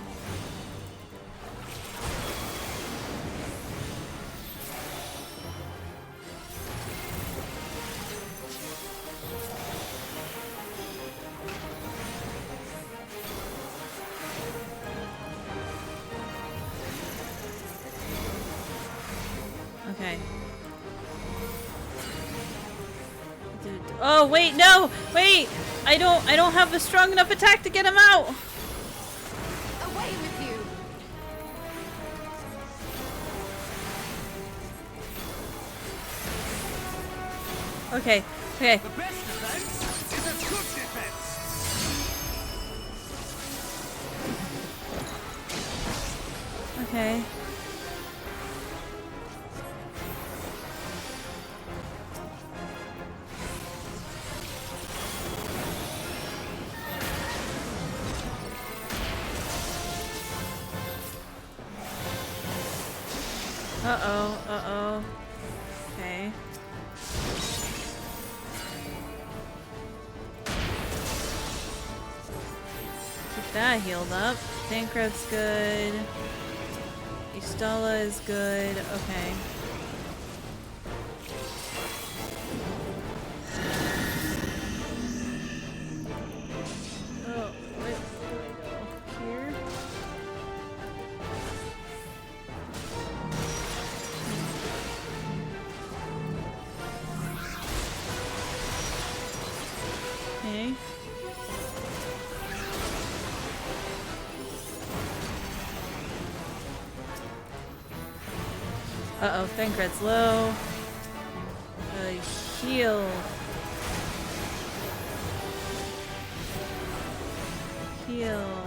Okay. Dude. Oh wait, no! Wait! I don't have a strong enough attack to get him out! Away with you! Okay, okay. The best defense is a good defense. Okay. Uh-oh, uh-oh. Okay. Keep that healed up. Tancred's good. Istala is good. Okay. Oh, where do I go? Here? Okay. Uh-oh, Thancred's low. Heal. Heal.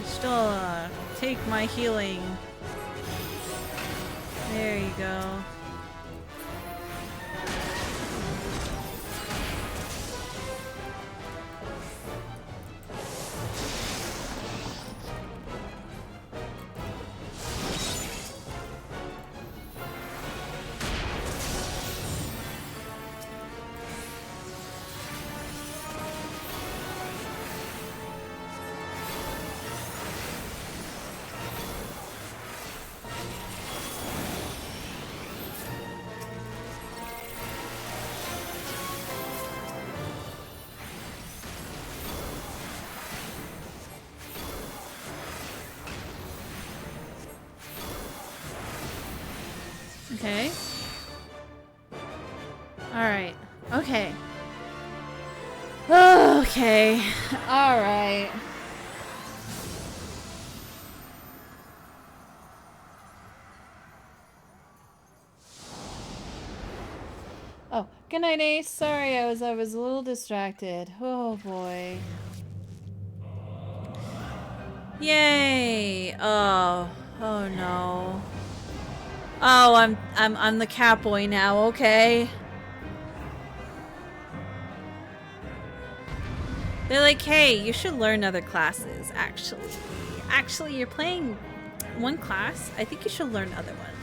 Istala, take my healing. There you go. Okay. Alright. Okay. Okay. Alright. Oh, good night, Ace. Sorry, I was a little distracted. Oh boy. Yay! Oh no. Oh, I'm the catboy now, okay? They're like, hey, you should learn other classes, actually. Actually, you're playing one class. I think you should learn other ones.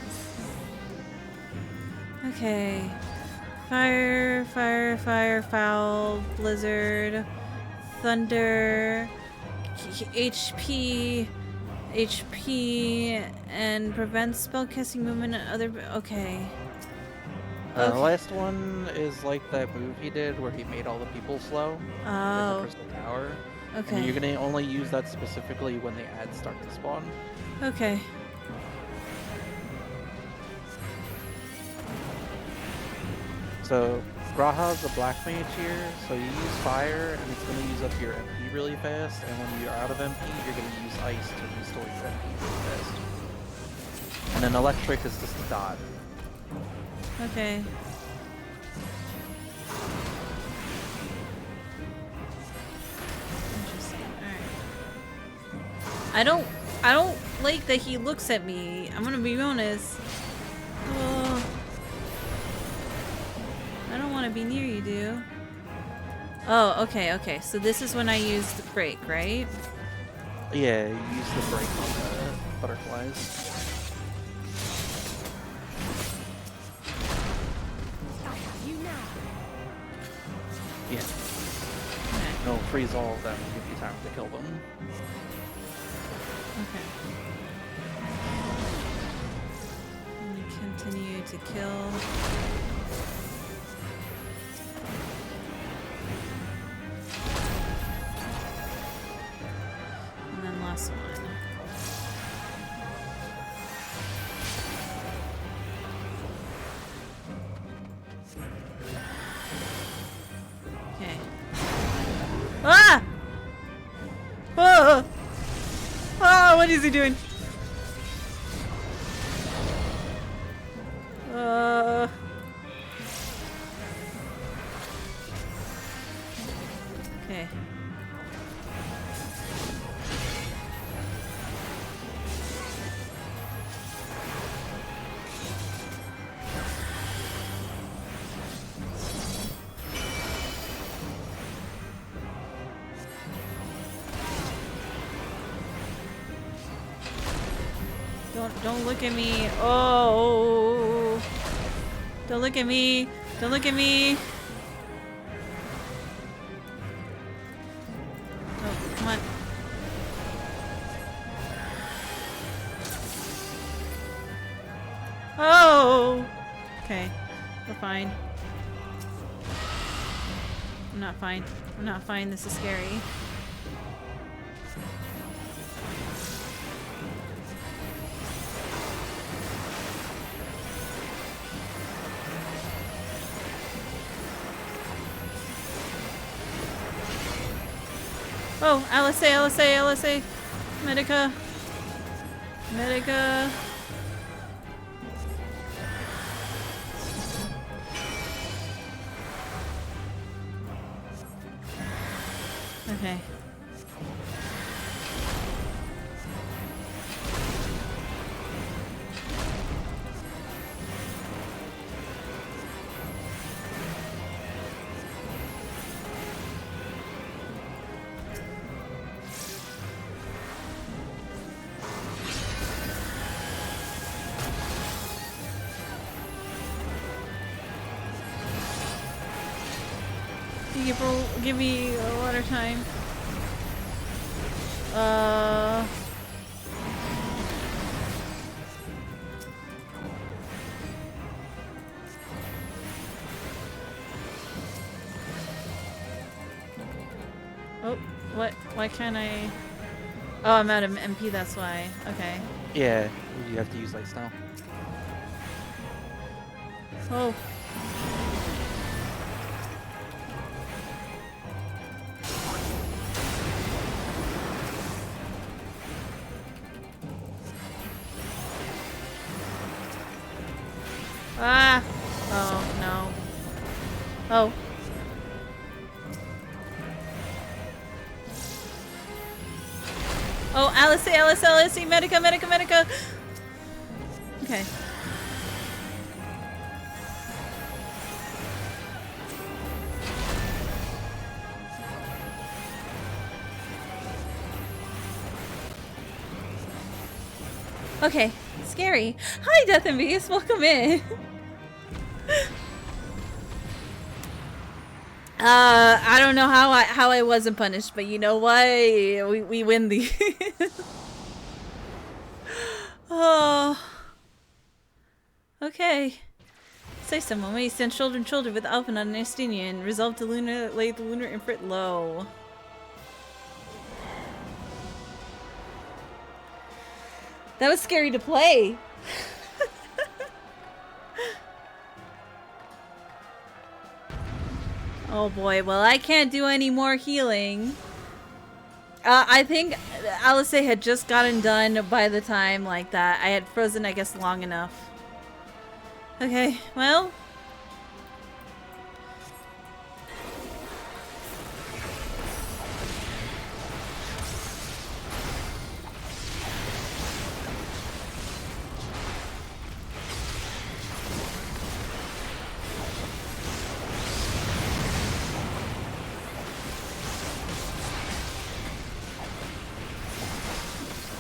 Okay. Fire, fire, fire, foul, blizzard, thunder, HP, and prevents spellcasting movement and other. Okay. The last one is like that move he did where he made all the people slow. Oh. In the Crystal Tower. Okay. And you're gonna only use that specifically when the ads start to spawn. Okay. So Graha's a black mage here, so you use fire and it's going to use up your MP really fast, and when you're out of MP, you're going to use ice to restore your MP really fast. And then electric is just a dot. Okay. Interesting. Alright. I don't like that he looks at me. I'm gonna be honest. Oh. I don't want to be near you, dude. Oh, okay, okay. So this is when I use the break, right? Yeah, you use the break on the butterflies. Yeah. No, freeze all of them and give you time to kill them. Okay. Let me continue to kill. And then last one. Okay. Ah! Oh! Oh, what is he doing? Okay. Don't look at me. Oh. Don't look at me. Don't look at me. Oh, come on. Oh. Okay. We're fine. I'm not fine. I'm not fine. This is scary. Oh, LSA, LSA, LSA. Medica. Medica. Okay. Give me a lot of time. Oh, what? Why can't I? Oh, I'm out of MP, that's why. Okay. Yeah, you have to use lights now. Oh. Ah! Oh, no. Oh. Oh, LSC, LSC, LSC, Medica, Medica, Medica! Okay. Okay, scary. Hi, Death and Beast, welcome in. I don't know how I wasn't punished, but you know what? We win the. Oh. Okay. Say someone. When you stand shoulder to shoulder with Alphenod and Estinian, resolve to lay the lunar imprint low. That was scary to play. Oh boy, well I can't do any more healing. I think Alice had just gotten done by the time like that. I had frozen, I guess, long enough. Okay, well.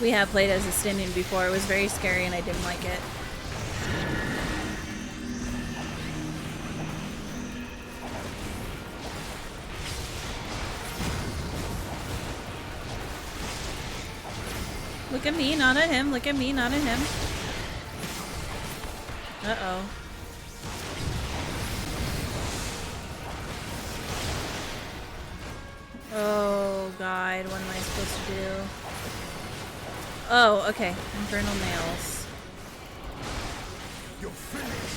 We have played as a Estinian before. It was very scary and I didn't like it. Look at me, not at him. Look at me, not at him. Uh-oh. Oh, God. What am I supposed to do? Oh, okay. Infernal nails. You're finished.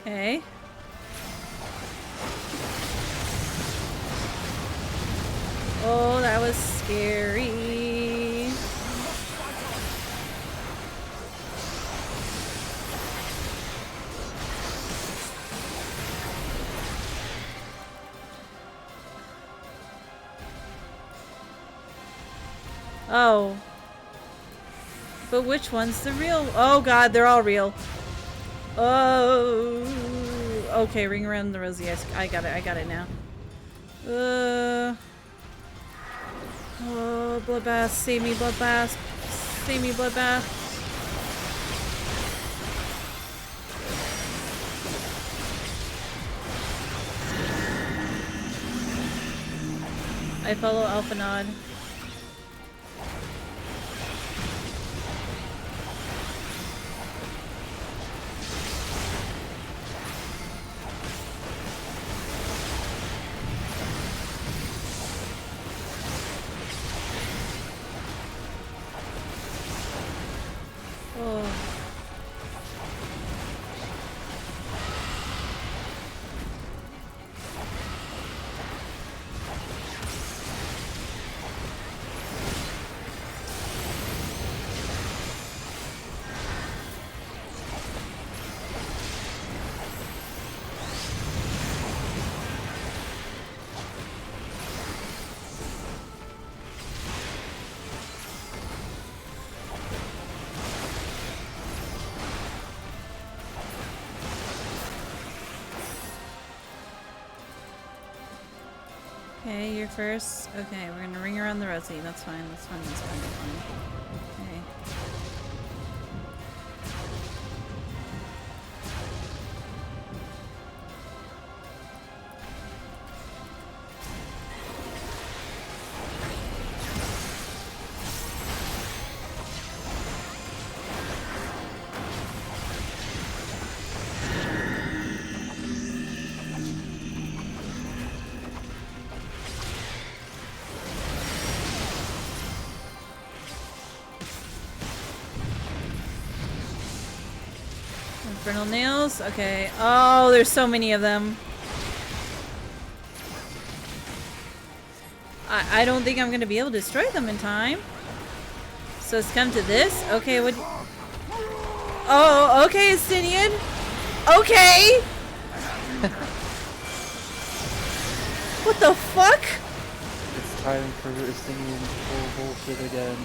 Okay. Oh, that was scary. Oh. But which one's the real? Oh God, they're all real. Oh. Okay, ring around the rosy. I got it. I got it now. Oh, bloodbath. Save me, bloodbath. Save me, bloodbath. I follow Alphenod. Okay, you're first. Okay, we're gonna ring around the rosy. That's fine, that's fine, that's fine, that's fine. Okay. Infernal nails? Okay. Oh, there's so many of them. I don't think I'm gonna be able to destroy them in time. So it's come to this? Okay, what? Oh, okay, Estinian. Okay! What the fuck? It's time for Estinian to pull bullshit again.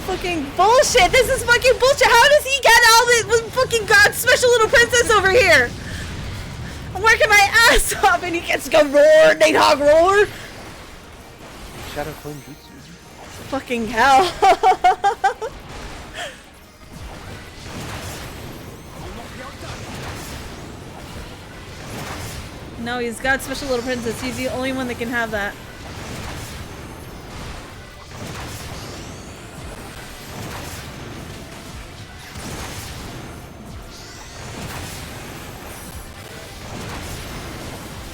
Fucking bullshit! This is fucking bullshit! How does he get all and he gets to go roar, Nighthawk roar. Shadow Flame Jutsu. Fucking hell. No, he's got special little princess. He's the only one that can have that.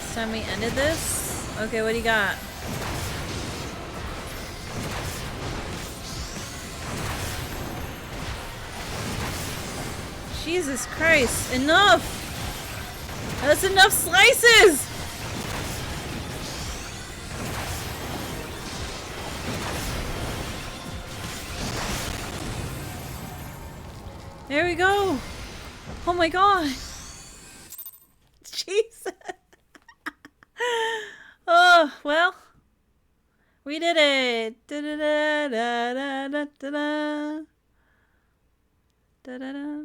This time we ended this. Okay, what do you got? Jesus Christ, enough! That's enough slices! There we go! Oh my god! Jesus! Oh, well. We did it! Da da da da da da da da da da.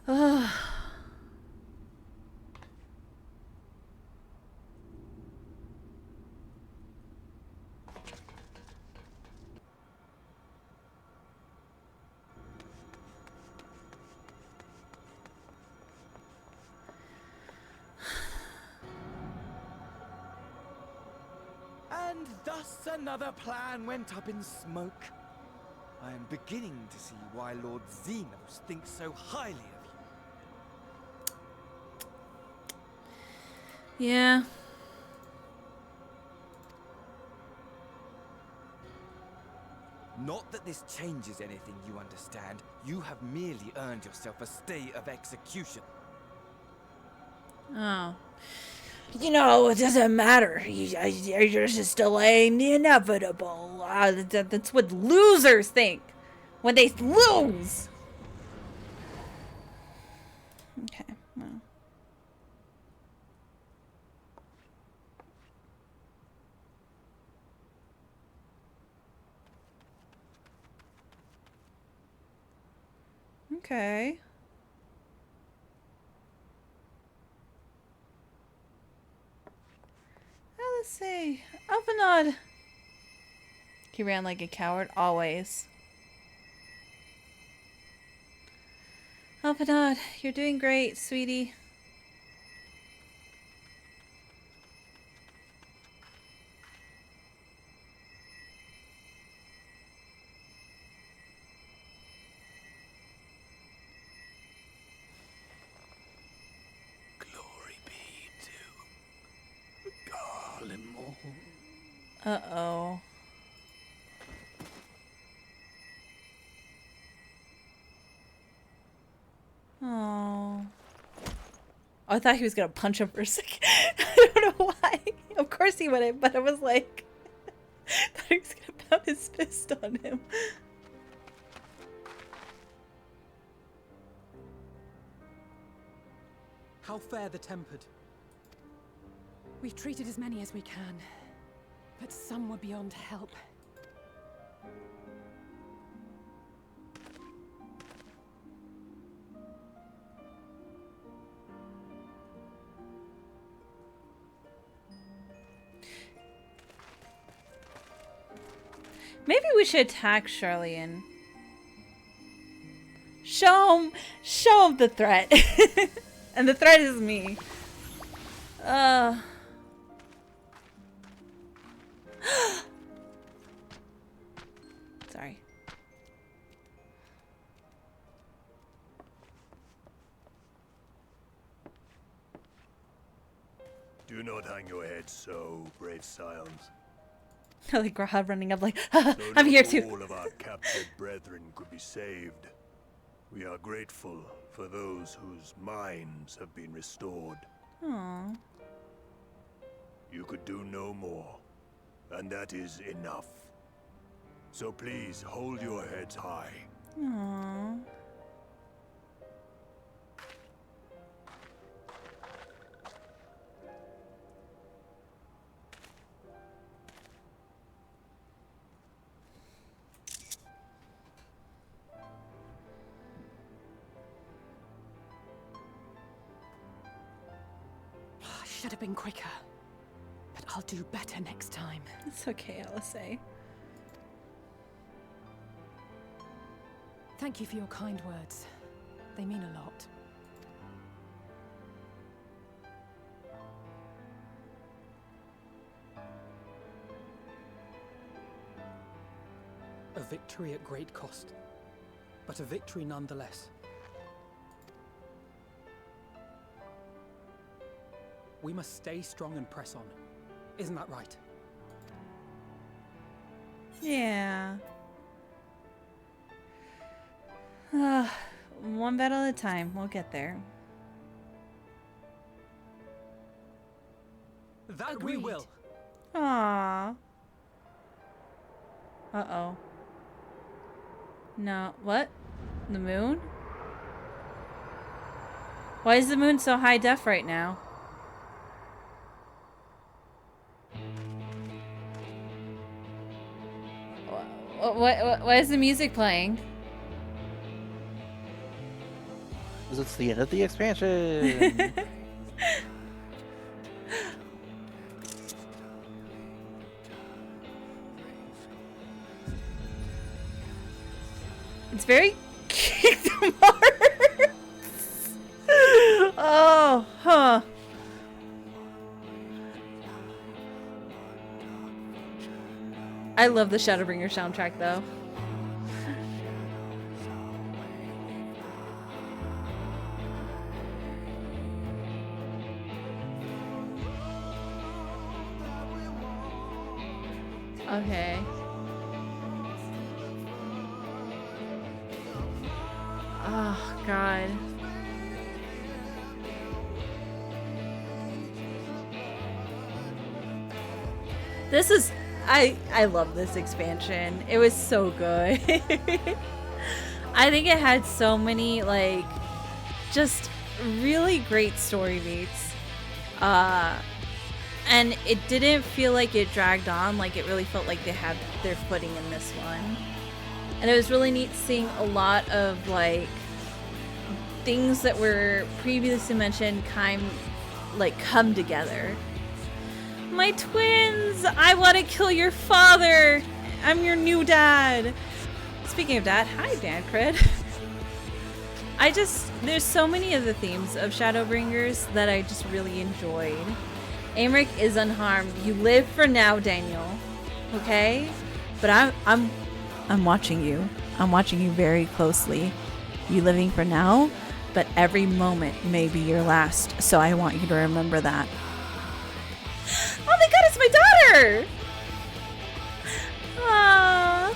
Ugh. And thus another plan went up in smoke. I am beginning to see why Lord Xenos thinks so highly of you. Yeah. Not that this changes anything, you understand. You have merely earned yourself a stay of execution. Oh. You know, it doesn't matter. You're just delaying the inevitable. That's what losers think when they lose. Okay, well. Okay. Let's see. Alphinaud. He ran like a coward, always. Alphinaud, you're doing great, sweetie. Uh-oh. Oh. I thought he was gonna punch him for a second. I don't know why. Of course he wouldn't, but I was like... I thought he was gonna pound his fist on him. How fare the tempered? We've treated as many as we can, but some were beyond help. Maybe we should attack Charlian. Show him the threat. And the threat is me. Sorry. Do not hang your head so, brave scions. Like Grahad running up like, Though I'm not here too. all of our captured brethren could be saved, we are grateful for those whose minds have been restored. Aww. You could do no more, and that is enough. So please hold your heads high. Aww. should have been quicker. But I'll do better next time. It's okay, LSA. Thank you for your kind words. They mean a lot. A victory at great cost, but a victory nonetheless. We must stay strong and press on. Isn't that right? Yeah. One battle at a time. We'll get there. That we will. Aww. Uh-oh. No. What? The moon? Why is the moon so high def right now? Why is the music playing? Because it's the end of the expansion. It's very Kingdom Hearts. Oh, huh. I love the Shadowbringer soundtrack though. Okay. Oh, God. This is... I love this expansion. It was so good. I think it had so many, like, just really great story beats. And it didn't feel like it dragged on. Like, it really felt like they had their footing in this one. And it was really neat seeing a lot of, like, things that were previously mentioned come together. My twins! I want to kill your father! I'm your new dad! Speaking of dad, hi Dad Cred. There's so many of the themes of Shadowbringers that I just really enjoyed. Aymeric is unharmed. You live for now, Daniel. Okay? But I'm watching you. I'm watching you very closely. You living for now, but every moment may be your last. So I want you to remember that. Oh my god, it's my daughter! Aww.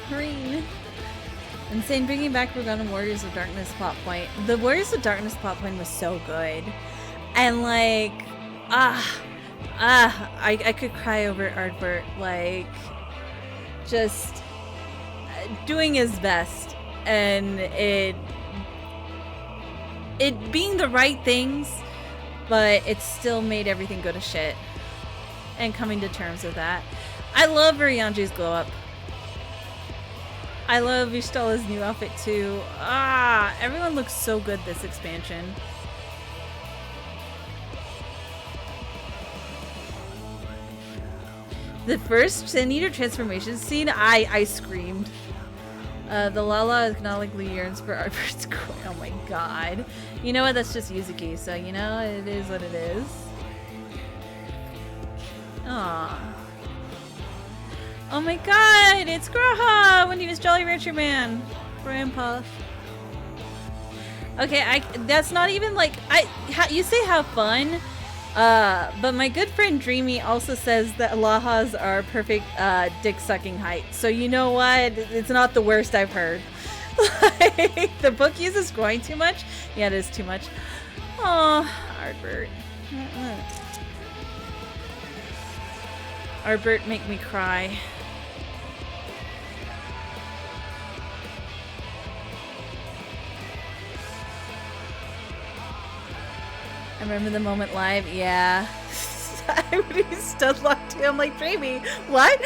Green. Insane bringing back Forgotten Warriors of Darkness plot point. The Warriors of Darkness plot point was so good. And like, I could cry over Ardbert, like, just doing his best. And it being the right things, but it still made everything go to shit. And coming to terms with that. I love Urianger's glow up. I love Vistala's new outfit too. Everyone looks so good this expansion. The first Sin Eater transformation scene, I screamed. The Lala economically yearns for Arbert's coin. Oh my god. You know what? That's just Yuzuki, so you know, it is what it is. Aww. Oh my god, it's Graha when he was Jolly Rancher Man. Grandpa. Okay, that's not even like, you say have fun, but my good friend Dreamy also says that Lahas are perfect dick sucking height. So you know what? It's not the worst I've heard. Like, the book uses groin too much. Yeah, it is too much. Oh, Ardbert. Ardbert make me cry. I remember the moment live. Yeah. When he stood locked to him like Dreamy. What?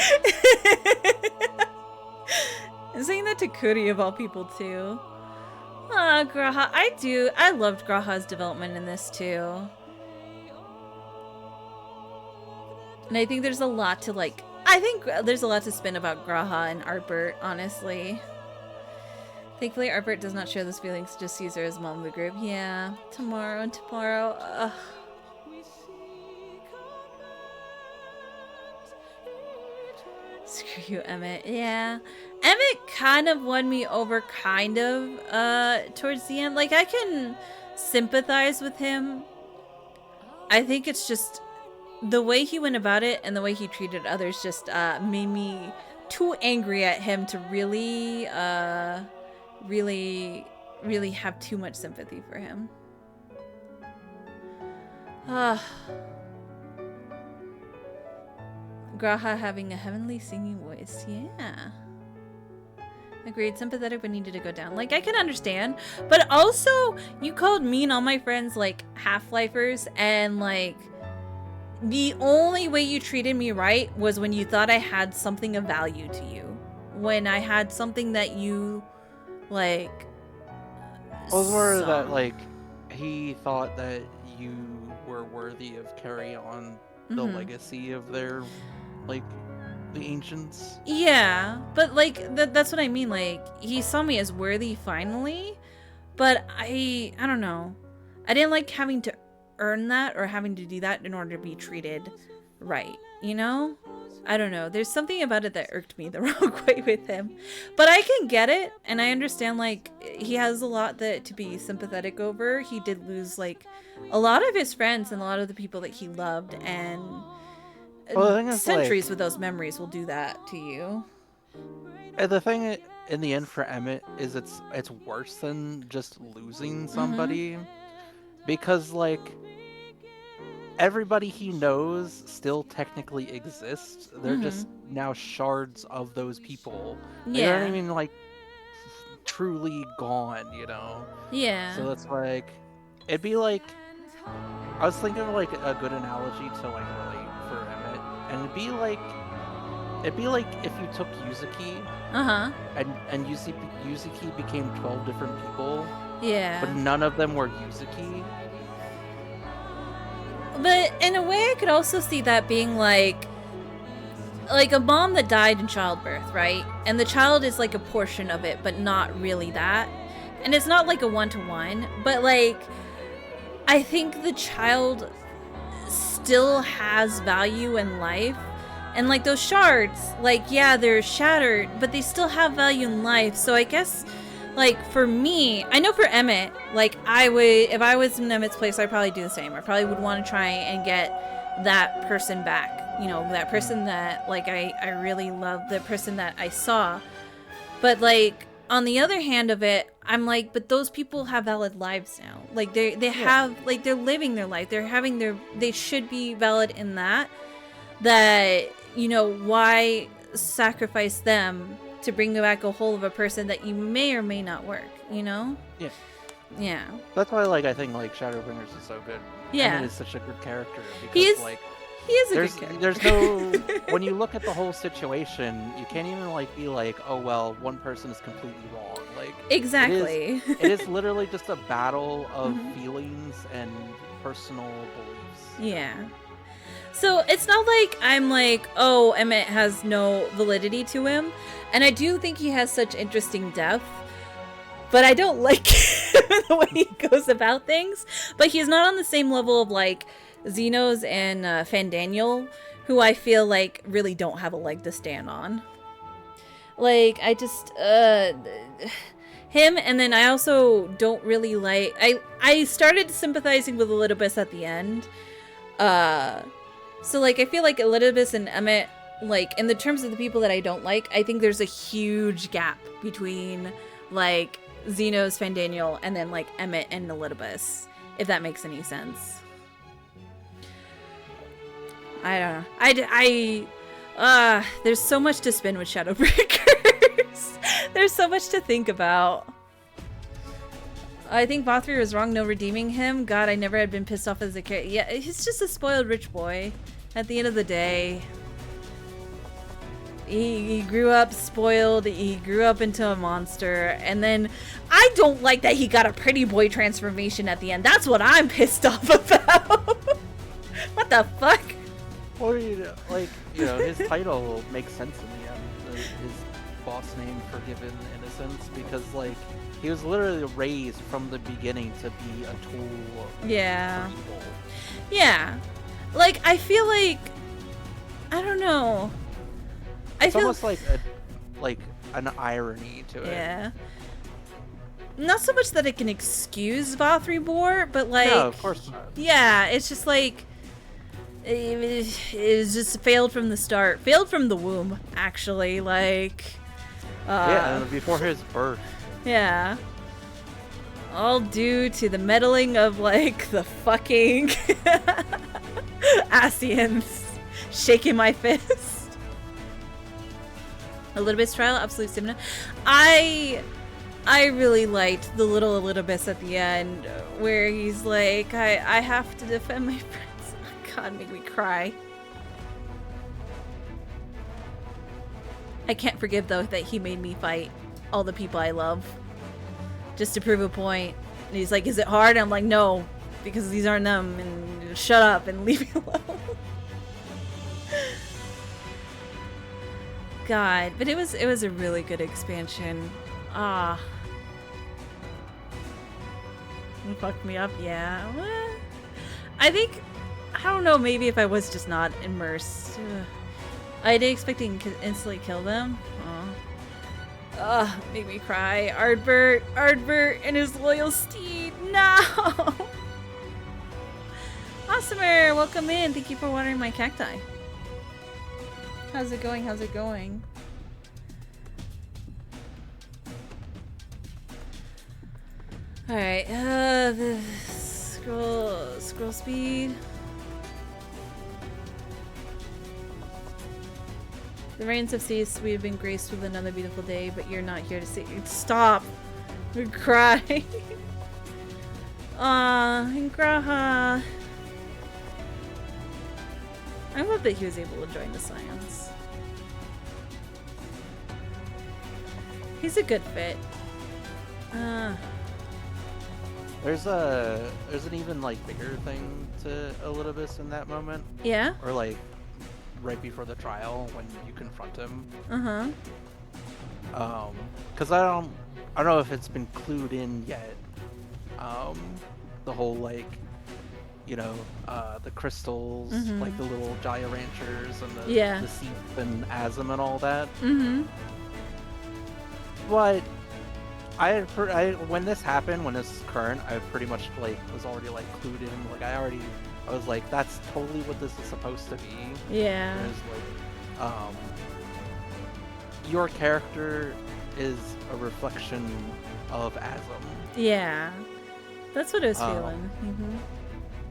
And saying that to Kuri of all people too. Ah, Graha. I loved Graha's development in this too. And I think there's a lot to like. I think there's a lot to spin about Graha and Artbert, honestly. Thankfully, Artbert does not share those feelings, just sees her as mom of the group. Yeah, tomorrow. Ugh. Screw you, Emmett. Yeah. Emmett kind of won me over, towards the end. Like, I can sympathize with him. I think it's just the way he went about it and the way he treated others just made me too angry at him to really have too much sympathy for him. Graha having a heavenly singing voice. Yeah. Agreed. Sympathetic but needed to go down. Like, I can understand. But also, you called me and all my friends, like, half-lifers. And, like, the only way you treated me right was when you thought I had something of value to you. When I had something that you, like... It was more that, like, he thought that you were worthy of carrying on the legacy of their, like, the ancients. Yeah, but, like, that's what I mean. Like, he saw me as worthy finally, but I don't know. I didn't like having to earn that or having to do that in order to be treated right, you know? I don't know. There's something about it that irked me the wrong way with him. But I can get it, and I understand, like, he has a lot to be sympathetic over. He did lose, like, a lot of his friends and a lot of the people that he loved, and centuries with those memories will do that to you. And the thing in the end for Emmett is it's worse than just losing somebody. Because, like, everybody he knows still technically exists. They're just now shards of those people. They aren't even, like, truly gone, you know? Yeah. So it's like, it'd be like, I was thinking of, like, a good analogy to, like, relate for Emmett. And it'd be like if you took Yuzuki, and Yuzuki became 12 different people. Yeah. But none of them were Yuzuki. But in a way, I could also see that being like a mom that died in childbirth, right? And the child is like a portion of it, but not really that. And it's not like a one-to-one, but like, I think the child still has value in life. And like those shards, like, yeah, they're shattered, but they still have value in life. So I guess, like, for me, I know for Emmett, like, if I was in Emmett's place, I'd probably do the same. I probably would want to try and get that person back. You know, that person that, like, I really love, the person that I saw. But, like, on the other hand of it, I'm like, but those people have valid lives now. Like, they have, like, they're living their life. They should be valid in that, you know, why sacrifice them to bring back a hold of a person that you may or may not work, you know? Yeah. Yeah. That's why, like, I think, like, Shadowbringers is so good. Yeah. Emmett is such a good character. Because, he is a there's, good character. There's no... when you look at the whole situation, you can't even, like, be like, oh, well, one person is completely wrong. Like, exactly. It is literally just a battle of feelings and personal beliefs. Yeah. So it's not like I'm like, oh, Emmett has no validity to him. And I do think he has such interesting depth. But I don't like the way he goes about things. But he's not on the same level of like Xenos and Fandaniel, who I feel like really don't have a leg to stand on. Like, I just, him, and then I also don't really like, I started sympathizing with Elidibus at the end. So, like, I feel like Elidibus and Emmett, like, in the terms of the people that I don't like, I think there's a huge gap between, like, Xenos, Fandaniel, and then, like, Emmett and Elidibus, if that makes any sense. I don't know. There's so much to spin with Shadowbringers. There's so much to think about. I think Bothri was wrong, no redeeming him. God, I never had been pissed off as a kid. Yeah, he's just a spoiled rich boy at the end of the day. He grew up spoiled. He grew up into a monster. And then I don't like that he got a pretty boy transformation at the end. That's what I'm pissed off about. What the fuck? Or, his title makes sense in the end. His boss name, Forgiven Innocence, because, like, he was literally raised from the beginning to be a tool. Yeah. Yeah. Like, I feel like, I don't know. It's almost like an irony to it. Yeah. Not so much that it can excuse Vathri Bor, but like, no, of course not. Yeah, it's just like it just failed from the start, failed from the womb, actually. Like, yeah, before his birth. Yeah. All due to the meddling of like the fucking Asians. Shaking my fist. Elidibus trial, absolute stamina. I really liked the little Elidibus at the end where he's like, I have to defend my friends. Oh, God, make me cry. I can't forgive though that he made me fight all the people I love just to prove a point. And he's like, is it hard? And I'm like, no, because these aren't them, and shut up and leave me alone. God, but it was a really good expansion. It fucked me up, yeah. Well, I think, I don't know, maybe if I was just not immersed. I did expect to instantly kill them. Made me cry. Ardbert and his loyal steed. No! Awesomer, welcome in. Thank you for watering my cacti. How's it going? How's it going? Alright, the scroll speed. The rains have ceased. We have been graced with another beautiful day, but you're not here to see. Stop! We cry. Graha. I love that he was able to join the Scions. He's a good fit. There's an even like bigger thing to Elidibus in that moment. Yeah. Or like right before the trial when you confront him. Because I don't know if it's been clued in yet. The whole like, the crystals, like the little Jaya Ranchers and the Seep and Azim and all that. But when this happened, when this is current, I pretty much like was already like clued in. Like I was like, that's totally what this is supposed to be. Yeah. Like, your character is a reflection of Azim. Yeah. That's what I was feeling.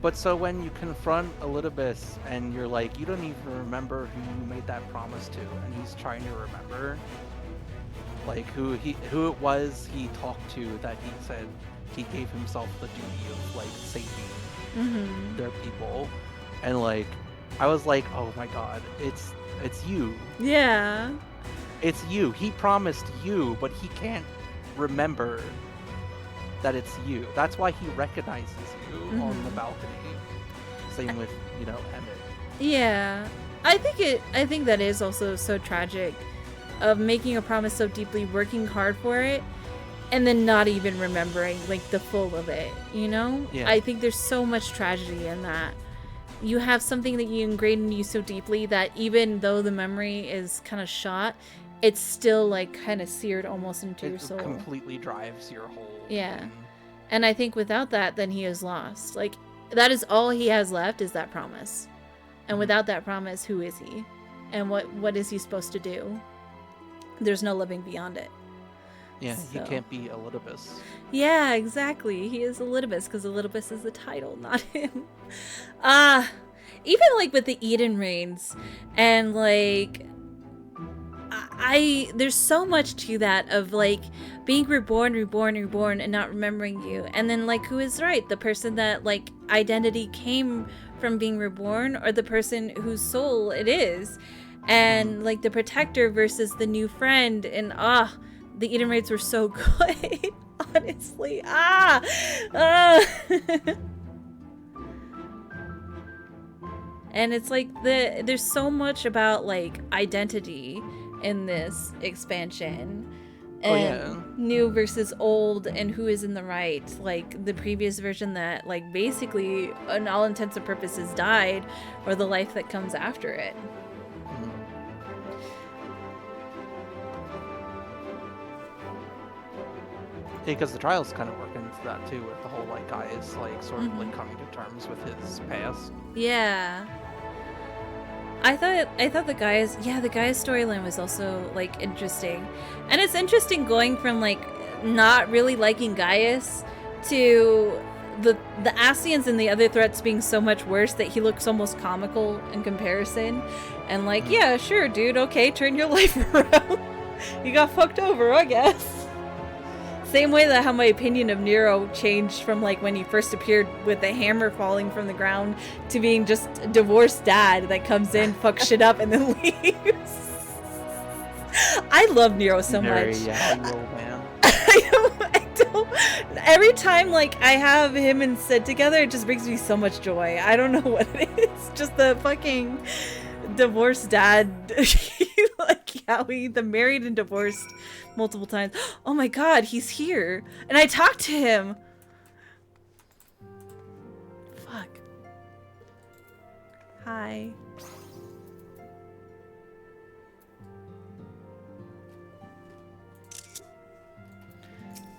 But so when you confront Elidibus and you're like, you don't even remember who you made that promise to, and he's trying to remember, like who it was he talked to that he said he gave himself the duty of like saving their people, and like I was like, oh my god, it's you. Yeah. It's you. He promised you, but he can't remember that it's you. That's why he recognizes you on the balcony. Same with, Emmett. Yeah. I think that is also so tragic of making a promise so deeply, working hard for it, and then not even remembering like the full of it, Yeah. I think there's so much tragedy in that. You have something that you ingrained in you so deeply that even though the memory is kind of shot, it's still like kind of seared almost into your soul. It completely drives your whole thing. And I think without that, then he is lost. Like, that is all he has left is that promise. And without that promise, who is he? And what is he supposed to do? There's no living beyond it. Yeah, so. He can't be Elidibus. Yeah, exactly. He is Elidibus because Elidibus is the title, not him. Even like with the Eden Reigns and like there's so much to that of like being reborn and not remembering you, and then like who is right, the person that like identity came from being reborn or the person whose soul it is, and like the Protector versus the new friend, and the Eden raids were so good. Honestly, and it's like there's so much about like identity in this expansion, and new versus old, and who is in the right. Like the previous version that like basically in all intents and purposes died, or the life that comes after it. Because the trials kind of work into that too, with the whole like Gaius like sort of like coming to terms with his past. Yeah. I thought the Gaius storyline was also like interesting. And it's interesting going from like not really liking Gaius to the Ascians and the other threats being so much worse that he looks almost comical in comparison. And like, yeah, sure, dude, okay, turn your life around. You got fucked over, I guess. Same way that how my opinion of Nero changed from like when he first appeared with the hammer falling from the ground to being just a divorced dad that comes in, fucks shit up, and then leaves. I love Nero so much. Yeah, you old man. I don't. Every time like I have him and Sid together, it just brings me so much joy. I don't know what it is. Just the fucking divorced dad. Like how the married and divorced multiple times. Oh my god, he's here. And I talked to him. Fuck. Hi.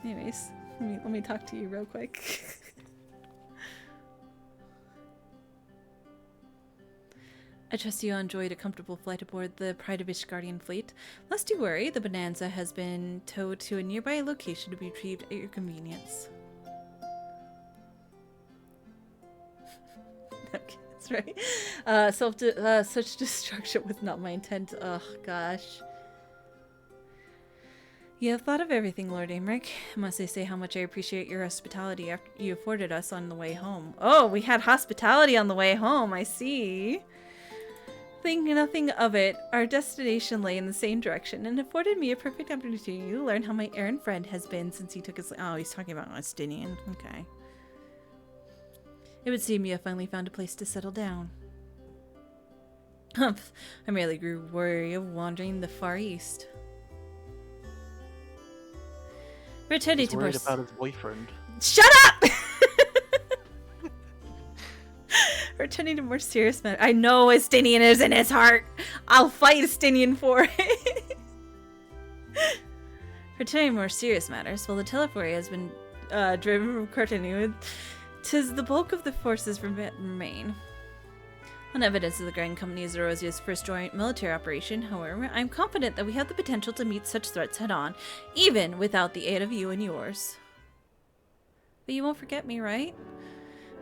Anyways, let me talk to you real quick. I trust you enjoyed a comfortable flight aboard the Pride of Ishgardian fleet. Lest you worry, the Bonanza has been towed to a nearby location to be retrieved at your convenience. Okay, that's right. Such destruction was not my intent. Oh, gosh. You have thought of everything, Lord Aymeric. Must I say how much I appreciate your hospitality after you afforded us on the way home. Oh, we had hospitality on the way home, I see. Think nothing of it. Our destination lay in the same direction and afforded me a perfect opportunity to learn how my errand friend has been since he took his... Oh, he's talking about Austinian. Okay. It would seem you have finally found a place to settle down. Humph. I merely grew weary of wandering the Far East. Returning to worried about his boyfriend. Shut up! Returning to more serious matters. I know Astinian is in his heart. I'll fight Astinian for it. Returning to more serious matters. While the Telephori has been driven from Cartanu, 'tis the bulk of the forces remain. On evidence of the Grand Company's Erosia's first joint military operation, however, I'm confident that we have the potential to meet such threats head-on, even without the aid of you and yours. But you won't forget me, right?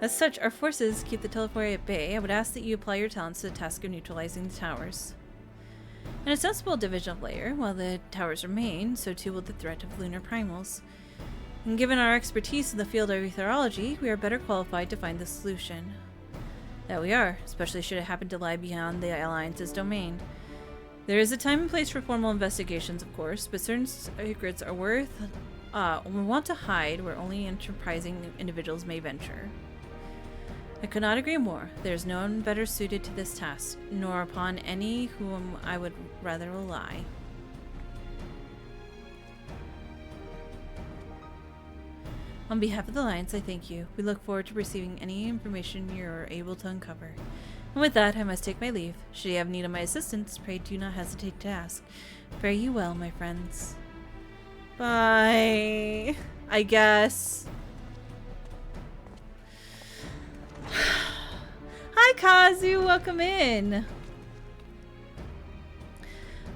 As such, our forces keep the Telephori at bay. I would ask that you apply your talents to the task of neutralizing the towers. In a sensible division of labor, while the towers remain, so too will the threat of lunar primals. And given our expertise in the field of etherology, we are better qualified to find the solution. That we are, especially should it happen to lie beyond the Alliance's domain. There is a time and place for formal investigations, of course, but certain secrets are we want to hide where only enterprising individuals may venture. I could not agree more. There is no one better suited to this task, nor upon any whom I would rather rely. On behalf of the Alliance, I thank you. We look forward to receiving any information you are able to uncover. And with that, I must take my leave. Should you have need of my assistance, pray do not hesitate to ask. Fare you well, my friends. Bye. I guess. Hi, Kazu. Welcome in.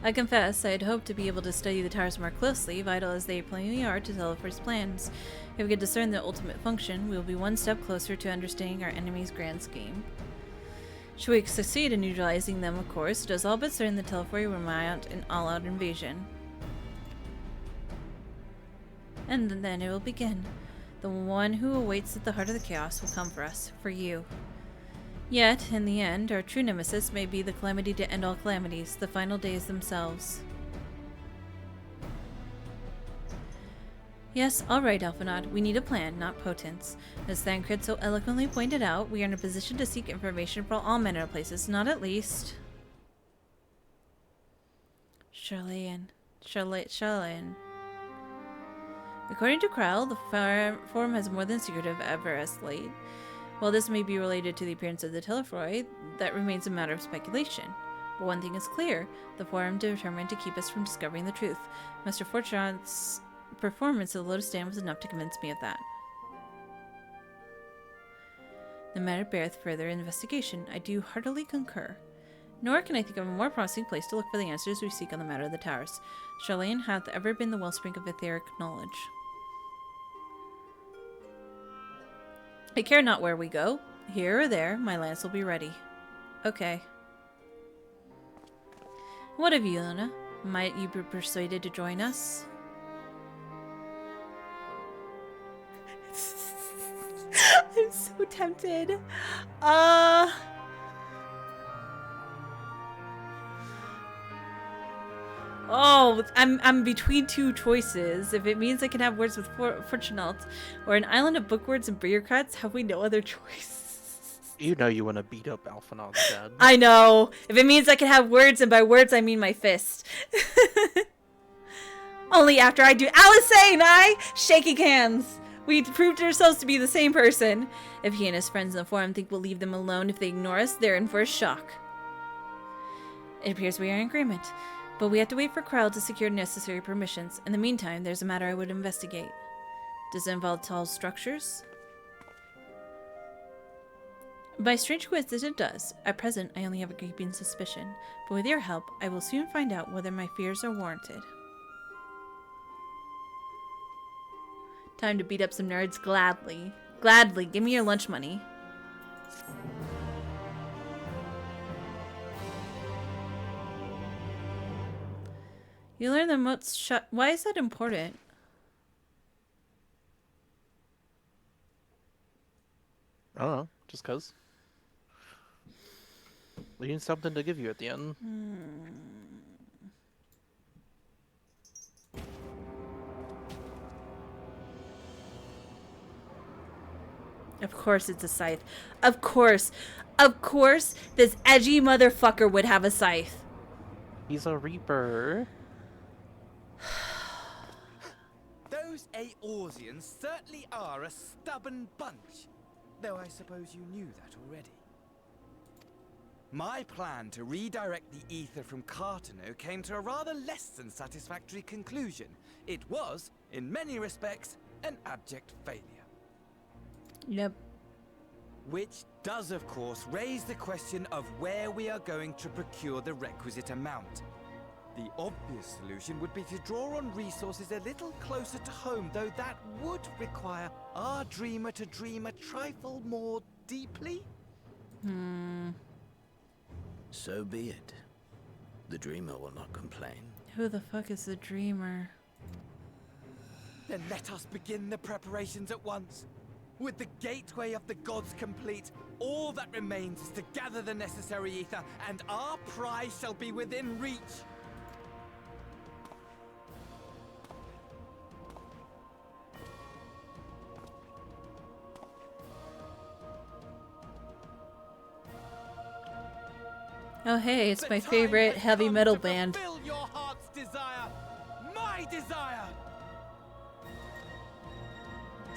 I confess, I had hoped to be able to study the towers more closely, vital as they plainly are to Telephor's plans. If we can discern the ultimate function, we will be one step closer to understanding our enemy's grand scheme. Should we succeed in neutralizing them, of course, it is all but certain the Telephori will mount an all-out invasion. And then it will begin. The one who awaits at the heart of the chaos will come for us, for you. Yet, in the end, our true nemesis may be the calamity to end all calamities, the final days themselves. Yes, alright, Alphinaud. We need a plan, not potence. As Thancred so eloquently pointed out, we are in a position to seek information from all manner of places, not at least... Charlayan. According to Krell, the forum has more than secretive ever escalate. While this may be related to the appearance of the Telefroi, that remains a matter of speculation. But one thing is clear, the forum determined to keep us from discovering the truth. Master Fortunate's performance of the Lotus Stand was enough to convince me of that. The matter beareth further investigation. I do heartily concur. Nor can I think of a more promising place to look for the answers we seek on the matter of the towers. Charlayan hath ever been the wellspring of etheric knowledge. I care not where we go. Here or there, my lance will be ready. Okay. What of you, Luna? Might you be persuaded to join us? I'm so tempted. Oh, I'm between two choices. If it means I can have words with Fortunate or an island of bookwords and bureaucrats, have we no other choice? You know you want to beat up Alphinaud's dad. I know. If it means I can have words, and by words I mean my fist. Only after I do Alice and I shaking hands. We proved ourselves to be the same person. If he and his friends in the forum think we'll leave them alone if they ignore us, they're in for a shock. It appears we are in agreement. But we have to wait for Krell to secure necessary permissions. In the meantime, there's a matter I would investigate. Does it involve tall structures? By strange coincidence, it does. At present, I only have a creeping suspicion. But with your help, I will soon find out whether my fears are warranted. Time to beat up some nerds gladly. Gladly, give me your lunch money. You learn the moats shut. Why is that important? I don't know. Just cause. We need something to give you at the end. Of course it's a scythe. Of course. Of course this edgy motherfucker would have a scythe. He's a reaper. Those Eorzeans certainly are a stubborn bunch, though I suppose you knew that already. My plan to redirect the ether from Cartano came to a rather less than satisfactory conclusion. It was, in many respects, an abject failure. Yep. Which does, of course, raise the question of where we are going to procure the requisite amount. The obvious solution would be to draw on resources a little closer to home, though that would require our dreamer to dream a trifle more deeply. So be it. The dreamer will not complain. Who the fuck is the dreamer? Then let us begin the preparations at once. With the gateway of the gods complete, all that remains is to gather the necessary ether, and our prize shall be within reach. Oh hey, it's my favorite heavy metal band. Fulfill your heart's desire, my desire!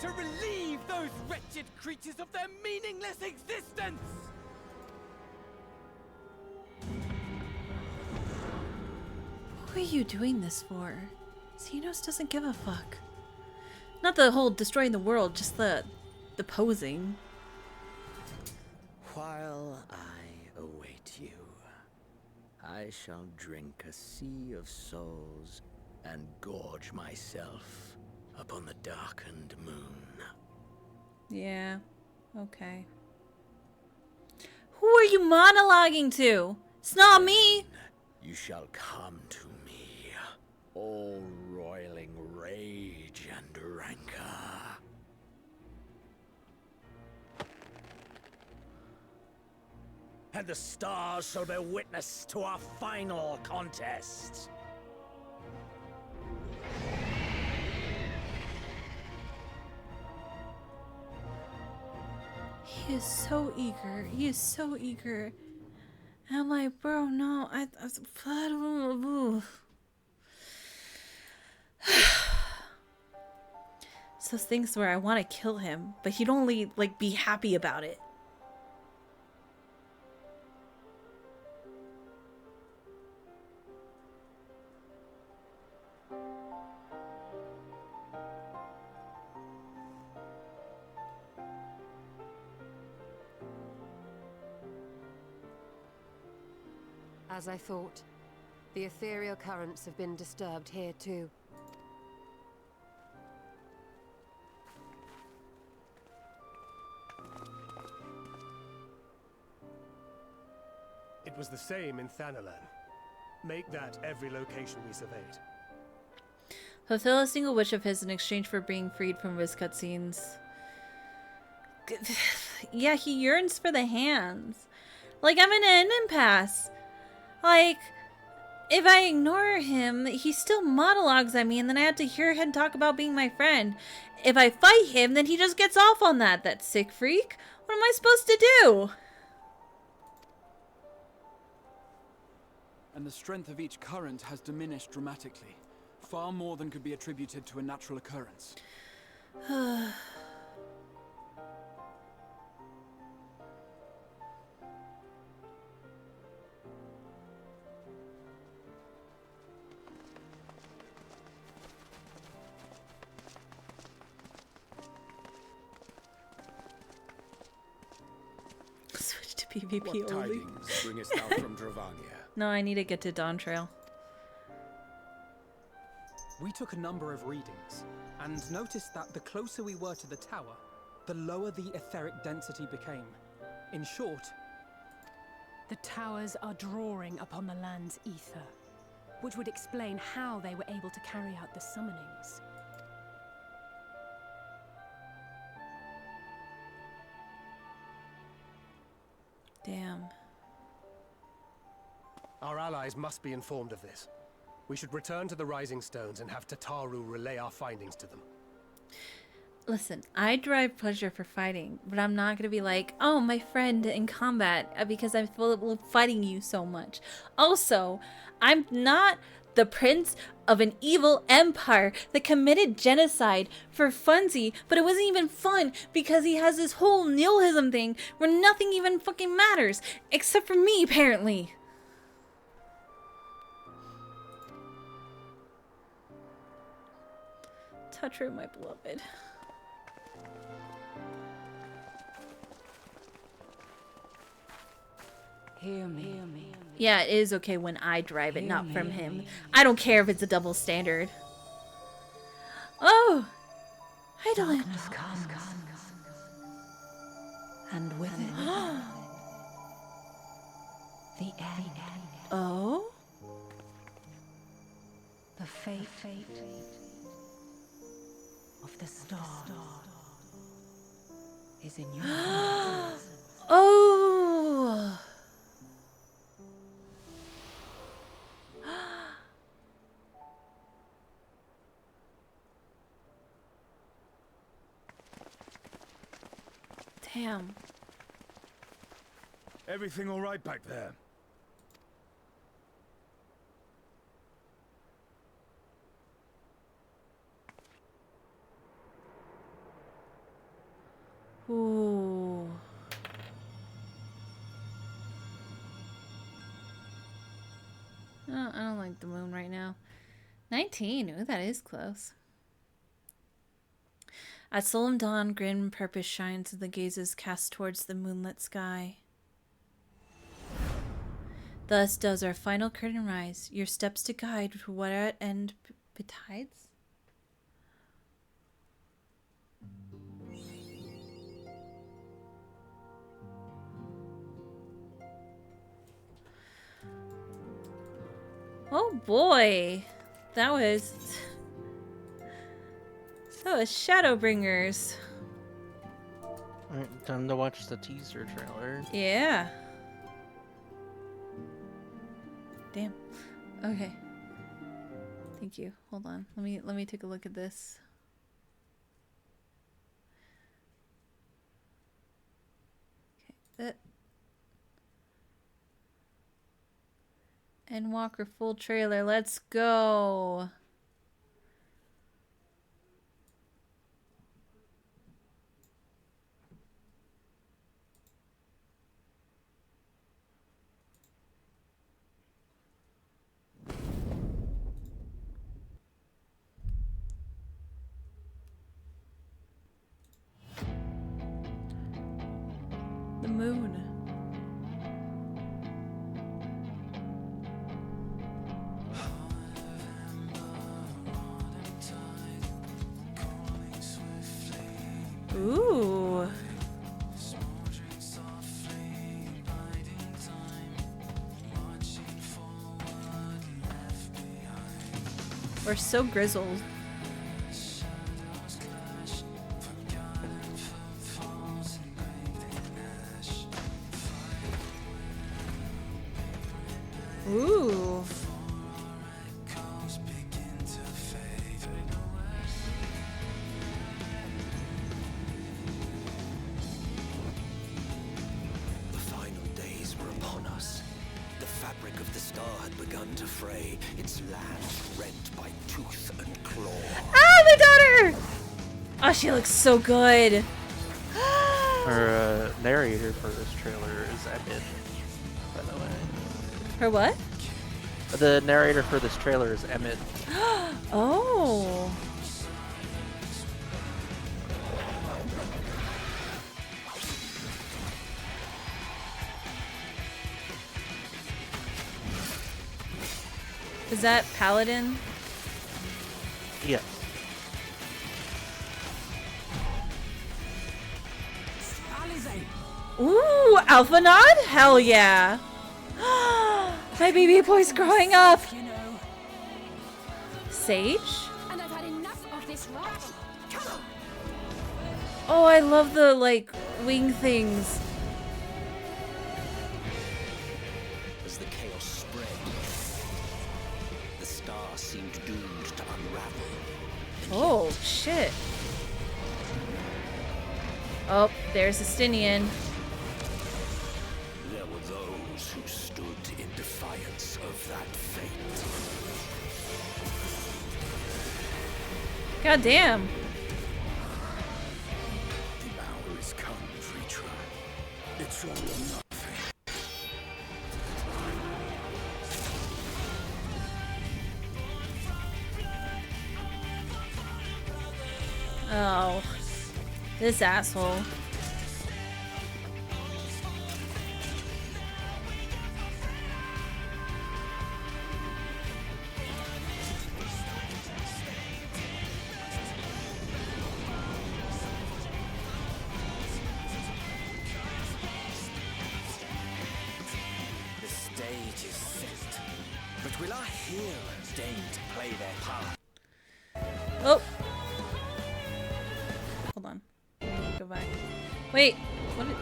To relieve those wretched creatures of their meaningless existence! Who are you doing this for? Xenos doesn't give a fuck. Not the whole destroying the world, just the posing. While I await you, I shall drink a sea of souls and gorge myself upon the darkened moon. Yeah, okay. Who are you monologuing to? It's not me! You shall come to me, all roiling rage and rancor. and the stars shall bear witness to our final contest. He is so eager. He is so eager. And I'm like, bro, no, it's those things where I want to kill him, but he'd only like be happy about it. As I thought, the ethereal currents have been disturbed here too. It was the same in Thanalan. Make that every location we surveyed. Fulfill a single wish of his in exchange for being freed from his cutscenes. Yeah, he yearns for the hands. Like, I'm in an impasse. Like, if I ignore him, he still monologues at me, and then I have to hear him talk about being my friend. If I fight him, then he just gets off on that. That sick freak. What am I supposed to do? And the strength of each current has diminished dramatically. Far more than could be attributed to a natural occurrence. Switch to PvP What only. tidings bringest thou from Dravania? No, I need to get to Dawn Trail. We took a number of readings, and noticed that the closer we were to the tower, the lower the etheric density became. In short, The towers are drawing upon the land's ether, which would explain how they were able to carry out the summonings. Damn. Our allies must be informed of this. We should return to the Rising Stones and have Tataru relay our findings to them. Listen, I derive pleasure for fighting, but I'm not going to be like, oh, my friend in combat because I'm fighting you so much. Also, I'm not the prince of an evil empire that committed genocide for funsies, but it wasn't even fun because he has this whole nihilism thing where nothing even fucking matters, except for me, apparently. Tataru, my beloved. Hear me. Yeah, it is okay when I drive it, not from him. I don't care if it's a double standard. Oh! Eidolon. And with it, the end. Oh? The fate of the star is in your hands. Oh! Damn. Everything all right back there? Ooh. Oh, I don't like the moon right now. 19. Ooh, that is close. At solemn dawn, grim purpose shines, and the gazes cast towards the moonlit sky. Thus does our final curtain rise, your steps to guide to what at end betides? Oh boy, that was Shadowbringers. Alright, time to watch the teaser trailer. Yeah. damn. Okay. Thank you. Hold on. Let me take a look at this. Okay. Endwalker full trailer. Let's go. The moon. Ooh. We're so grizzled. Ooh. The final days were upon us. The fabric of the star had begun to fray, its land rent by tooth and claw. Ah, my daughter! Oh, she looks so good. Her narrator for this trailer is Emmett, by the way. Her what? The narrator for this trailer is Emmett. Oh. Is that Paladin? Yes. Ooh, Alpha Nod? Hell yeah. My baby boy's growing up. Sage? And I've had enough of this rot. Come on. Oh, I love the, like, wing things. As the chaos spread, the star seemed doomed to unravel. Oh, shit. Oh, there's Estinian. There were those who stood in defiance of that fate. God damn. The hour is come, Vritra. It's all or nothing. Oh, this asshole. The stage is set, but will our heroes deign to play their part? Oh. Hold on. Go back. Wait. What did...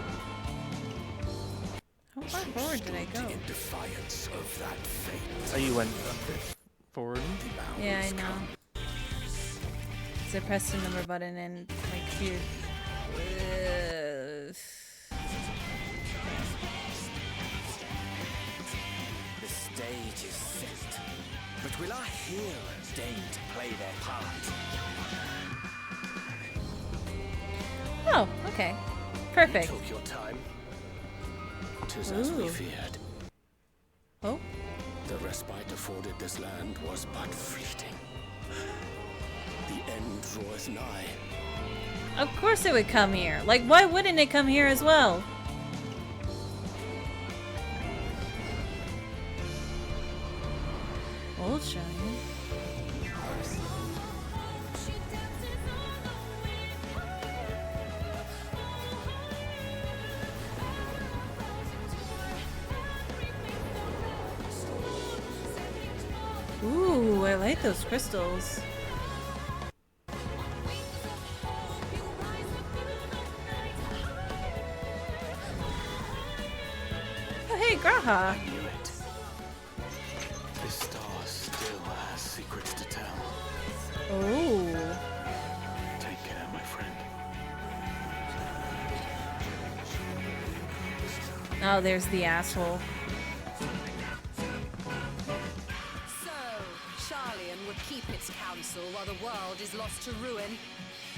How far forward did I go? In defiance of that fate. Oh, you went a bit forward? Yeah, I know. So I pressed the number button and my computer... The stage is set, but will our heroes deign to play their part? Oh, okay. Perfect. You took your time. 'Tis as we Ooh. feared. Oh? The respite afforded this land was but fleeting. The end draweth nigh. Of course it would come here. Like, why wouldn't it come here as well? Old shiny. Ooh, I like those crystals. Oh, hey, Graha. secrets to tell. Oh. Take care, my friend. Oh, there's the asshole. So, Sharlayan would keep its counsel while the world is lost to ruin.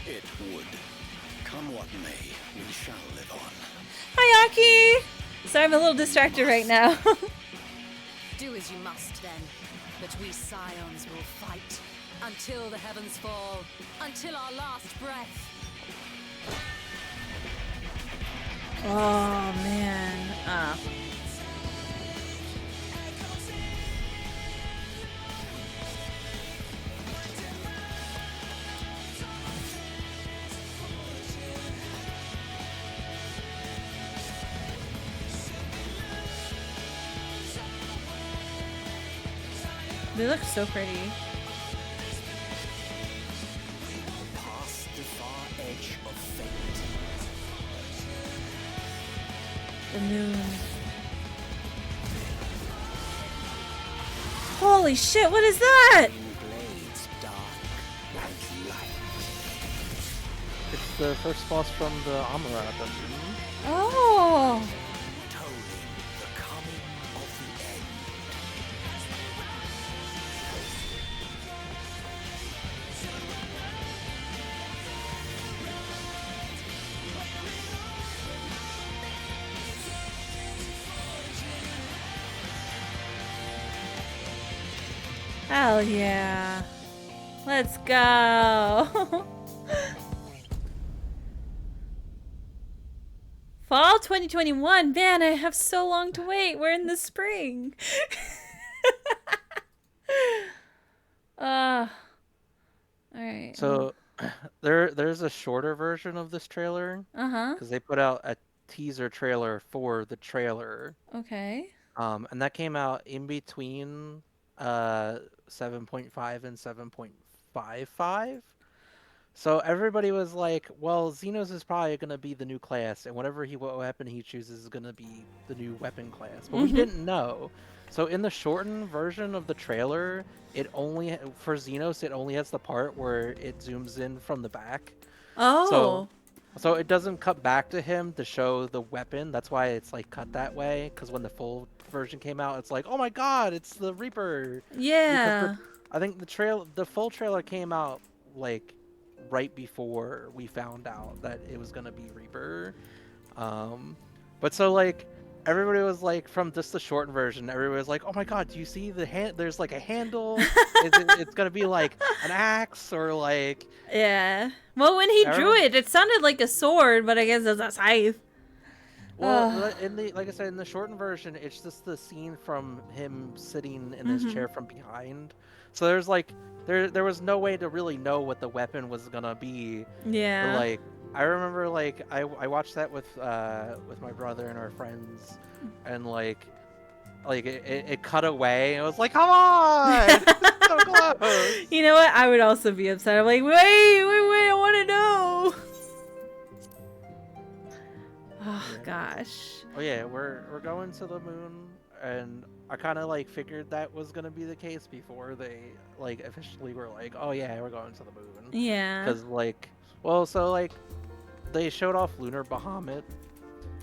It would. Come what may, we shall live on. Hi, Aki! Sorry, I'm a little distracted right now. Do as you must, then. But we Scions will fight until the heavens fall, until our last breath. Oh, man. They look so pretty. Past the far edge of fate. The moon. Holy shit, what is that? Blades dark and light. It's the first boss from the Amara dungeon. Oh! Tolling the coming of the end. Hell yeah. Let's go. Fall 2021. Man, I have so long to wait. We're in the spring. All right. So there's a shorter version of this trailer. Uh-huh. Because they put out a teaser trailer for the trailer. Okay. And that came out in between 7.5 and 7.55. So everybody was like, well, Xenos is probably going to be the new class, and whatever weapon he chooses is going to be the new weapon class. But we didn't know. So in the shortened version of the trailer, for Xenos, it only has the part where it zooms in from the back. Oh. So it doesn't cut back to him to show the weapon. That's why it's like cut that way. Because when the full version came out, it's like, oh my god, it's the Reaper. Yeah. I think the full trailer came out like right before we found out that it was gonna be Reaper. But so like everybody was like, from just the shortened version, everybody was like, oh my god, do you see the hand? There's like a handle. It's gonna be like an axe or like. Yeah. Well, when he drew it, it sounded like a sword, but I guess it's a scythe. Well, like I said, in the shortened version, it's just the scene from him sitting in his chair from behind. So there's like, there was no way to really know what the weapon was gonna be. Yeah. But, like, I remember like I watched that with my brother and our friends, and like it cut away, and it was like, come on, so close. You know what? I would also be upset. I'm like, wait, I want to know. Oh gosh. Oh yeah, we're going to the moon, and I kind of like figured that was gonna be the case before they like officially were like, oh yeah, we're going to the moon. Yeah. Because like, well, so like they showed off Lunar Bahamut,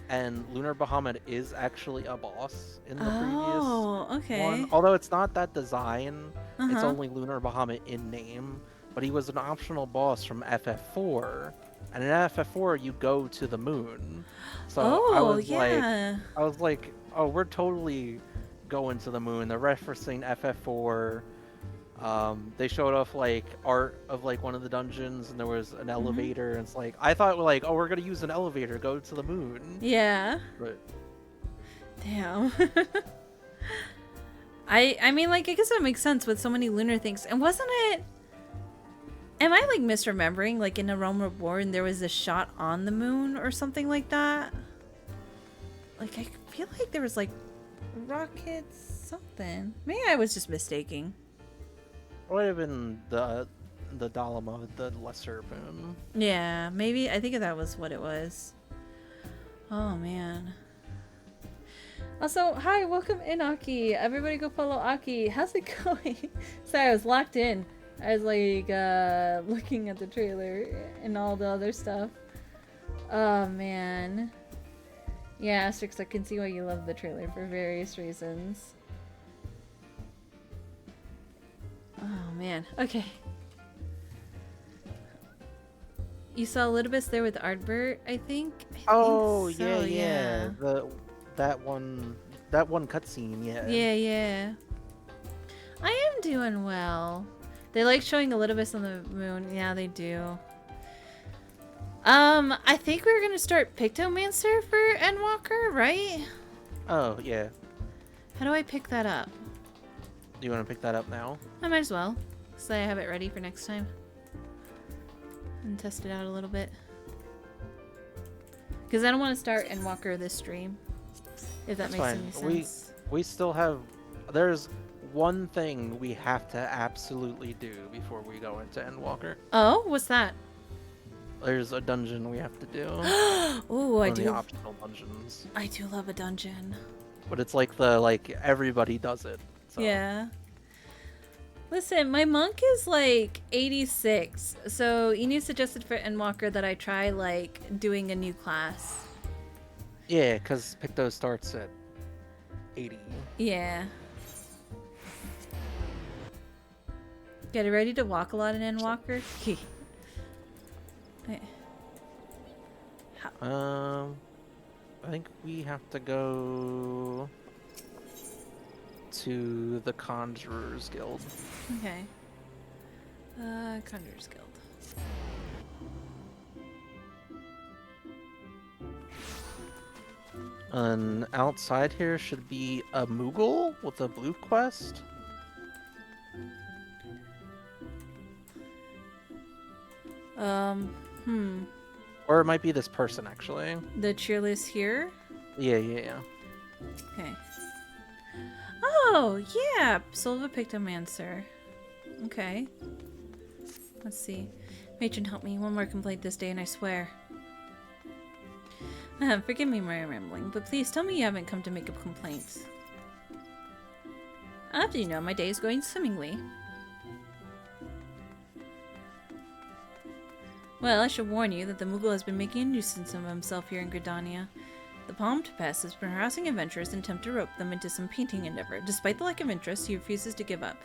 and Lunar Bahamut is actually a boss in the previous one. Although it's not that design, it's only Lunar Bahamut in name, but he was an optional boss from FF4. And in FF4, you go to the moon. So I was like, oh, we're totally going to the moon. They're referencing FF4. They showed off like art of like one of the dungeons, and there was an elevator. And it's like, I thought like, oh, we're gonna use an elevator to go to the moon. Yeah. But damn. I mean, like, I guess that makes sense with so many lunar things. And wasn't it? Am I like misremembering? Like in A Realm Reborn, there was a shot on the moon or something like that. Like I feel like there was like rockets, something. Maybe I was just mistaking. It would have been the Dalama, the lesser moon. Yeah, maybe. I think that was what it was. Oh man. Also, hi, welcome in, Aki. Everybody go follow Aki. How's it going? Sorry, I was locked in. I was like, looking at the trailer and all the other stuff. Oh, man. Yeah, Asterix, I can see why you love the trailer for various reasons. Oh, man. Okay. You saw Elidibus there with Ardbert, I think? Oh, so, yeah. That one cutscene, yeah. Yeah. I am doing well. They like showing Elidibus on the moon. Yeah, they do. I think we're gonna start Pictomancer for Endwalker, right? Oh, yeah. How do I pick that up? Do you want to pick that up now? I might as well, so I have it ready for next time. And test it out a little bit. Because I don't want to start Endwalker this stream. If that makes any sense. We still have... There's one thing we have to absolutely do before we go into Endwalker. Oh, what's that? There's a dungeon we have to do. Ooh, I do. The optional dungeons. I do love a dungeon. But it's like everybody does it. So. Yeah. Listen, my monk is like 86, so Inu suggested for Endwalker that I try like doing a new class. Yeah, because Picto starts at 80. Yeah. Get ready to walk a lot in Endwalker? I think we have to go to the Conjurer's Guild. Okay. Conjurer's Guild. And outside here should be a Moogle with a blue quest. Or it might be this person, actually. The cheerless here? Yeah. Okay. Oh, yeah! Soul of a Pictomancer. Okay. Let's see. Matron, help me. One more complaint this day, and I swear. Forgive me my rambling, but please tell me you haven't come to make up complaints. How do you know my day is going swimmingly? Well, I should warn you that the Moogle has been making a nuisance of himself here in Gridania. The Palmed Pest has been harassing adventurers and attempt to rope them into some painting endeavor. Despite the lack of interest, he refuses to give up.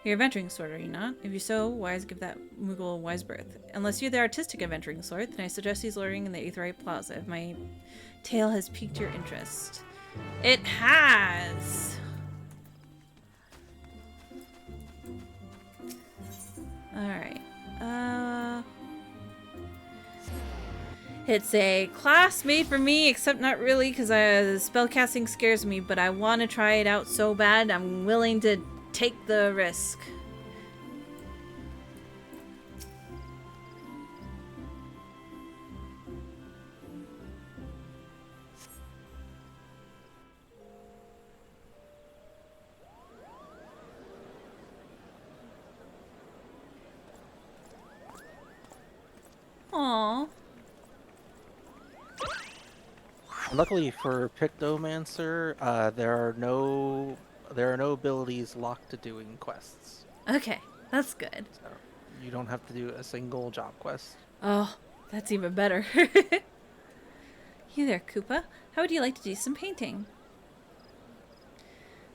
You're adventuring sort, are you not? If you're so wise, give that Moogle a wise birth. Unless you're the artistic adventuring sort, then I suggest he's luring in the Aetheryte Plaza if my tale has piqued your interest. It has! Alright. It's a class made for me, except not really, because spellcasting scares me, but I want to try it out so bad, I'm willing to take the risk. Aww. Luckily for Pictomancer, there are no abilities locked to doing quests. Okay, that's good. So you don't have to do a single job quest. Oh, that's even better. You there, Koopa. How would you like to do some painting?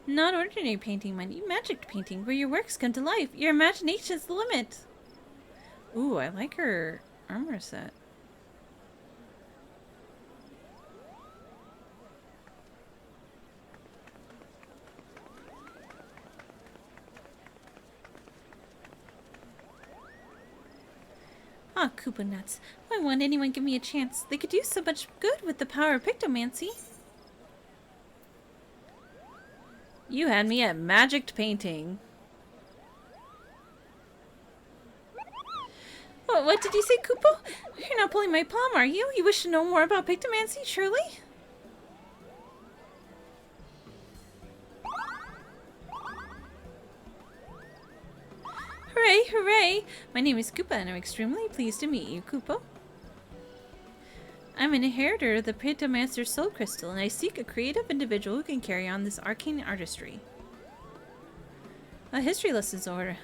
Not ordinary painting, mind you, magic painting, where your works come to life. Your imagination's the limit. Ooh, I like her armor set. Ah, Koopa nuts. Why won't anyone give me a chance? They could do so much good with the power of Pictomancy. You had me at magicked painting. What did you say, Koopa? You're not pulling my palm, are you? You wish to know more about Pictomancy, surely? Hooray, hooray! My name is Koopa and I'm extremely pleased to meet you, Koopa. I'm an inheritor of the Pictomancer's soul crystal, and I seek a creative individual who can carry on this arcane artistry. A history lessons order.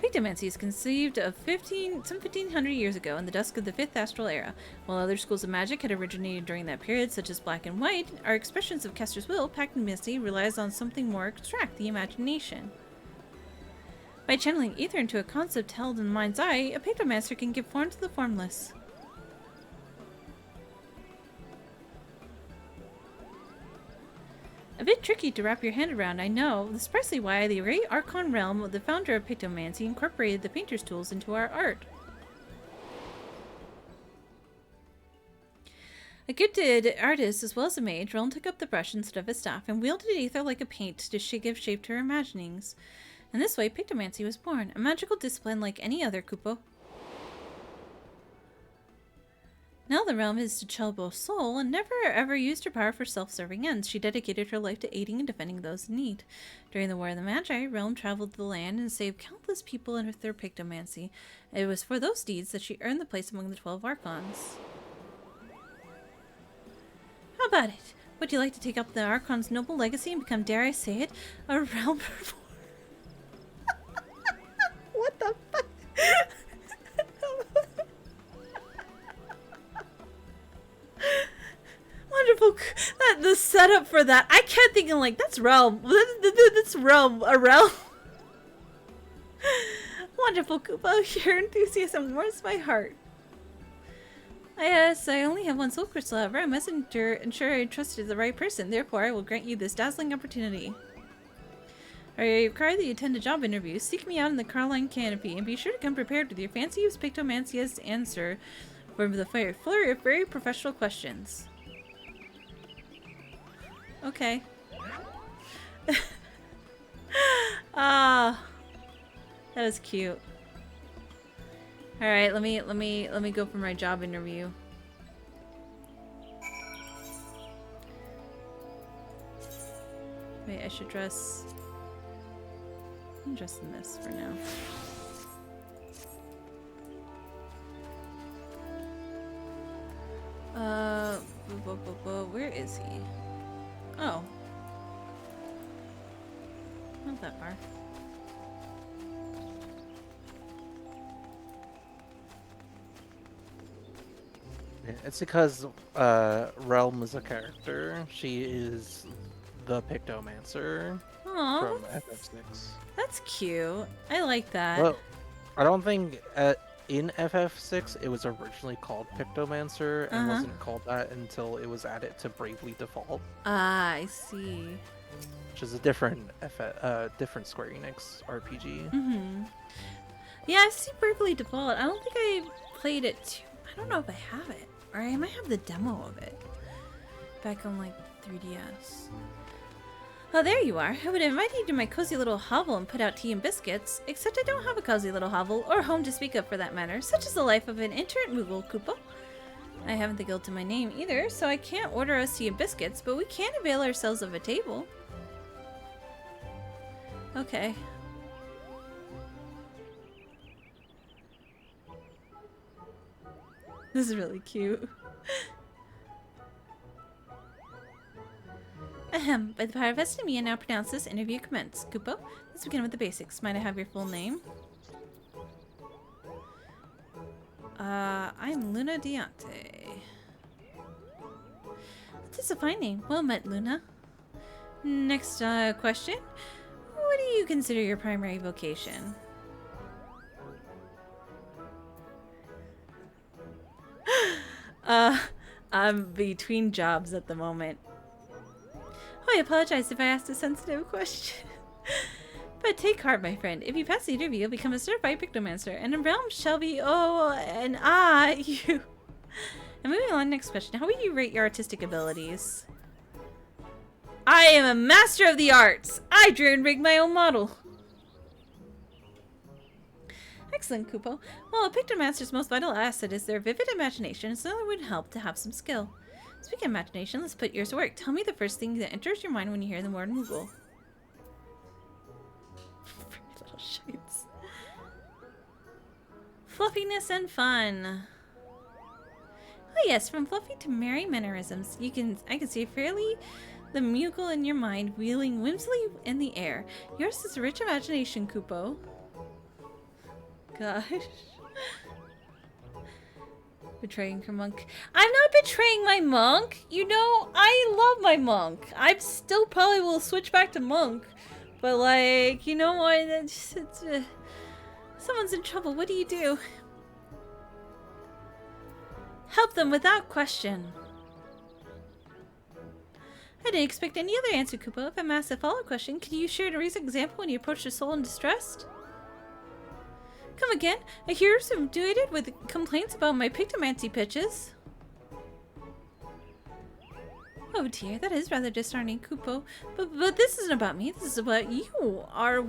Pictomancy is conceived of some 1500 years ago in the dusk of the 5th astral era. While other schools of magic had originated during that period, such as Black and White, our expressions of Caster's will, Pictomancy relies on something more abstract, the imagination. By channeling ether into a concept held in the mind's eye, a Pictomancer can give form to the formless. A bit tricky to wrap your hand around, I know. That's precisely why the great Archon Realm, the founder of Pictomancy, incorporated the painter's tools into our art. A gifted artist as well as a mage, Realm took up the brush instead of a staff and wielded ether like a paint to give shape to her imaginings. In this way, Pictomancy was born, a magical discipline like any other, Kupo. Now the realm is Chelbo's soul, and never ever used her power for self-serving ends. She dedicated her life to aiding and defending those in need. During the War of the Magi, Realm traveled the land and saved countless people with their Pictomancy. It was for those deeds that she earned the place among the 12 Archons. How about it? Would you like to take up the Archon's noble legacy and become, dare I say it, a Realm performer? What the fuck? Wonderful. The setup for that. I kept thinking like, that's Realm. That's Realm. A Realm. Wonderful, Kupo. Your enthusiasm warms my heart. Yes, I only have one soul crystal, however. I must ensure I trusted the right person. Therefore, I will grant you this dazzling opportunity. I require that you attend a job interview. Seek me out in the Carline Canopy, and be sure to come prepared with your fancy use Pictomancia's answer for the flurry of very professional questions. Okay. That was cute. All right, let me go for my job interview. Wait, I should dress. I'm dressed in this for now. Where is he? Oh. Not that far. Yeah, it's because Realm is a character. She is the Pictomancer from FF6. That's cute. I like that. Well, I don't think in FF6 it was originally called Pictomancer and wasn't called that until it was added to Bravely Default. Ah, I see. Which is a different different Square Enix RPG. Mm-hmm. Yeah, I've seen Bravely Default. I don't think I played it too. I don't know if I have it. Or I might have the demo of it. Back on like 3DS. Oh, there you are. I would invite you to my cozy little hovel and put out tea and biscuits. Except I don't have a cozy little hovel, or home to speak of for that matter. Such is the life of an itinerant Moogle, Kupo. I haven't the guild to my name either, so I can't order us tea and biscuits, but we can avail ourselves of a table. Okay. This is really cute. Ahem. By the power vested in me, I now pronounce this interview commence. Kupo, let's begin with the basics. Might I have your full name? I'm Luna Diante. That's a fine name. Well met, Luna. Next question. What do you consider your primary vocation? I'm between jobs at the moment. Oh, I apologize if I asked a sensitive question. But take heart, my friend. If you pass the interview, you'll become a certified Pictomancer, and a realm shall be you. And moving on, next question. How would you rate your artistic abilities? I am a master of the arts. I drew and rigged my own model. Excellent, Kupo. Well, a Pictomancer's most vital asset is their vivid imagination, so it would help to have some skill. Speaking of imagination, let's put yours to work. Tell me the first thing that enters your mind when you hear the word Moogle. Pretty little shades. Fluffiness and fun. Oh yes, from fluffy to merry mannerisms, I can see fairly the Moogle in your mind wheeling whimsily in the air. Yours is a rich imagination, Kupo. Gosh. Betraying her monk. I'm not betraying my monk! You know, I love my monk. I still probably will switch back to monk. But like, you know what? Someone's in trouble. What do you do? Help them without question. I didn't expect any other answer, Kupo. If I'm asked a follow-up question, could you share a recent example when you approached a soul in distress? Come again. I hear subdued with complaints about my pictomancy pitches. Oh dear, that is rather disheartening, Kupo. But this isn't about me. This is about you. Are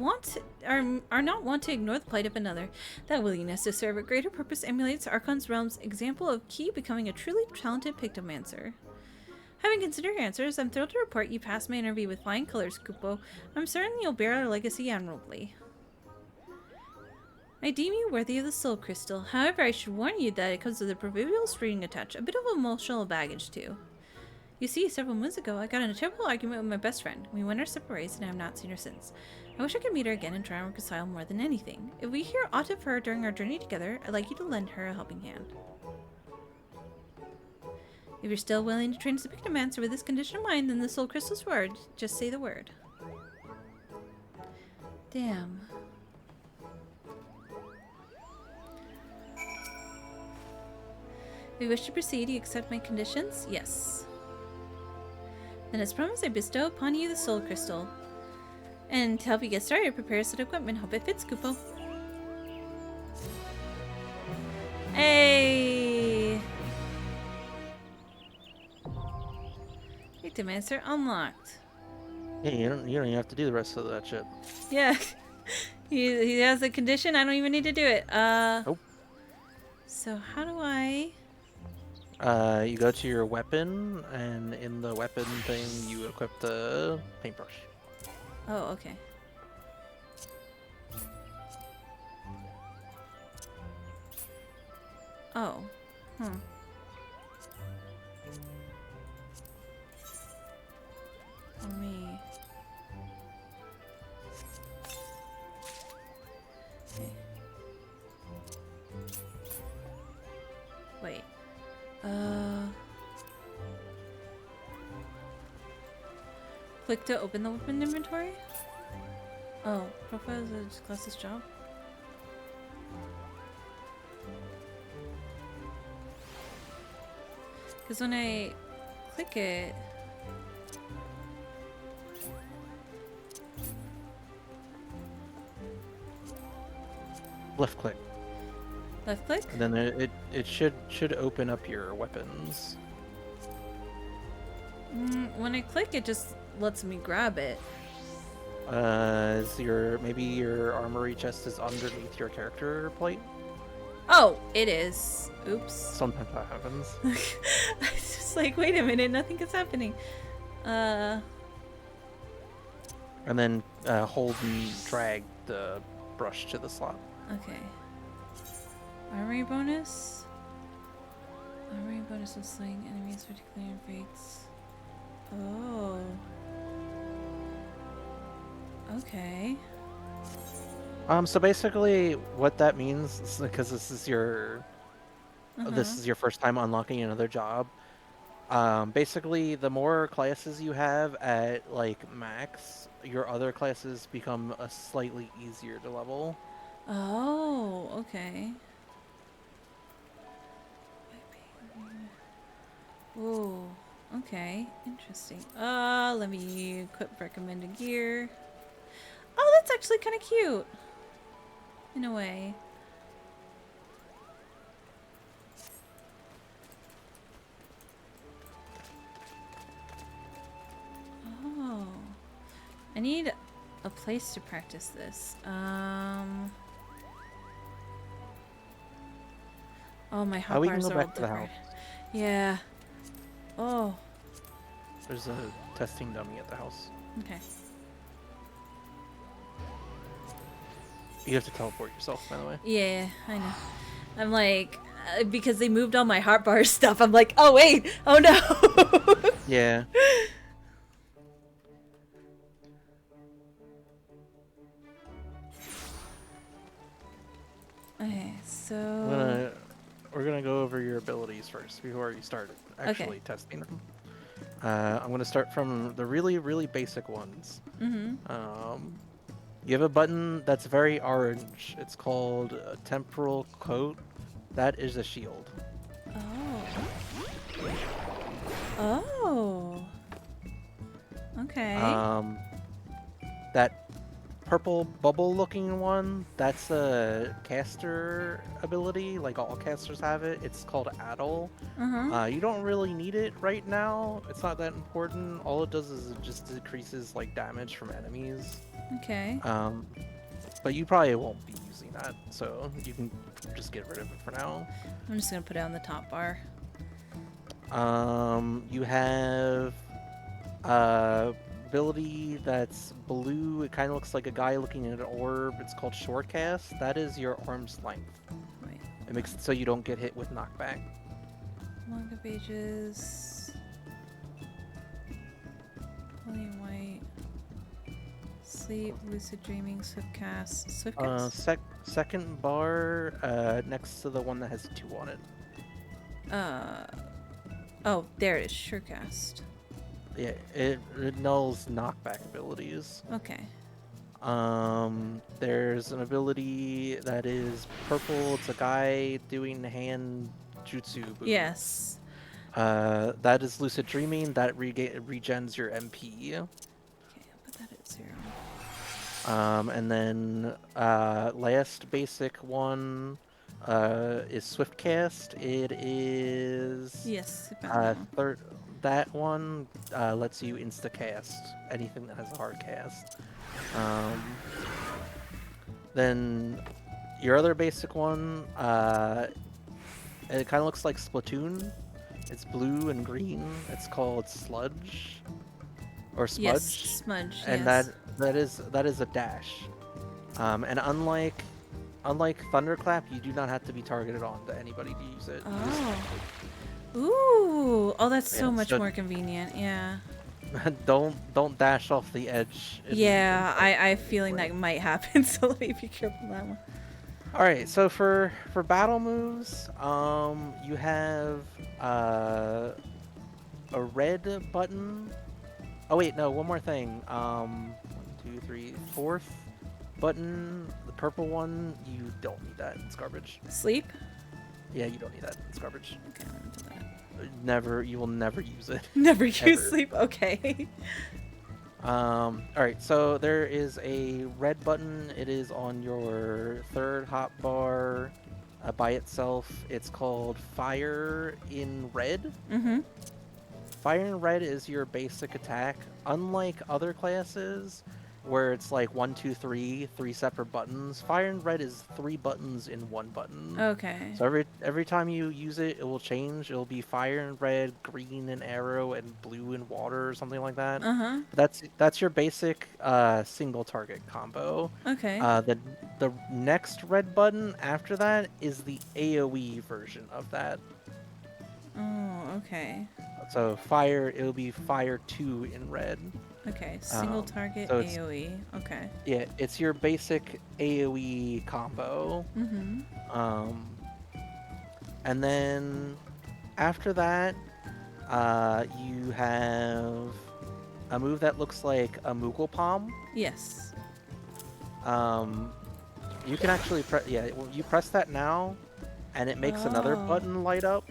not want to ignore the plight of another. That willingness to serve a greater purpose emulates Archon's realm's example of Key becoming a truly talented pictomancer. Having considered your answers, I'm thrilled to report you passed my interview with flying colors, Kupo. I'm certain you'll bear our legacy admirably. I deem you worthy of the Soul Crystal. However, I should warn you that it comes with a proverbial string attached, a bit of emotional baggage too. You see, several months ago, I got in a terrible argument with my best friend. We went our separate ways, and I have not seen her since. I wish I could meet her again and try and reconcile more than anything. If we hear aught of her during our journey together, I'd like you to lend her a helping hand. If you're still willing to train as a pictomancer with this condition of mind, then the Soul Crystal's word. Just say the word. Damn. If you wish to proceed, you accept my conditions? Yes. Then as promised, I bestow upon you the Soul Crystal. And to help you get started, prepare a set of equipment. Hope it fits, Kupo. Hey! Pictomancer unlocked. Hey, you don't even have to do the rest of that shit. Yeah. he has the condition, I don't even need to do it. Nope. So how do I... You go to your weapon, and in the weapon thing, you equip the paintbrush. Oh, okay. Oh. For me. Okay. Wait. Click to open the weapon inventory? Oh, profile is a class's job? Because when I click it... Left click. Left click? And then it should open up your weapons. When I click, it just lets me grab it. Maybe your armory chest is underneath your character plate? Oh, it is. Oops. Sometimes that happens. It's just like, wait a minute, nothing is happening. And then hold and drag the brush to the slot. Okay. Armory bonus. Armory bonus will sling enemies particularly in fates. Oh. Okay. So basically, what that means is because this is your first time unlocking another job. Basically, the more classes you have at like max, your other classes become slightly easier to level. Oh, okay. Oh, okay. Interesting. Let me equip recommended gear. Oh, that's actually kind of cute. In a way. Oh. I need a place to practice this. Oh, my hot we can bars go are all back to the different. house. Yeah. Oh. There's a testing dummy at the house. Okay. You have to teleport yourself, by the way. Yeah, I know. I'm like, because they moved all my heart bar stuff. I'm like, oh wait, oh no. Yeah. Okay, so we're gonna go over your abilities first before you start actually testing them. I'm gonna start from the really, really basic ones. You have a button that's very orange. It's called a Temporal Coat. That is a shield. Oh. Okay. That purple bubble-looking one, that's a caster ability. Like all casters have it. It's called Addle. You don't really need it right now. It's not that important. All it does is it just decreases like damage from enemies. Okay. But you probably won't be using that, so you can just get rid of it for now. I'm just gonna put it on the top bar. You have ability that's blue. It kind of looks like a guy looking at an orb. It's called Shortcast. That is your arm's length. Wait. It makes it so you don't get hit with knockback. Manga pages. Holy white. Sleep, lucid dreaming, swiftcast. Swiftcast? Second bar, next to the one that has 2 on it. Oh, there it is. Surecast. Yeah, it nulls knockback abilities. Okay. There's an ability that is purple. It's a guy doing hand jutsu. Yes. That is lucid dreaming. That regens your MP. Okay, I'll put that at 0. And then last basic one is Swiftcast. It is that one lets you insta-cast anything that has a hard cast. Then your other basic one, it kind of looks like Splatoon. It's blue and green. It's called Sludge or Smudge. Yes, Smudge. And yes. that is a dash. And unlike Thunderclap, you do not have to be targeted on to anybody to use it. Ooh. Oh, that's so much more convenient. Yeah. Don't dash off the edge. Yeah, I have a feeling that might happen, so let me be careful with that one. Alright, so for battle moves, you have a red button. Oh wait, no, one more thing. 1, 2, 3, 4th button, the purple one, you don't need that. It's garbage. Sleep? Yeah, you don't need that. It's garbage. Okay, I'm gonna do that. You will never use it. Never use sleep? Okay. Alright, so there is a red button. It is on your 3rd hotbar by itself. It's called Fire in Red. Fire in Red is your basic attack. Unlike other classes, where it's like 1, 2, 3 separate buttons, Fire in Red is 3 buttons in 1 button. Okay. So every time you use it, it will change. It'll be Fire in Red, green and arrow, and blue and water, or something like that. That's your basic single target combo. Okay. The next red button after that is the AoE version of that. Oh, okay. So it'll be Fire 2 in red. Okay, single target so AoE. Okay. Yeah, it's your basic AoE combo. And then after that, you have a move that looks like a Moogle Palm. Yes. You can actually you press that now, and it makes another button light up.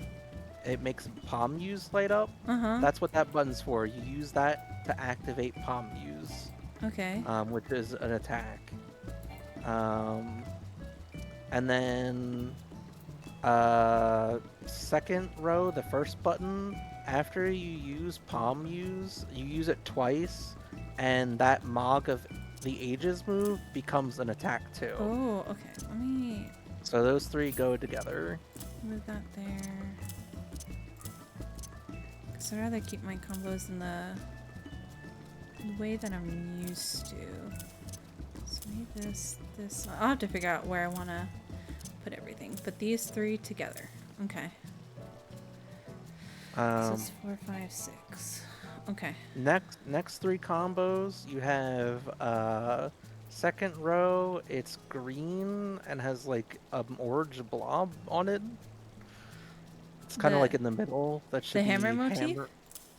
It makes Palm Use light up. That's what that button's for. You use that to activate Palm Use. Okay. Which is an attack. And then second row, the first button, after you use Palm Use, you use it twice, and that Mog of the Ages move becomes an attack too. Oh, okay. Let me... So those 3 go together. Move that there. Because I'd rather keep my combos in the way that I'm used to. So maybe this. I'll have to figure out where I want to put everything. But these 3 together. Okay. So it's 4, 5, 6. Okay. Next 3 combos, you have second row, it's green and has like an orange blob on it. It's kind of like in the middle. That should the be hammer motif.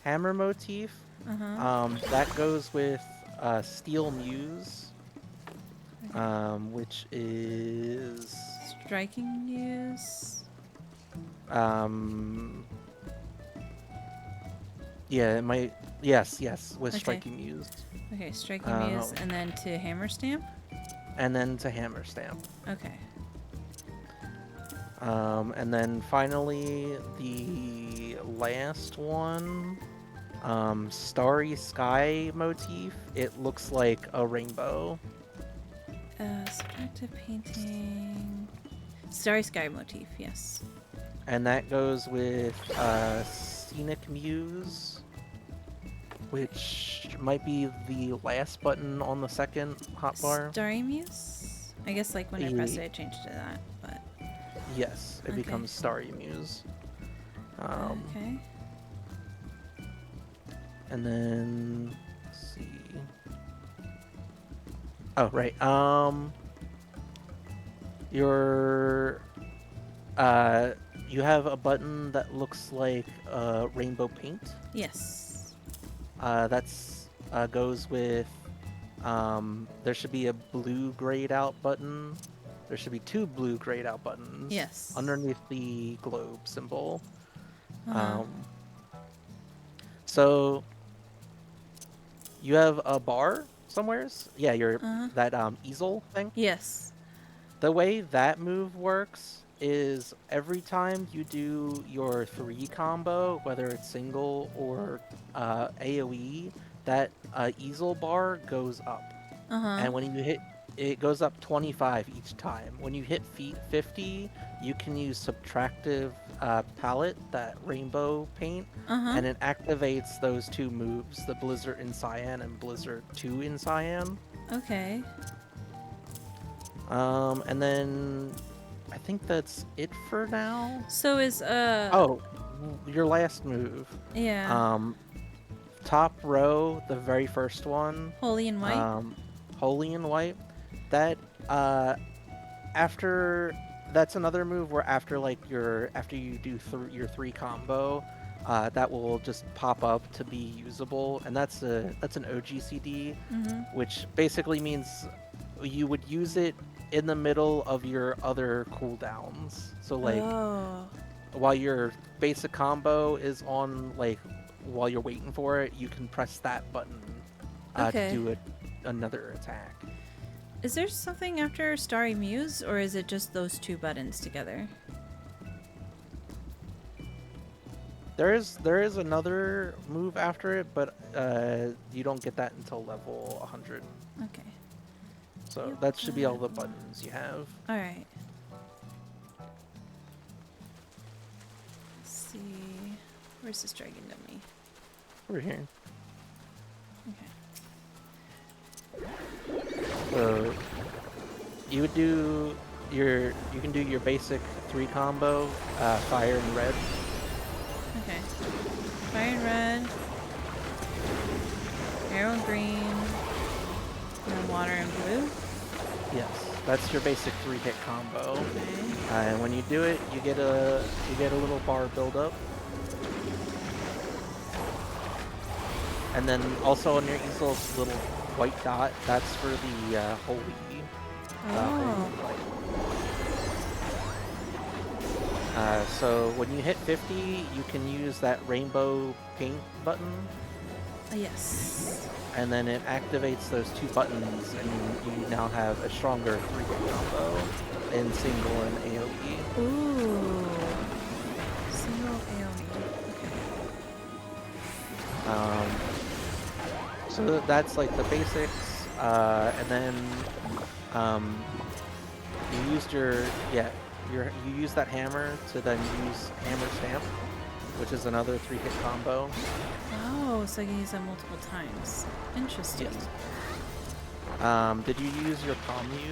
Hammer motif. That goes with Steel Muse, which is Striking Muse. Yeah, it might. Yes, with Okay. Striking Muse. Okay, Striking Muse, and then to Hammer Stamp. And then to Hammer Stamp. Okay. And then finally the last one, Starry Sky motif. It looks like a rainbow. Subjective painting. Starry Sky motif, yes. And that goes with Scenic Muse, which might be the last button on the second hotbar. Starry Muse? I guess like when I pressed it, I changed to that, but... Yes, it becomes Starry Muse. Okay. And then, let's see. Oh, right. You have a button that looks like rainbow paint. Yes. That's goes with. There should be a blue grayed out button. There should be 2 blue grayed out buttons. Yes. Underneath the globe symbol. So you have a bar somewheres. Yeah, that easel thing. Yes. The way that move works is every time you do your 3 combo, whether it's single or AoE, that easel bar goes up. And when you hit, it goes up 25 each time. When you hit 50, you can use Subtractive Palette, that rainbow paint, and it activates those 2 moves, the Blizzard in Cyan and Blizzard 2 in Cyan. Okay. And then I think that's it for now. So is Oh, your last move. Yeah. Top row, the very first one. Holy and White. Holy and White. That that's another move where after you do your 3 combo, that will just pop up to be usable, and that's an OGCD, which basically means you would use it in the middle of your other cooldowns. So while your basic combo is on, while you're waiting for it, you can press that button to do another attack. Is there something after Starry Muse, or is it just those 2 buttons together? There is another move after it, but you don't get that until level 100. Okay. So that should be all the buttons you have. All right. Let's see. Where's this dragon dummy? Over here. Okay. So you would do you can do your basic 3 combo, fire and red. Okay. Fire and red. Arrow green. And water and blue. Yes, that's your basic 3-hit combo. Okay. And when you do it, you get a little bar buildup. And then also on your easel's little white dot, that's for the holy. So when you hit 50, you can use that rainbow paint button. Yes. And then it activates those 2 buttons, and you now have a stronger 3-hit combo in single and AoE. Ooh. Single AoE. Okay. So that's like the basics, and then you used you use that hammer to then use Hammer Stamp, which is another 3-hit combo. Oh, so I can use that multiple times. Interesting. Yes. Did you use your Palm Muse?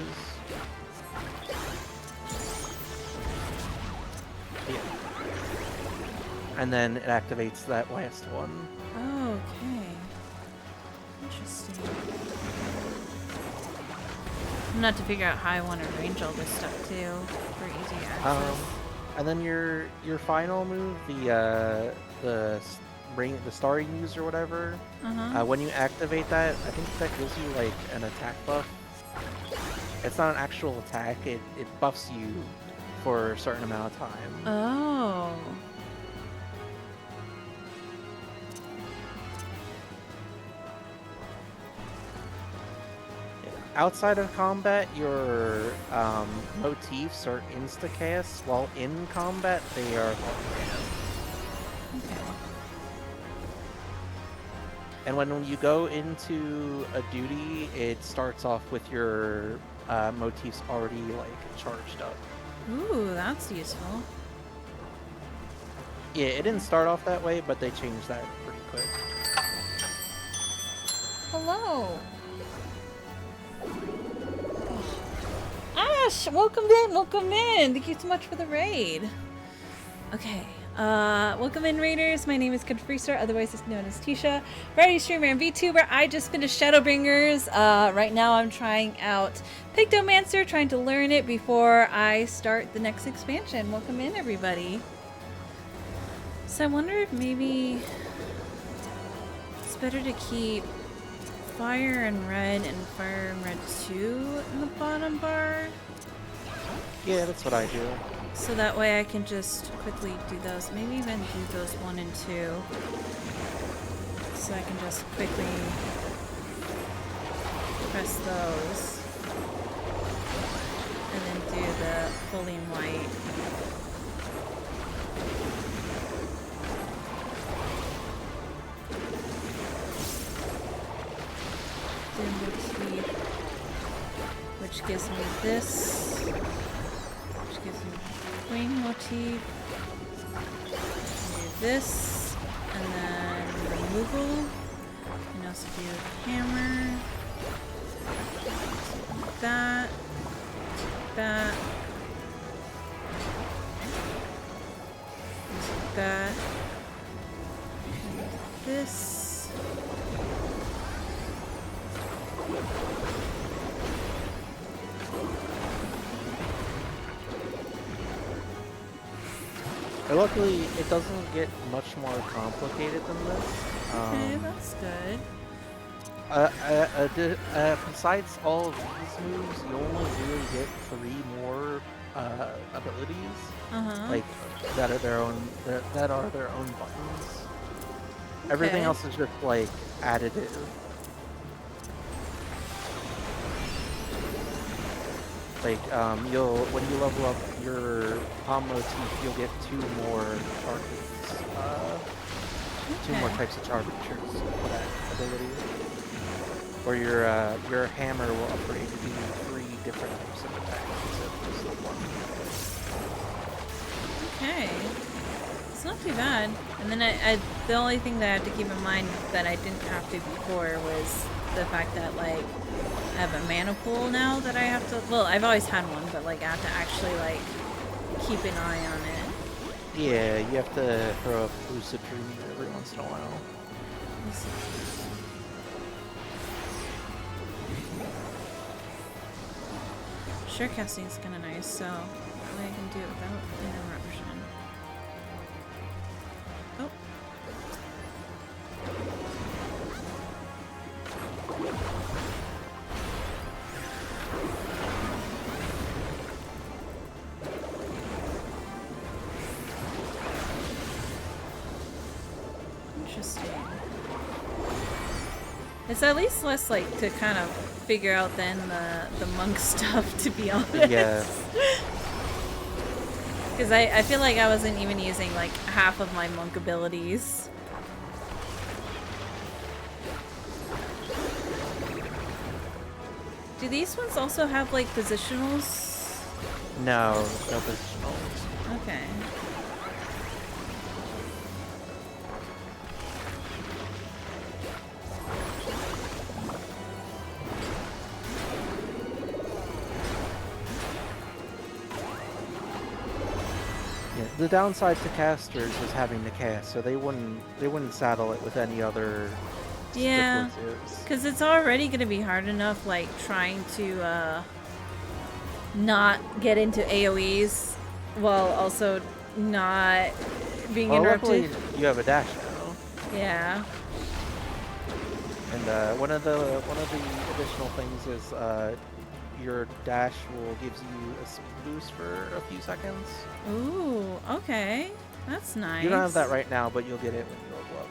Yeah. and then it activates that last one. Oh, okay. Interesting. I'm gonna have to figure out how I want to arrange all this stuff too for easy access. And then your final move, the Starry News or whatever. When you activate that, I think that gives you like an attack buff. It's not an actual attack. It buffs you for a certain amount of time. Oh. Outside of combat, your motifs are insta-cast, while in combat, they are hard-cast. Okay. And when you go into a duty, it starts off with your motifs already, like, charged up. Ooh, that's useful. Yeah, it didn't start off that way, but they changed that pretty quick. Hello. Ash, welcome in, welcome in. Thank you so much for the raid. Okay, welcome in, raiders. My name is Confreestar, otherwise it's known as Tisha, variety streamer and VTuber. I just finished Shadowbringers. Right now I'm trying out Pictomancer, trying to learn it before I start the next expansion. Welcome in, everybody. So I wonder if maybe it's better to keep Fire and Red and Fire and Red 2 in the bottom bar. Yeah, that's what I do. So that way I can just quickly do those. Maybe even do those 1 and 2. So I can just quickly press those. And then do the fully white. Motif, which gives me this, which gives me wing motif, do this, and then removal, and also do hammer, that, that, that, this. Luckily, it doesn't get much more complicated than this. Okay, that's good. Besides all of these moves, you only really get 3 more abilities, like that are their own buttons. Everything else is just like additive. Like, when you level up your palm motif, you'll get 2 more targets, 2 more types of targets for that ability. Or your hammer will upgrade to 3 different types of attacks instead of just the 1. Okay. It's not too bad. And then the only thing that I have to keep in mind that I didn't have to before was the fact that, like, I have a mana pool now that I have to, well, I've always had one, but like I have to actually like keep an eye on it. Yeah, you have to throw a lucid dream every once in a while. Sure, casting is kind of nice, so that way I can do it without interruption. Oh. Interesting. It's at least less like to kind of figure out then the monk stuff, to be honest. Yeah. Because I feel like I wasn't even using like half of my monk abilities. Do these ones also have like positionals? No positionals. Okay. the downside to casters is having to cast, so they wouldn't saddle it with any other Yeah, differences. because it's already going to be hard enough, like, trying to not get into AoEs while also not being Well, interrupted. luckily you have a dash now. Yeah. And one of the additional things is your dash will gives you a speed boost for a few seconds. Ooh, okay. That's nice. You don't have that right now, but you'll get it when you level up.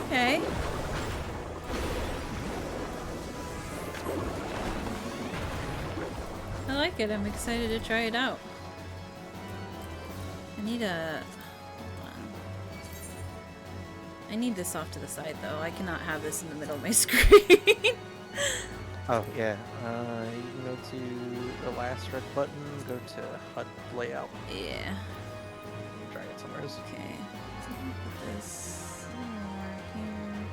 Okay. I like it. I'm excited to try it out. I need a... Hold on. I need this off to the side, though. I cannot have this in the middle of my screen. Oh, yeah. You can go to the last red button, go to HUD layout. Yeah. Try it somewhere. Okay. So I'm gonna put this somewhere here.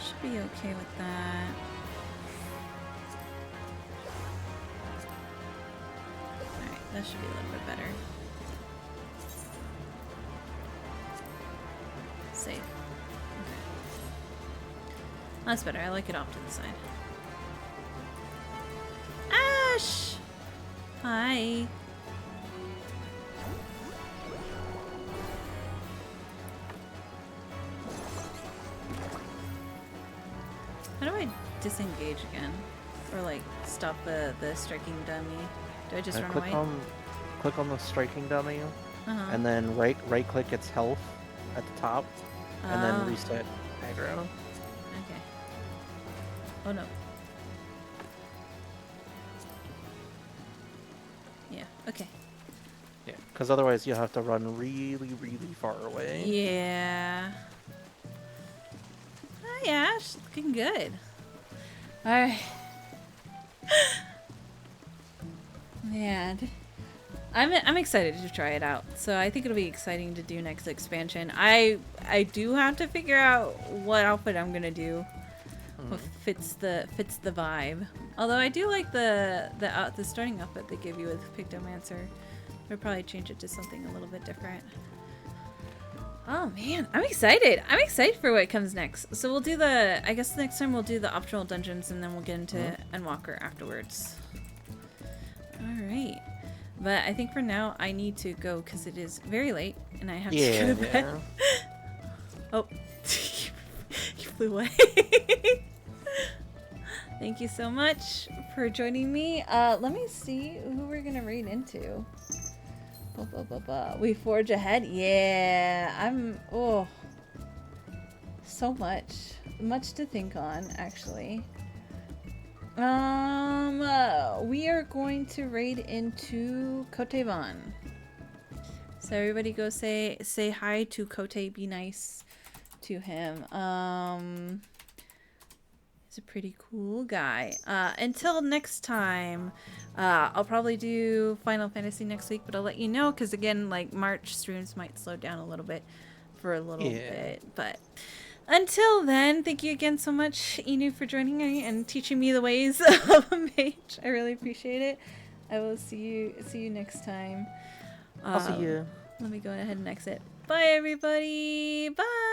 Should be okay with that. Alright, that should be a little bit better. Save. Okay. That's better. I like it off to the side. Ash! Hi. How do I disengage again? Or like stop the striking dummy? Do I just run away? Click on the striking dummy, and then right click its health at the top, and then reset aggro. Okay. Oh no. Yeah, okay. Yeah, because otherwise you'll have to run really far away. Yeah. Oh yeah, she's looking good. Alright. Man. I'm excited to try it out. So I think it'll be exciting to do next expansion. I do have to figure out what outfit I'm gonna do. What fits the vibe. Although I do like the starting outfit they give you with Pictomancer. I'll probably change it to something a little bit different. Oh man, I'm excited. I'm excited for what comes next. So we'll do I guess next time we'll do the optional dungeons and then we'll get into Endwalker afterwards. Alright. But I think for now I need to go because it is very late and I have to go to bed. Oh, you flew away. Thank you so much for joining me. Let me see who we're gonna raid into. We forge ahead. Yeah, so much to think on actually. We are going to raid into Kotevan. So everybody go say hi to Kote, be nice to him. He's a pretty cool guy. Until next time, I'll probably do Final Fantasy next week, but I'll let you know because again, like March streams might slow down a little bit for a little bit, but until then, thank you again so much, Inu, for joining me and teaching me the ways of a mage. I really appreciate it. I will see you next time. I'll see you. Let me go ahead and exit. Bye, everybody. Bye.